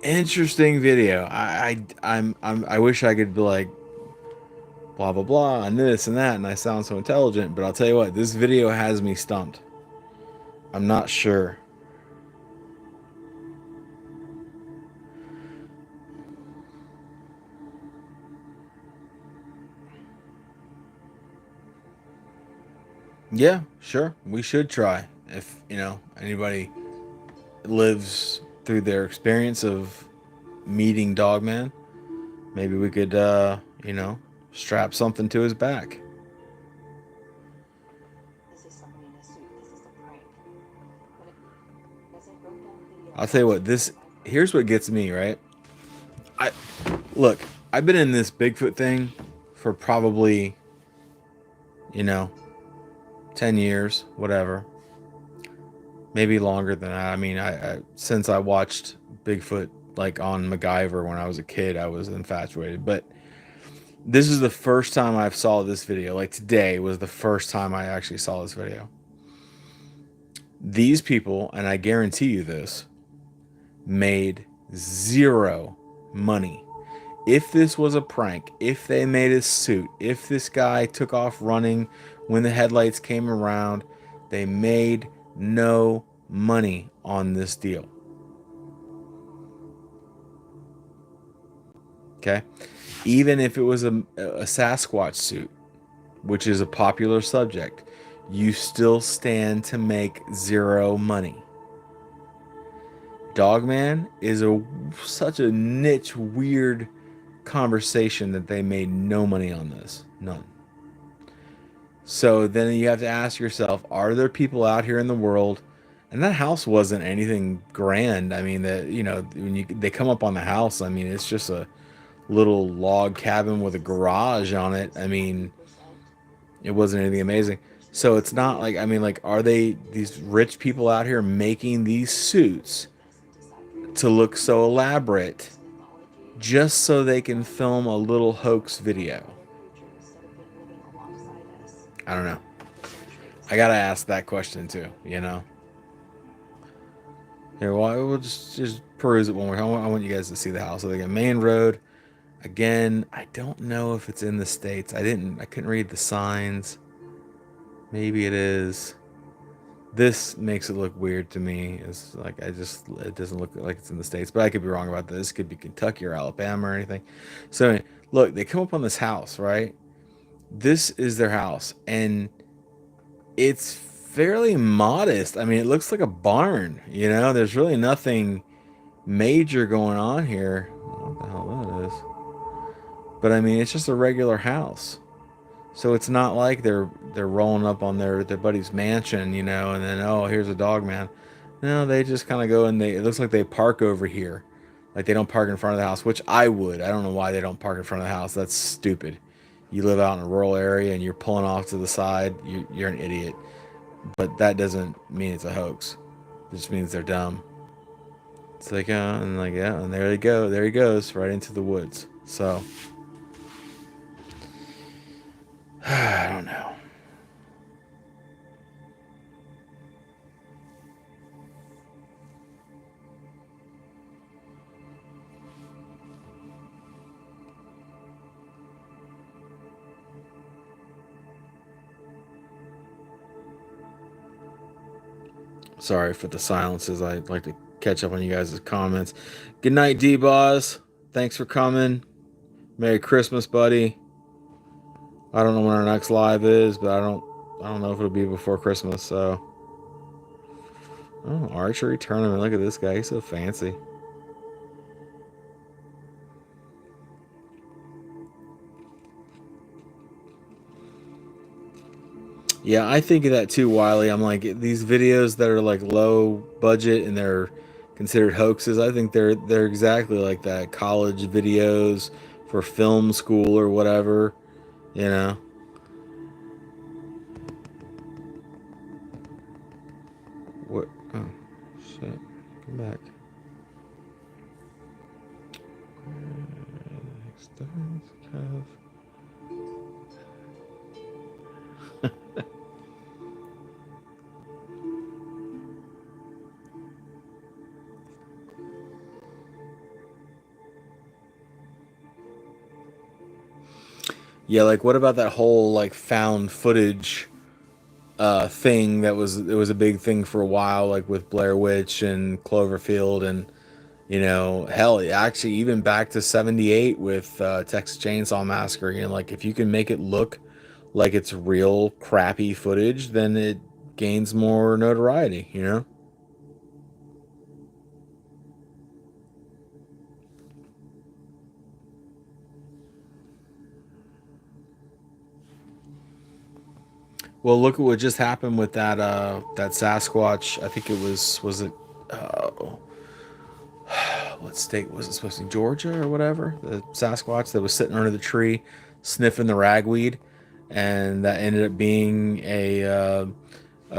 Interesting video. I wish I could be like blah blah blah and this and that and I sound so intelligent, but I'll tell you what, this video has me stumped. I'm not sure. Yeah, sure. We should try. If, anybody lives through their experience of meeting Dogman, maybe we could, strap something to his back.
This is somebody in a suit. This is a prank. But as I broke down the video,
I'll tell you what, here's what gets me, right? Look, I've been in this Bigfoot thing for probably, 10 years, whatever. Maybe longer than that. I mean, I since I watched Bigfoot like on MacGyver when I was a kid, I was infatuated. But this is the first time I saw this video. Like today was the first time I actually saw this video. These people, and I guarantee you this, made zero money. If this was a prank, if they made a suit, if this guy took off running when the headlights came around, they made no money on this deal. Okay? Even if it was a Sasquatch suit, which is a popular subject, you still stand to make zero money. Dogman is such a niche, weird conversation that they made no money on this. None. So then you have to ask yourself, are there people out here in the world? And that house wasn't anything grand. I mean, when they come up on the house, I mean, it's just a little log cabin with a garage on it. I mean, it wasn't anything amazing. So it's not like, I mean, like, are these rich people out here making these suits to look so elaborate just so they can film a little hoax video? I don't know. I gotta ask that question too, Here, well, we'll just peruse it one more time. I want you guys to see the house. So they got main road. Again, I don't know if it's in the States. I couldn't read the signs. Maybe it is. This makes it look weird to me. It's like, it doesn't look like it's in the States, but I could be wrong about this. It could be Kentucky or Alabama or anything. So anyway, look, they come up on this house, right? This is their house, and it's fairly modest. I mean, it looks like a barn, There's really nothing major going on here. I don't know what the hell that is. But I mean, it's just a regular house. So it's not like they're rolling up on their buddy's mansion, you know, and then, oh, here's a Dogman. No, they just kind of go and it looks like they park over here. Like they don't park in front of the house, which I would. I don't know why they don't park in front of the house. That's stupid. You live out in a rural area and you're pulling off to the side, you're an idiot. But that doesn't mean it's a hoax. It just means they're dumb. It's like, and like, yeah, and there they go. There he goes, right into the woods. So, I don't know. Sorry for the silences. I'd like to catch up on you guys' comments. Good night, D-Boss. Thanks for coming. Merry Christmas, buddy. I don't know when our next live is, but I don't know if it'll be before Christmas, so. Oh, archery tournament. Look at this guy. He's so fancy. Yeah, I think of that too, Wiley. I'm like, these videos that are like low budget and they're considered hoaxes, I think they're exactly like that. College videos for film school or whatever, you know. What? Oh, shit. Come back. Yeah, like what about that whole like found footage thing that was a big thing for a while, like with Blair Witch and Cloverfield, and you know, hell, actually even back to '78 with Texas Chainsaw Massacre. You know, like if you can make it look like it's real crappy footage, then it gains more notoriety. You know. Well, look at what just happened with that Sasquatch. I think it was it what state was it supposed to be? Georgia or whatever? The Sasquatch that was sitting under the tree sniffing the ragweed, and that ended up being a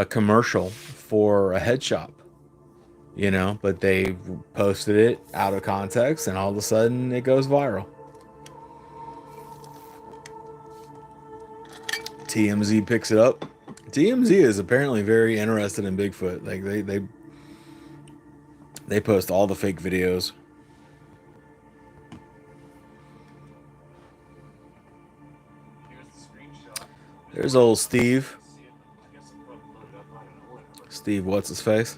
commercial for a head shop. You know, but they posted it out of context, and all of a sudden it goes viral. TMZ picks it up. TMZ is apparently very interested in Bigfoot. Like they post all the fake videos. There's old Steve. Steve, what's his face?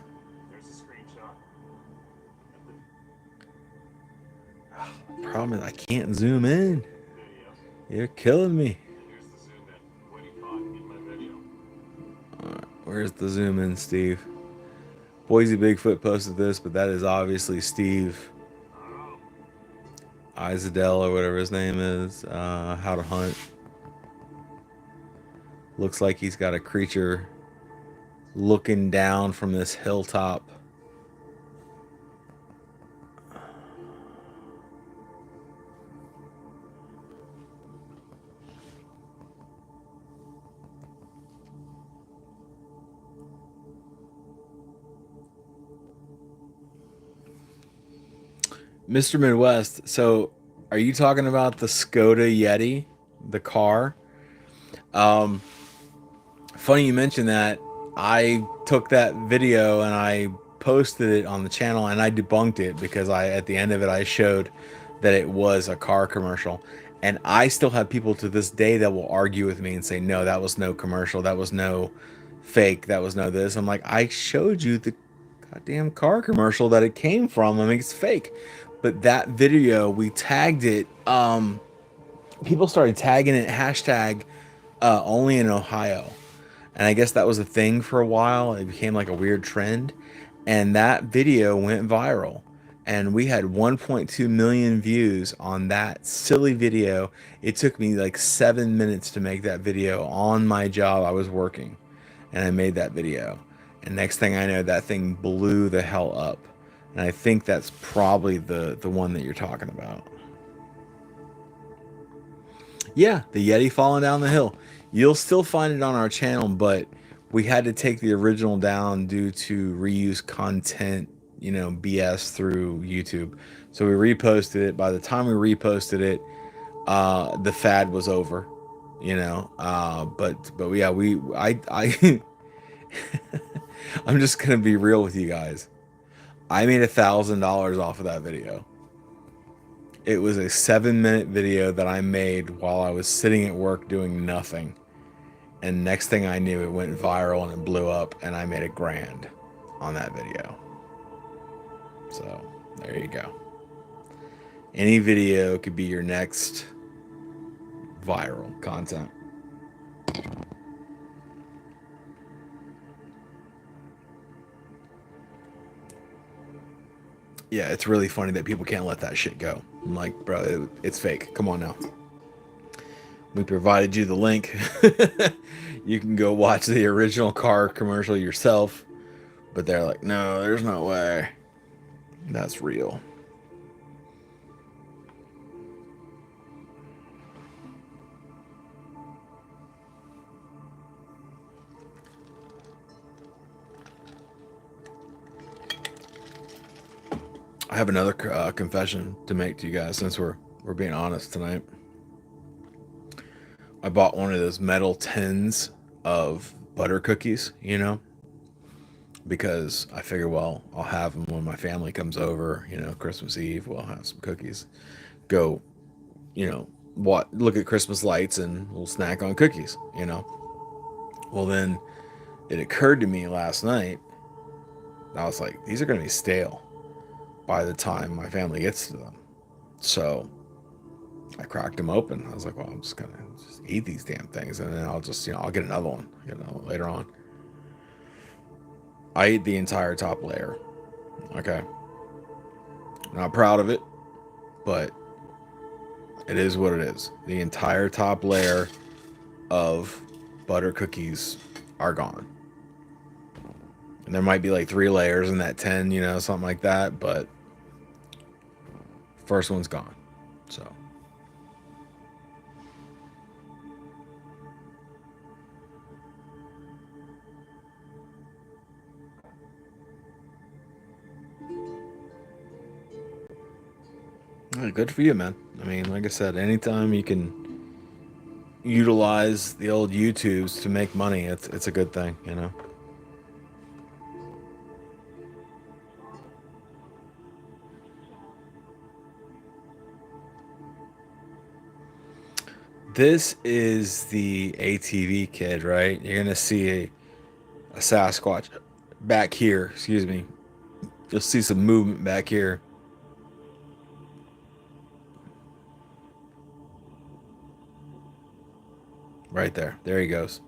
Problem is I can't zoom in. You're killing me. Alright, where's the zoom in, Steve? Boise Bigfoot posted this, but that is obviously Steve Isadell or whatever his name is. How to hunt. Looks like he's got a creature looking down from this hilltop. Mr. Midwest, so are you talking about the Skoda Yeti, the car? Um, Funny you mentioned that. I took that video and I posted it on the channel and I debunked it because at the end of it I showed that it was a car commercial. And I still have people to this day that will argue with me and say, no, that was no commercial, that was no fake, that was no this. I'm like, I showed you the goddamn car commercial that it came from. I mean, it's fake. But that video, we tagged it. People started tagging it hashtag only in Ohio. And I guess that was a thing for a while. It became like a weird trend. And that video went viral. and we had 1.2 million views on that silly video. It took me like 7 minutes to make that video on my job. I was working, and I made that video. And next thing I know, that thing blew the hell up. And I think that's probably the one that you're talking about. Yeah, the Yeti falling down the hill. You'll still find it on our channel, but we had to take the original down due to reuse content, you know, BS through YouTube. So we reposted it. By the time we reposted it, the fad was over, you know. But yeah, I I'm just gonna be real with you guys. I made $1,000 off of that video. It was a 7-minute video that I made while I was sitting at work doing nothing. And next thing I knew, it went viral and it blew up, and I made $1,000 on that video. So there you go. Any video could be your next viral content. Yeah, it's really funny that people can't let that shit go. I'm like, bro, it's fake. Come on now. We provided you the link. You can go watch the original car commercial yourself. But they're like, no, there's no way. That's real. I have another confession to make to you guys, since we're being honest tonight. I bought one of those metal tins of butter cookies, you know, because I figure, well, I'll have them when my family comes over, you know, Christmas Eve, we'll have some cookies. Go, you know, look at Christmas lights, and we'll snack on cookies, you know. Well, then it occurred to me last night, I was like, these are going to be stale by the time my family gets to them. So I cracked them open. I was like, well, I'm just going to just eat these damn things, and then I'll just, you know, I'll get another one, you know, later on. I ate the entire top layer. Okay. Not proud of it, but it is what it is. The entire top layer of butter cookies are gone. And there might be like 3 layers in that 10, you know, something like that, but first one's gone. So good for you, man. I mean, like I said, anytime you can utilize the old YouTubes to make money, it's a good thing, you know. This is the ATV kid, right? You're gonna see a Sasquatch back here. Excuse me. You'll see some movement back here. Right there. There he goes.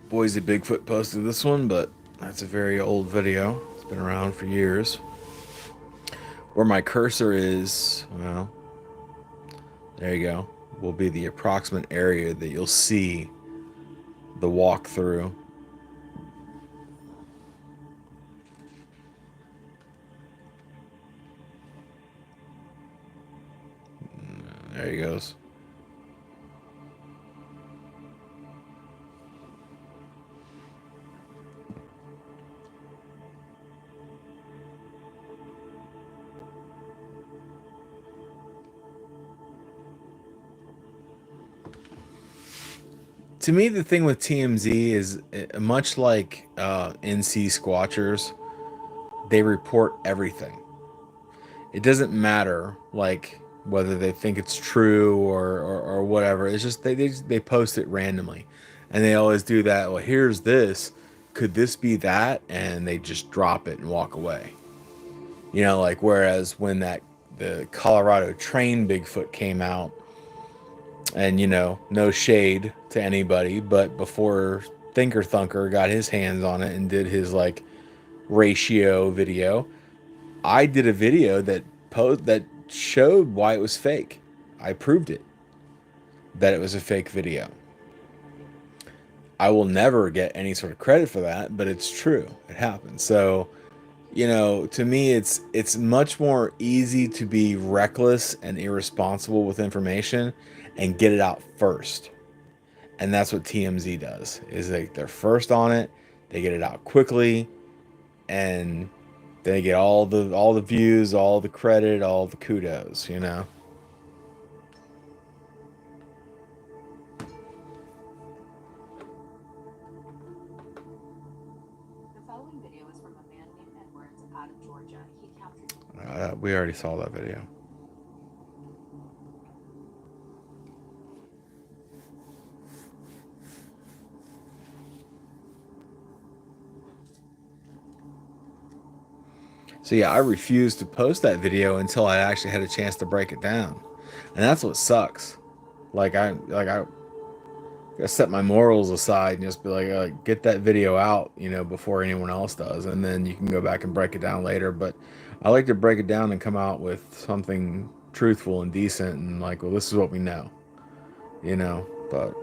Boise Bigfoot posted this one, but that's a very old video. It's been around for years. Where my cursor is, well, there you go, will be the approximate area that you'll see the walkthrough. There he goes. To me, the thing with TMZ is much like NC Squatchers, they report everything. it doesn't matter like whether they think it's true or whatever. It's just they post it randomly, and they always do that. Well, here's this. Could this be that? And they just drop it and walk away. You know, like whereas when that the Colorado train Bigfoot came out, and you know, no shade to anybody, but before Thinker Thunker got his hands on it and did his like ratio video, I did a video that showed why it was fake. I proved it that it was a fake video. I will never get any sort of credit for that, but it's true. It happened. So, you know, to me it's much more easy to be reckless and irresponsible with information and get it out first. And that's what TMZ does. Is they're first on it, they get it out quickly, and they get all the views, all the credit, all the kudos, you know.
The following video is from a man named Edwards out of Georgia. He captured.
We already saw that video. So yeah, I refused to post that video until I actually had a chance to break it down, and that's what sucks. I gotta set my morals aside and just be like, get that video out, you know, before anyone else does, and then you can go back and break it down later. But I like to break it down and come out with something truthful and decent, and like, well, this is what we know, you know. But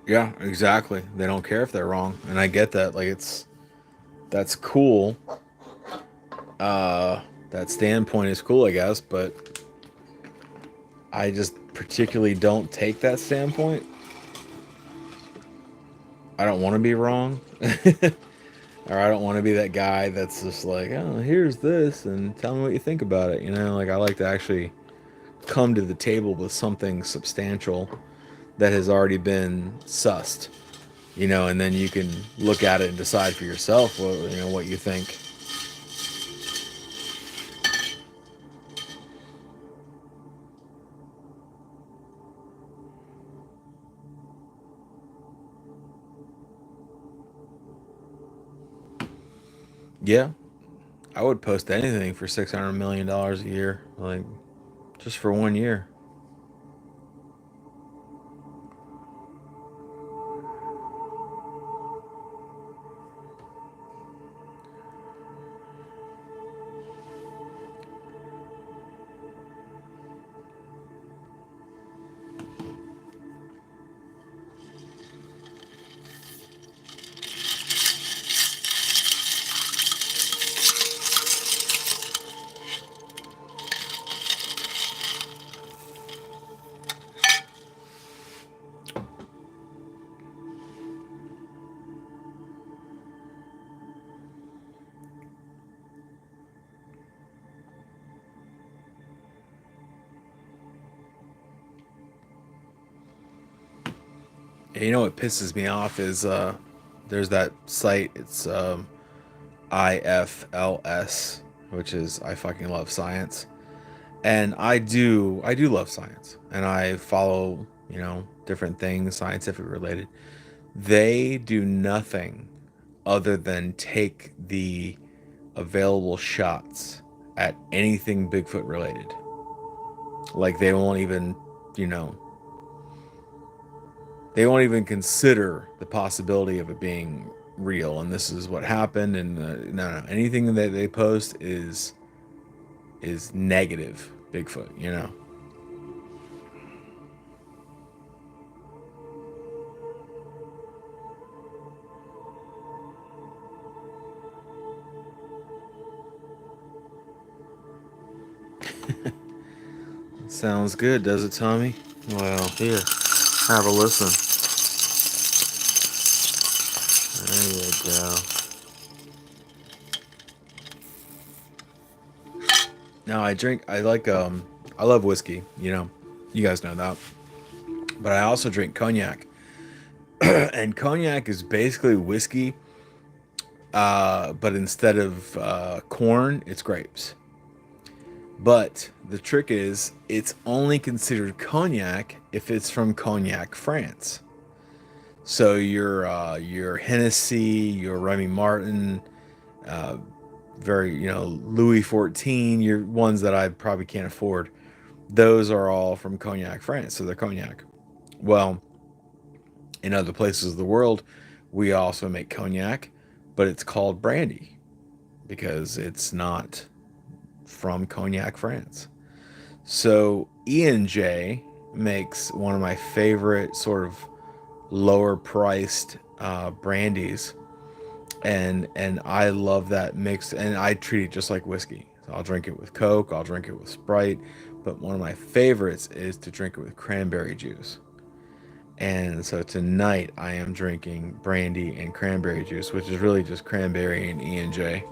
yeah, exactly. They don't care if they're wrong, and I get that. Like, that's cool. That standpoint is cool, I guess, but I just particularly don't take that standpoint. I don't want to be wrong. Or I don't want to be that guy that's just like, oh, here's this, and tell me what you think about it. You know, like I like to actually come to the table with something substantial that has already been sussed. You know, and then you can look at it and decide for yourself what you know what you think. Yeah, I would post anything for $600 million a year, like just for 1 year. You know what pisses me off is there's that site. It's IFLS, which is I fucking love science, and I do love science, and I follow you know different things scientific related. They do nothing other than take the available shots at anything Bigfoot related. Like they won't even you know they won't even consider the possibility of it being real and this is what happened and no anything that they post is negative Bigfoot, you know. Sounds good, does it, Tommy? Well, here, have a listen. Yeah. No, I love whiskey, you know. You guys know that. But I also drink cognac. And cognac is basically whiskey, but instead of corn, it's grapes. But the trick is, it's only considered cognac if it's from Cognac, France. So your Hennessy, your Remy Martin, uh, very Louis 14, your ones that I probably can't afford. Those are all from Cognac, France. So they're cognac. Well, in other places of the world, we also make cognac, but it's called brandy because it's not from Cognac, France. So E&J makes one of my favorite sort of lower priced brandies, and I love that mix, and I treat it just like whiskey. So I'll drink it with Coke, I'll drink it with Sprite, but one of my favorites is to drink it with cranberry juice. And so tonight I am drinking brandy and cranberry juice, which is really just cranberry and E&J.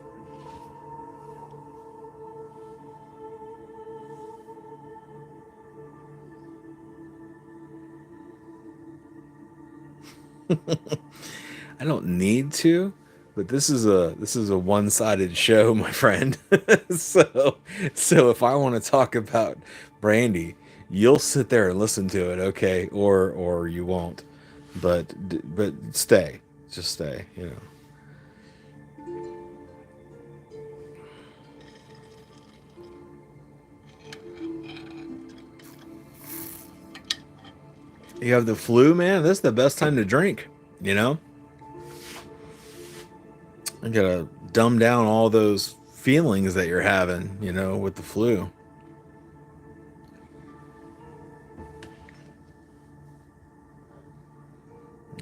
I don't need to, but this is a one-sided show, my friend. so so if I want to talk about brandy, you'll sit there and listen to it, okay? Or you won't. But stay, just stay. You have the flu, man. This is the best time to drink. You know, I gotta dumb down all those feelings that you're having. With the flu.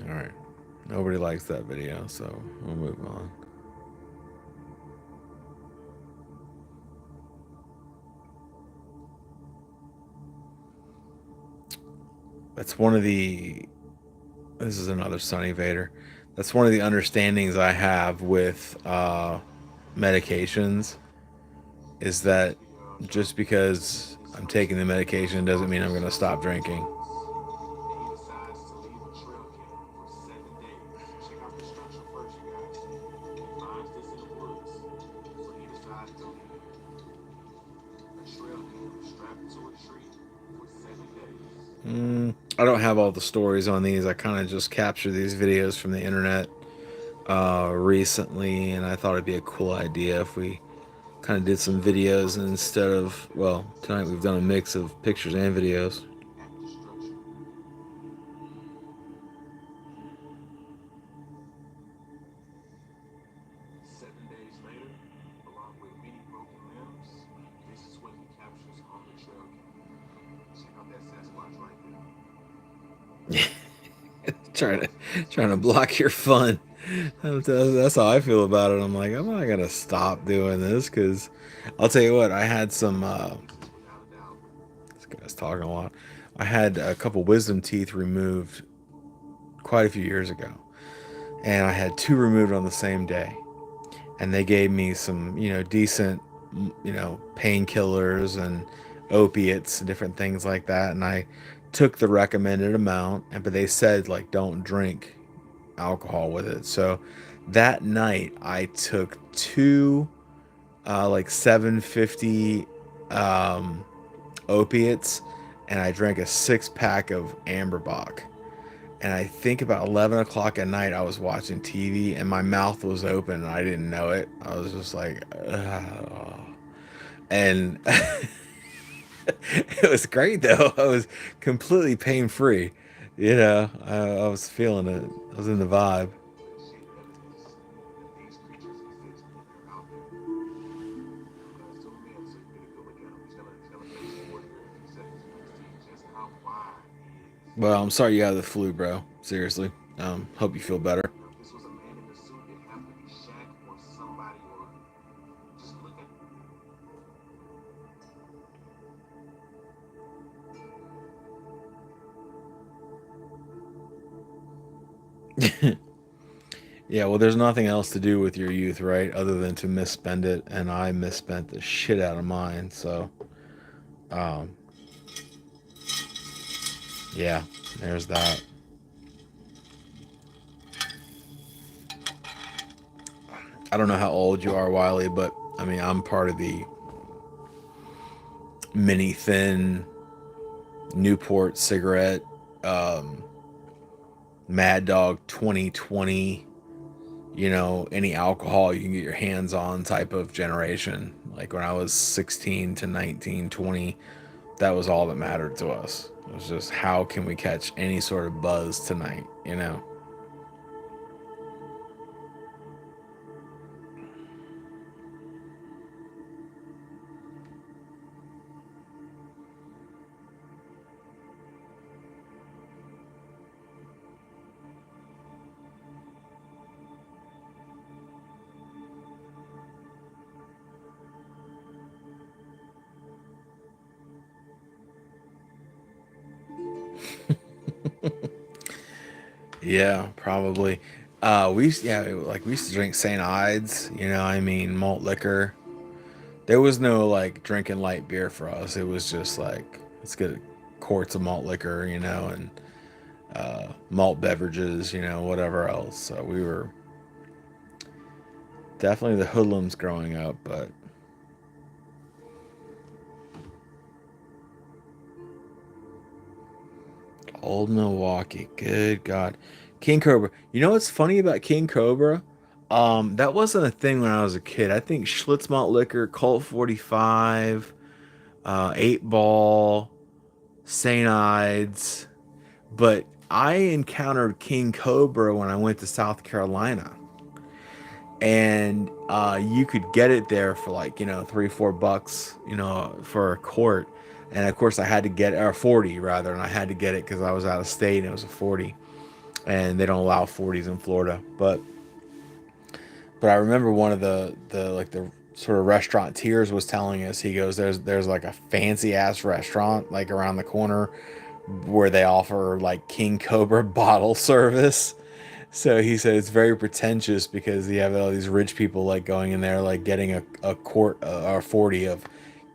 All right. Nobody likes that video, so we'll move on. That's one of the. This is another Sunny Vader. That's one of the understandings I have with medications is that just because I'm taking the medication doesn't mean I'm going to stop drinking.
He decides to leave a trail cam for 7 days. Check out the structure first, you guys. He finds this in the woods, so he decides to leave a trail cam strapped to a tree for 7 days.
I don't have all the stories on these. I kind of just capture these videos from the internet recently, and I thought it'd be a cool idea if we kind of did some videos instead of, well, tonight we've done a mix of pictures and videos.
At the structure. 7 days later, along with many broken limbs, this is what he captures on the trail cam. Check out that Sasquatch right there.
trying to block your fun. That's how I feel about it. I'm like, I'm not gonna stop doing this because I'll tell you what. I had some.
Without a doubt.
This guy's talking a lot. I had a couple wisdom teeth removed quite a few years ago, and I had two removed on the same day. And they gave me some, decent, painkillers and opiates and different things like that. And I took the recommended amount, but they said like don't drink alcohol with it. So that night I took two like 750 opiates, and I drank a 6 pack of Amberbach. And I think about 11 o'clock at night, I was watching TV and my mouth was open and I didn't know it. I was just like, ugh. And it was great though. I was completely pain free. I was feeling it. I was in the vibe.
Legit evidence that these creatures exist and they're out there. Let's zoom in so you get a good look at him. He's gonna face forward here in a few seconds. You're gonna see just how wide he is.
Well, I'm sorry you had the flu, bro. Seriously. Hope you feel better.
Now, if this was a man in the suit, it'd have to be Shaq or somebody, or just look at.
Yeah, well, there's nothing else to do with your youth, right? Other than to misspend it, and I misspent the shit out of mine. So, um, yeah, there's that. I don't know how old you are, Wiley, but I mean, I'm part of the mini thin Newport cigarette, um, Mad Dog 2020, any alcohol you can get your hands on type of generation. Like when I was 16 to 19, 20, that was all that mattered to us. It was just how can we catch any sort of buzz tonight? Yeah, probably. We used to drink St. Ides, I mean, malt liquor. There was no like drinking light beer for us. It was just like, let's get quarts of malt liquor, and malt beverages, whatever else. So we were definitely the hoodlums growing up, but Old Milwaukee, good God. King Cobra. You know what's funny about King Cobra? That wasn't a thing when I was a kid. I think Schlitz Malt Liquor, Colt 45, 8 Ball, St. Ides. But I encountered King Cobra when I went to South Carolina. And you could get it there for like, $3-4, for a quart. And of course I had to get, or 40 rather, and I had to get it because I was out of state and it was a 40. And they don't allow 40s in Florida. But I remember one of the sort of restaurateurs was telling us, he goes, there's like a fancy ass restaurant like around the corner where they offer like King Cobra bottle service. So he said it's very pretentious because you have all these rich people like going in there like getting a quart or 40 of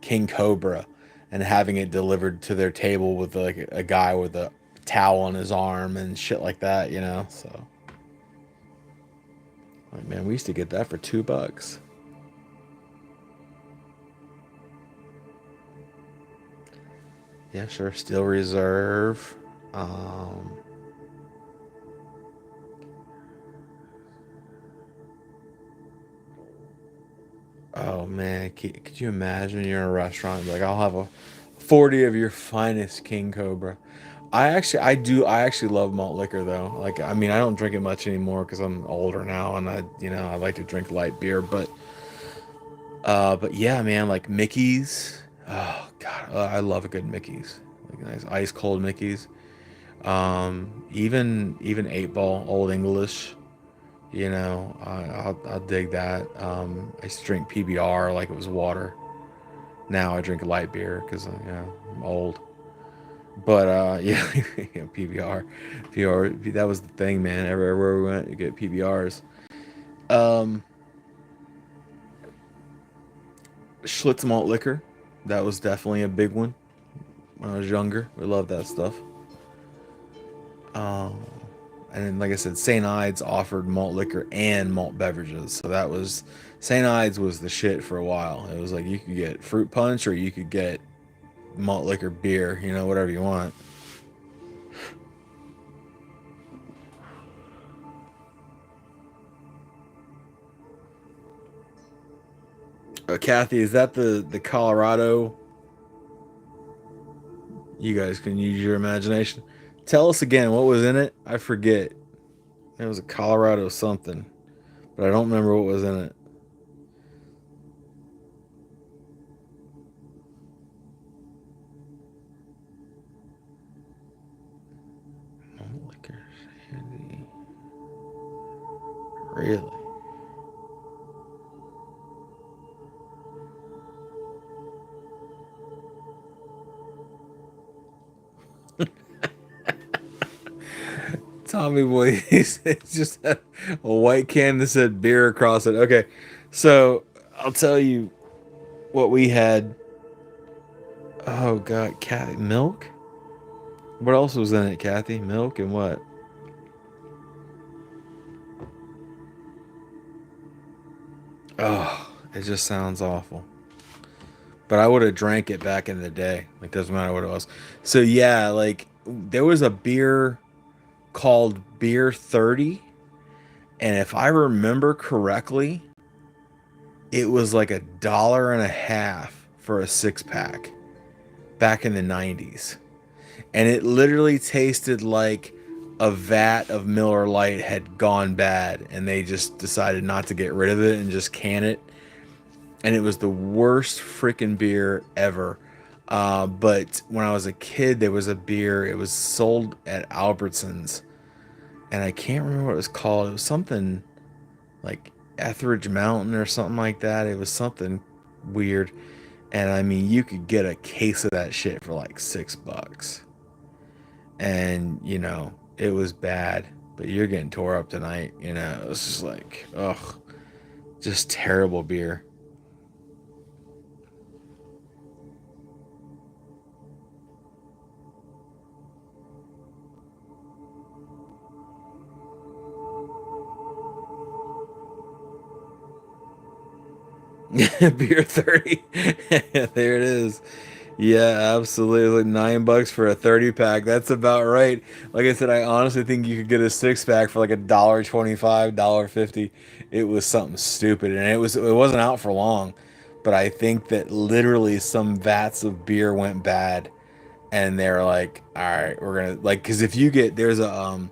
King Cobra and having it delivered to their table with like a guy with a towel on his arm and shit like that. So like, man, we used to get that for $2. Yeah, sure. Still Reserve. Um, oh man, could you imagine you're in a restaurant like I'll have a 40 of your finest King Cobra. I actually love malt liquor though. Like I mean, I don't drink it much anymore because I'm older now and I like to drink light beer, but yeah, man, like Mickey's. Oh God, I love a good Mickey's. Like nice ice cold Mickey's. Even 8 Ball, Old English. I'll dig that. I used to drink PBR like it was water. Now I drink light beer because I'm old. But yeah, yeah, PBR, that was the thing, man. Everywhere we went, you get PBRs. Um, Schlitz malt liquor, that was definitely a big one when I was younger. We loved that stuff. Um, and then, like I said, St. Ides offered malt liquor and malt beverages. So that was St. Ides was the shit for a while. It was like you could get fruit punch or you could get malt liquor beer, whatever you want. Kathy, is that the Colorado? You guys can use your imagination. Tell us again what was in it. I forget. It was a Colorado something, but I don't remember what was in it. Malt liquor, Sandy. Really? Tommy boy, it's just a white can that said beer across it. Okay, so I'll tell you what we had. Oh god, cat milk. What else was in it, Kathy? Milk and what? Oh, it just sounds awful. But I would have drank it back in the day. Like, doesn't matter what it was. So yeah, like there was a beer called Beer 30, and if I remember correctly, it was like $1.50 for a 6 pack back in the 90s. And it literally tasted like a vat of Miller Lite had gone bad and they just decided not to get rid of it and just can it. And it was the worst freaking beer ever. But when I was a kid, there was a beer. It was sold at Albertsons, and I can't remember what it was called. It was something like Etheridge Mountain or something like that. It was something weird. And I mean, you could get a case of that shit for like $6. And, you know, it was bad, but you're getting tore up tonight. You know, it was just like, ugh, just terrible beer. Beer 30. There it is. Yeah, absolutely. $9 for a 30 pack. That's about right. Like I said, I honestly think you could get a 6 pack for like $1.25, $1.50. It was something stupid, and it wasn't out for long. But I think that literally some vats of beer went bad, and they're like, all right, we're gonna like, because if you get there's a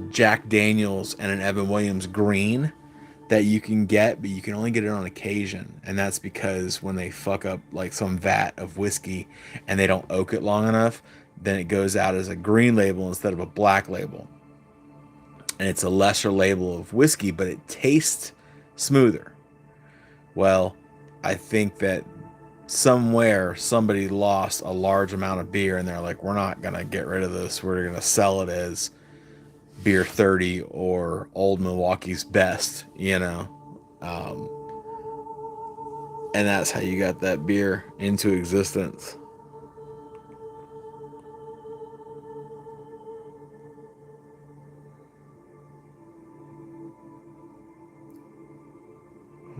Jack Daniels and an Evan Williams green that you can get, but you can only get it on occasion. And that's because when they fuck up like some vat of whiskey and they don't oak it long enough, then it goes out as a green label instead of a black label. And it's a lesser label of whiskey, but it tastes smoother. Well, I think that somewhere somebody lost a large amount of beer and they're like, we're not going to get rid of this. We're going to sell it as Beer 30 or Old Milwaukee's Best, you know. Um, and that's how you got that beer into existence.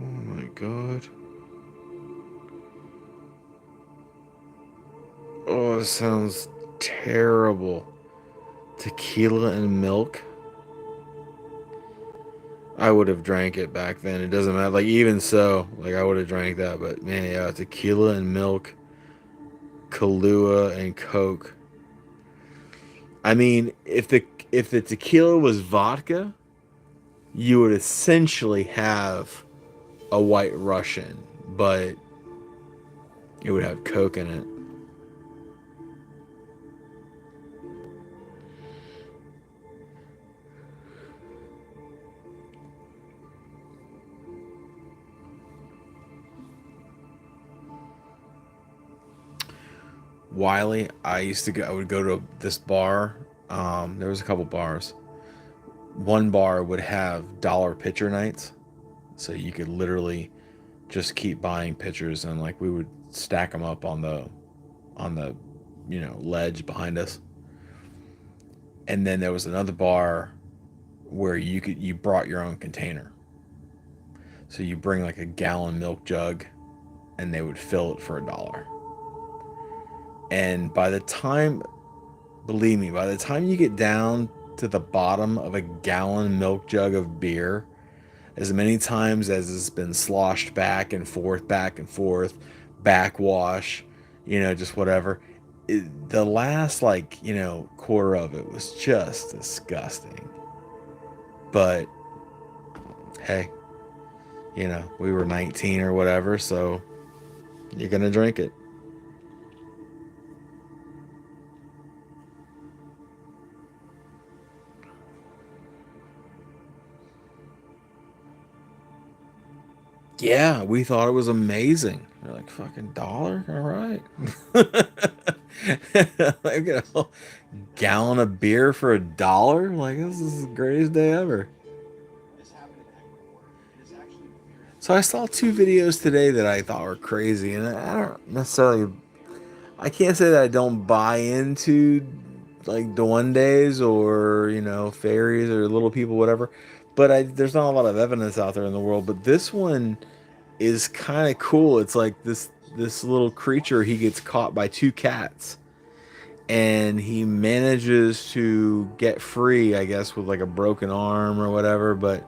Oh my god. Oh, it sounds terrible. Tequila and milk. I would have drank it back then. It doesn't matter. Like, even so, like, I would have drank that. But man, yeah, tequila and milk, Kahlua and Coke. I mean, if the tequila was vodka, you would essentially have a White Russian, but it would have Coke in it. Wiley, I would go to this bar. There was a couple bars. One bar would have dollar pitcher nights, so you could literally just keep buying pitchers, and like we would stack them up on the ledge behind us. And then there was another bar where you brought your own container, so you bring like a gallon milk jug, and they would fill it for $1. And believe me, by the time you get down to the bottom of a gallon milk jug of beer, as many times as it's been sloshed back and forth, backwash, just whatever, the last quarter of it was just disgusting. But hey, we were 19 or whatever, so you're gonna drink it. Yeah, we thought it was amazing. They're like, fucking $1? All right. I get a whole gallon of beer for $1. Like, this is the greatest day ever. So I saw two videos today that I thought were crazy, and I don't necessarily. I can't say that I don't buy into like duendes or fairies or little people, whatever. But there's not a lot of evidence out there in the world. But this one is kind of cool. It's like this little creature. He gets caught by two cats, and he manages to get free. I guess with like a broken arm or whatever. But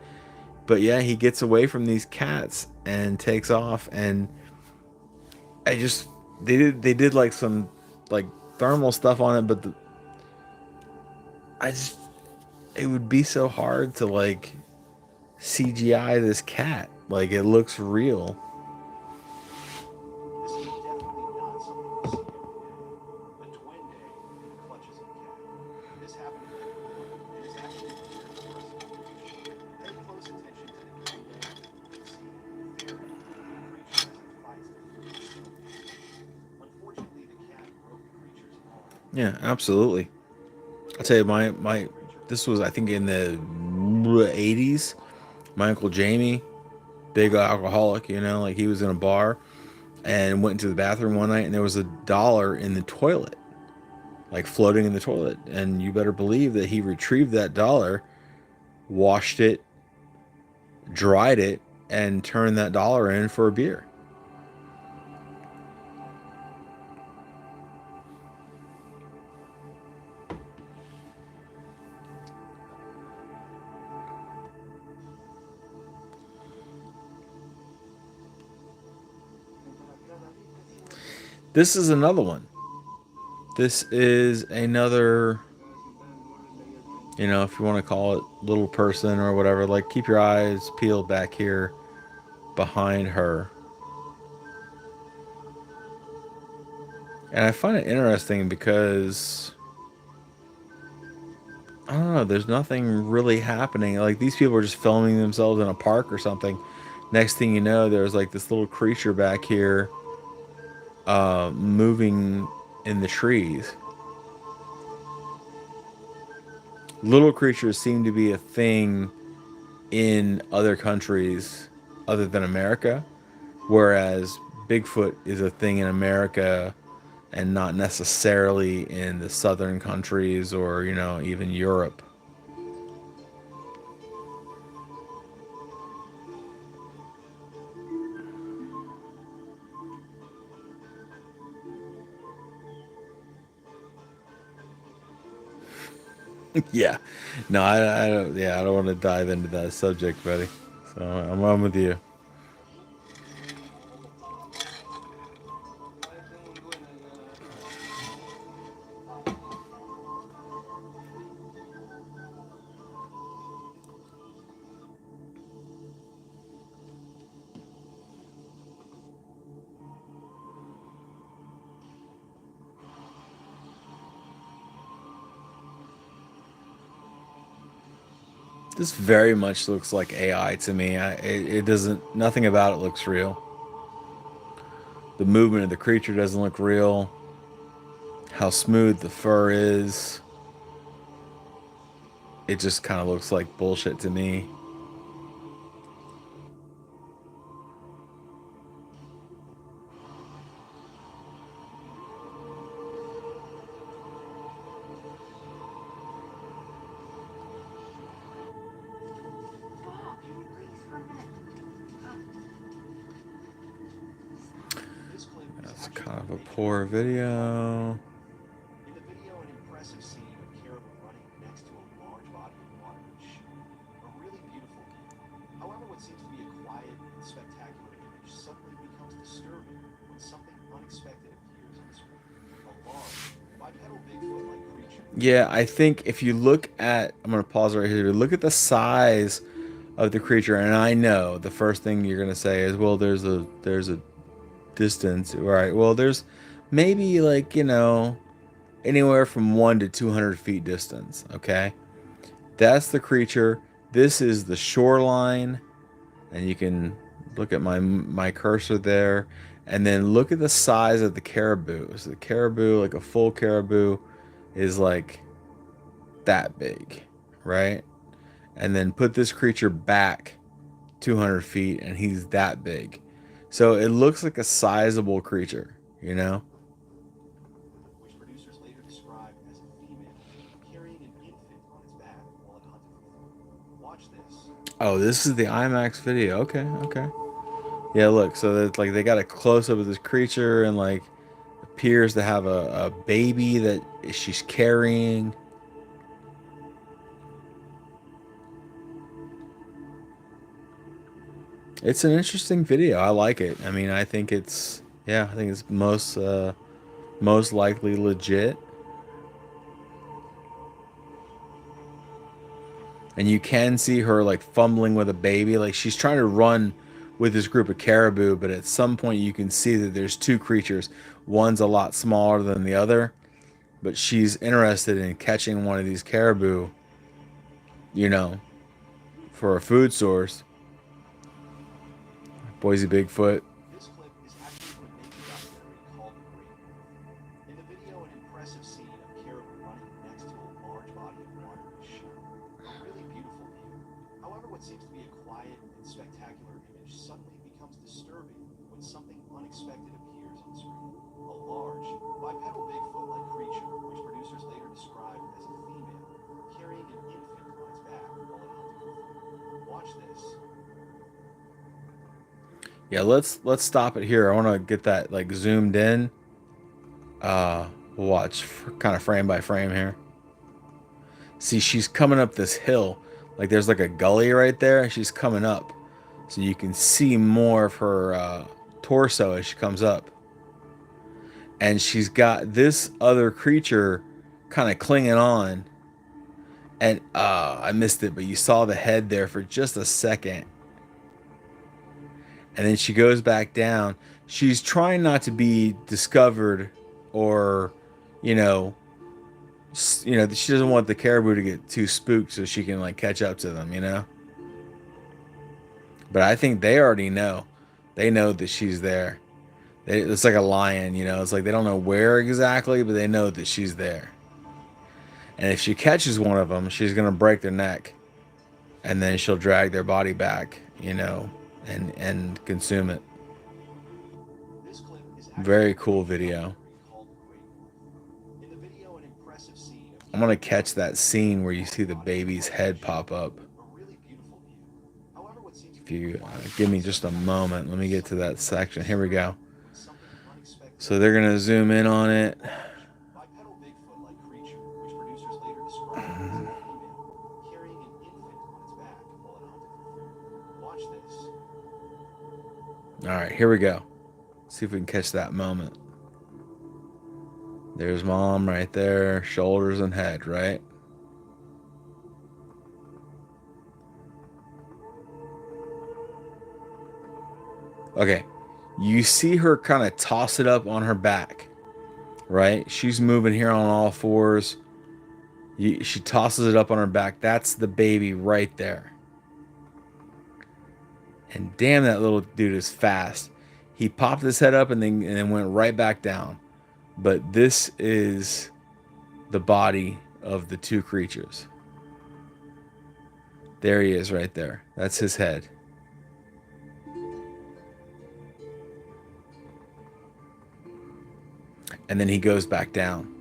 yeah, he gets away from these cats and takes off. And I just they did like some like thermal stuff on it, but I just it would be so hard to like CGI this cat. Like it looks real.
This is definitely not something you see every day. A duende clutches a cat. This happened to me, and it's actually a very person. Pay close attention to the duende. You see very creatures as it fights the creature. Unfortunately, the cat broke the creature's arm.
Yeah, absolutely. I'll tell you, my this was I think in the '80s. My uncle Jamie, big alcoholic, like he was in a bar and went into the bathroom one night and there was $1 in the toilet, like floating in the toilet. And you better believe that he retrieved that dollar, washed it, dried it, and turned that dollar in for a beer. This is another one. This is another, if you want to call it little person or whatever, like keep your eyes peeled back here behind her. And I find it interesting because I don't know, there's nothing really happening. Like these people are just filming themselves in a park or something. Next thing you know, there's like this little creature back here moving in the trees. Little creatures seem to be a thing in other countries other than America, whereas Bigfoot is a thing in America and not necessarily in the southern countries or, even Europe. Yeah. No, I don't. Yeah, I don't want to dive into that subject, buddy. So I'm with you. This very much looks like AI to me. It doesn't. Nothing about it looks real. The movement of the creature doesn't look real. How smooth the fur is. It just kind of looks like bullshit to me. That's kind of a poor video.
In the video, an impressive scene of caribou running next to a large body of water, which are really beautiful. However, what seems to be a quiet and spectacular image suddenly becomes disturbing when something unexpected appears on screen. A large, bipedal Bigfoot-like creature.
Yeah, I think if you look at, I'm gonna pause right here. Look at the size of the creature, and I know the first thing you're gonna say is, well, there's a distance, right? Well, there's maybe like anywhere from 1 to 200 feet distance. Okay, that's the creature. This is the shoreline, and you can look at my cursor there, And then look at the size of the caribou. So the caribou, like a full caribou, is like that big, right? And then put this creature back 200 feet and he's that big. So it looks like a sizable creature, you know?
which producers later described as a female carrying an infant on its back while it hunted for food. Watch this.
Oh, this is the IMAX video. Okay, okay. Yeah, look, so that like they got a close up of this creature and like appears to have a baby that she's carrying. It's an interesting video. I like it. I mean, I think it's yeah, I think it's most likely legit. And you can see her like fumbling with a baby, like she's trying to run with this group of caribou, but at some point you can see that there's two creatures. One's a lot smaller than the other, but she's interested in catching one of these caribou, you know, for a food source. Boise Bigfoot.
This clip is actually from a nature documentary called Great. In the video, an impressive scene of caribou running next to a large body of water is shown. A really beautiful view. However, what seems to be a quiet and spectacular image suddenly becomes disturbing when something unexpected appears on screen. A large, bipedal Bigfoot-like creature, which producers later described as a female, carrying an infant on its back while it hunted for food. Watch this.
Yeah, let's stop it here. I want to get that like zoomed in. We'll watch kind of frame by frame here. See, she's coming up this hill. Like there's like a gully right there. She's coming up. So you can see more of her torso as she comes up. And she's got this other creature kind of clinging on. And I missed it, but you saw the head there for just a second. And then she goes back down. She's trying not to be discovered or, you know, she doesn't want the caribou to get too spooked so she can like catch up to them, you know? But I think they already know. They know that she's there. It's like a lion, you know? It's like they don't know where exactly, but they know that she's there. And if she catches one of them, she's going to break their neck. And then she'll drag their body back, you know, and consume it.
This clip is actually
Very cool video.
called Great. In the video, an impressive scene of
I'm going to catch that scene where you see the baby's head pop up.
a really beautiful view. However, what seems to
If
be
you give me just a moment, let me get to that section. Here we go.
when something unexpected
So they're going to zoom in on it.
bipedal Bigfoot-like creature, which producers later described as a female, carrying an infant on its back while it hunted for food. Watch this.
All right, here we go. See if we can catch that moment. There's mom right there, shoulders and head, right? Okay, you see her kind of toss it up on her back, right? She's moving here on all fours. She tosses it up on her back. That's the baby right there. And damn, that little dude is fast. He popped his head up and then went right back down. But this is the body of the two creatures. There he is right there. That's his head. And then he goes back down.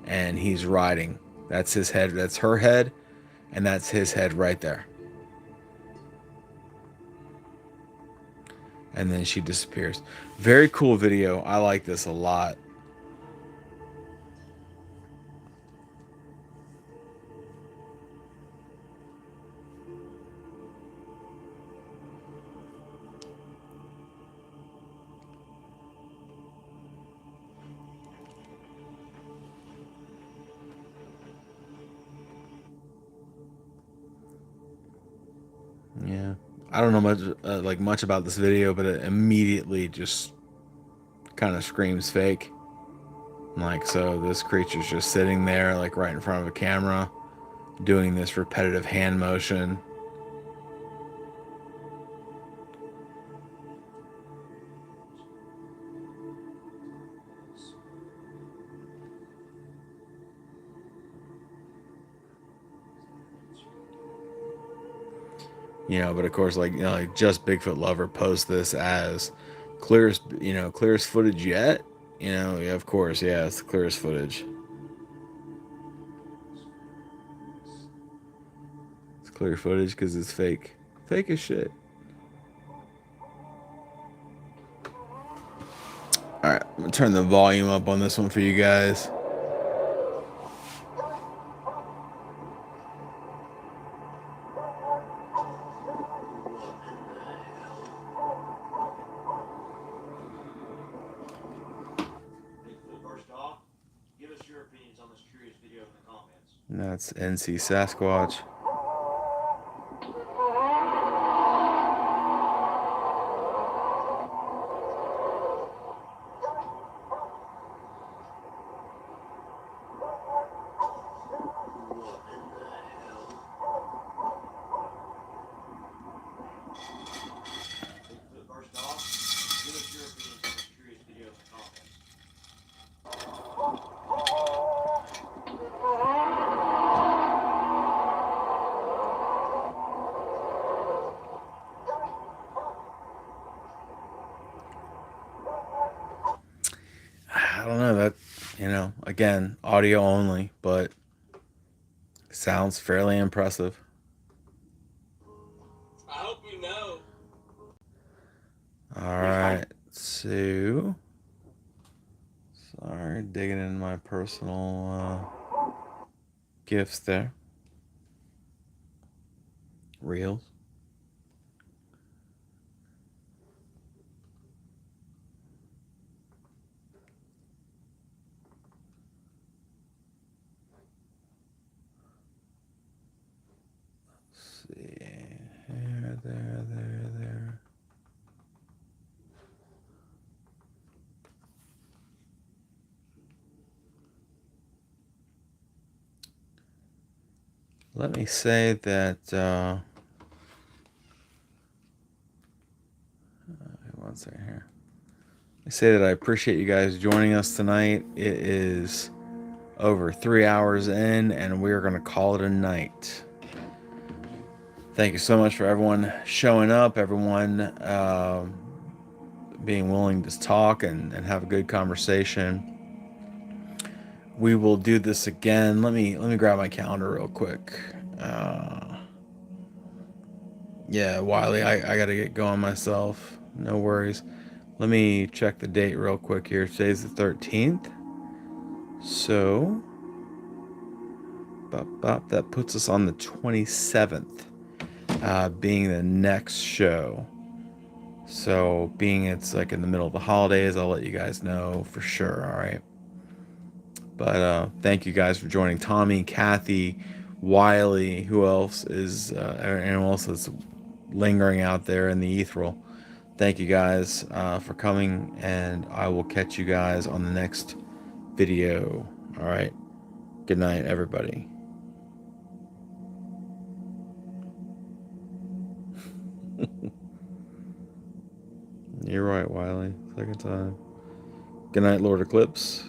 And he's riding. That's his head. That's her head. And that's his head right there. And then she disappears. Very cool video. I like this a lot. Yeah. I don't know much about this video, but it immediately just kind of screams fake. Like, so this creature's just sitting there, like right in front of a camera, doing this repetitive hand motion. you know, but of course, like, you know, like Just Bigfoot Lover posts this as clearest, you know, clearest footage yet. You know, yeah, of course, yeah, it's the clearest footage. It's clear footage because it's fake. Fake as shit. Alright, I'm gonna turn the volume up on this one for you guys.
Bigfoot burst off? Give us your opinions on this curious video in the comments.
And that's NC Sasquatch.
Bigfoot burst off? Give us your opinions on this curious video in the comments.
I don't know, that, you know, again, audio only, but sounds fairly impressive.
I hope you know.
Alright, so sorry, digging in my personal gifts there. Reels. Let's see. Here, there. Let me say that one second here. I say that I appreciate you guys joining us tonight. It is over 3 hours in, and we're going to call it a night. Thank you so much for everyone showing up, everyone being willing to talk and have a good conversation. We will do this again. Let me grab my calendar real quick. Yeah, Wiley, I got to get going myself. No worries. Let me check the date real quick here. Today's the 13th. So, that puts us on the 27th, being the next show. So, being it's like in the middle of the holidays, I'll let you guys know for sure, all right? But thank you guys for joining. Tommy, Kathy, Wiley, who else is, anyone else that's lingering out there in the ethereal. Thank you guys for coming, and I will catch you guys on the next video. All right. Good night, everybody. You're right, Wiley. Second time. Good night, Lord Eclipse.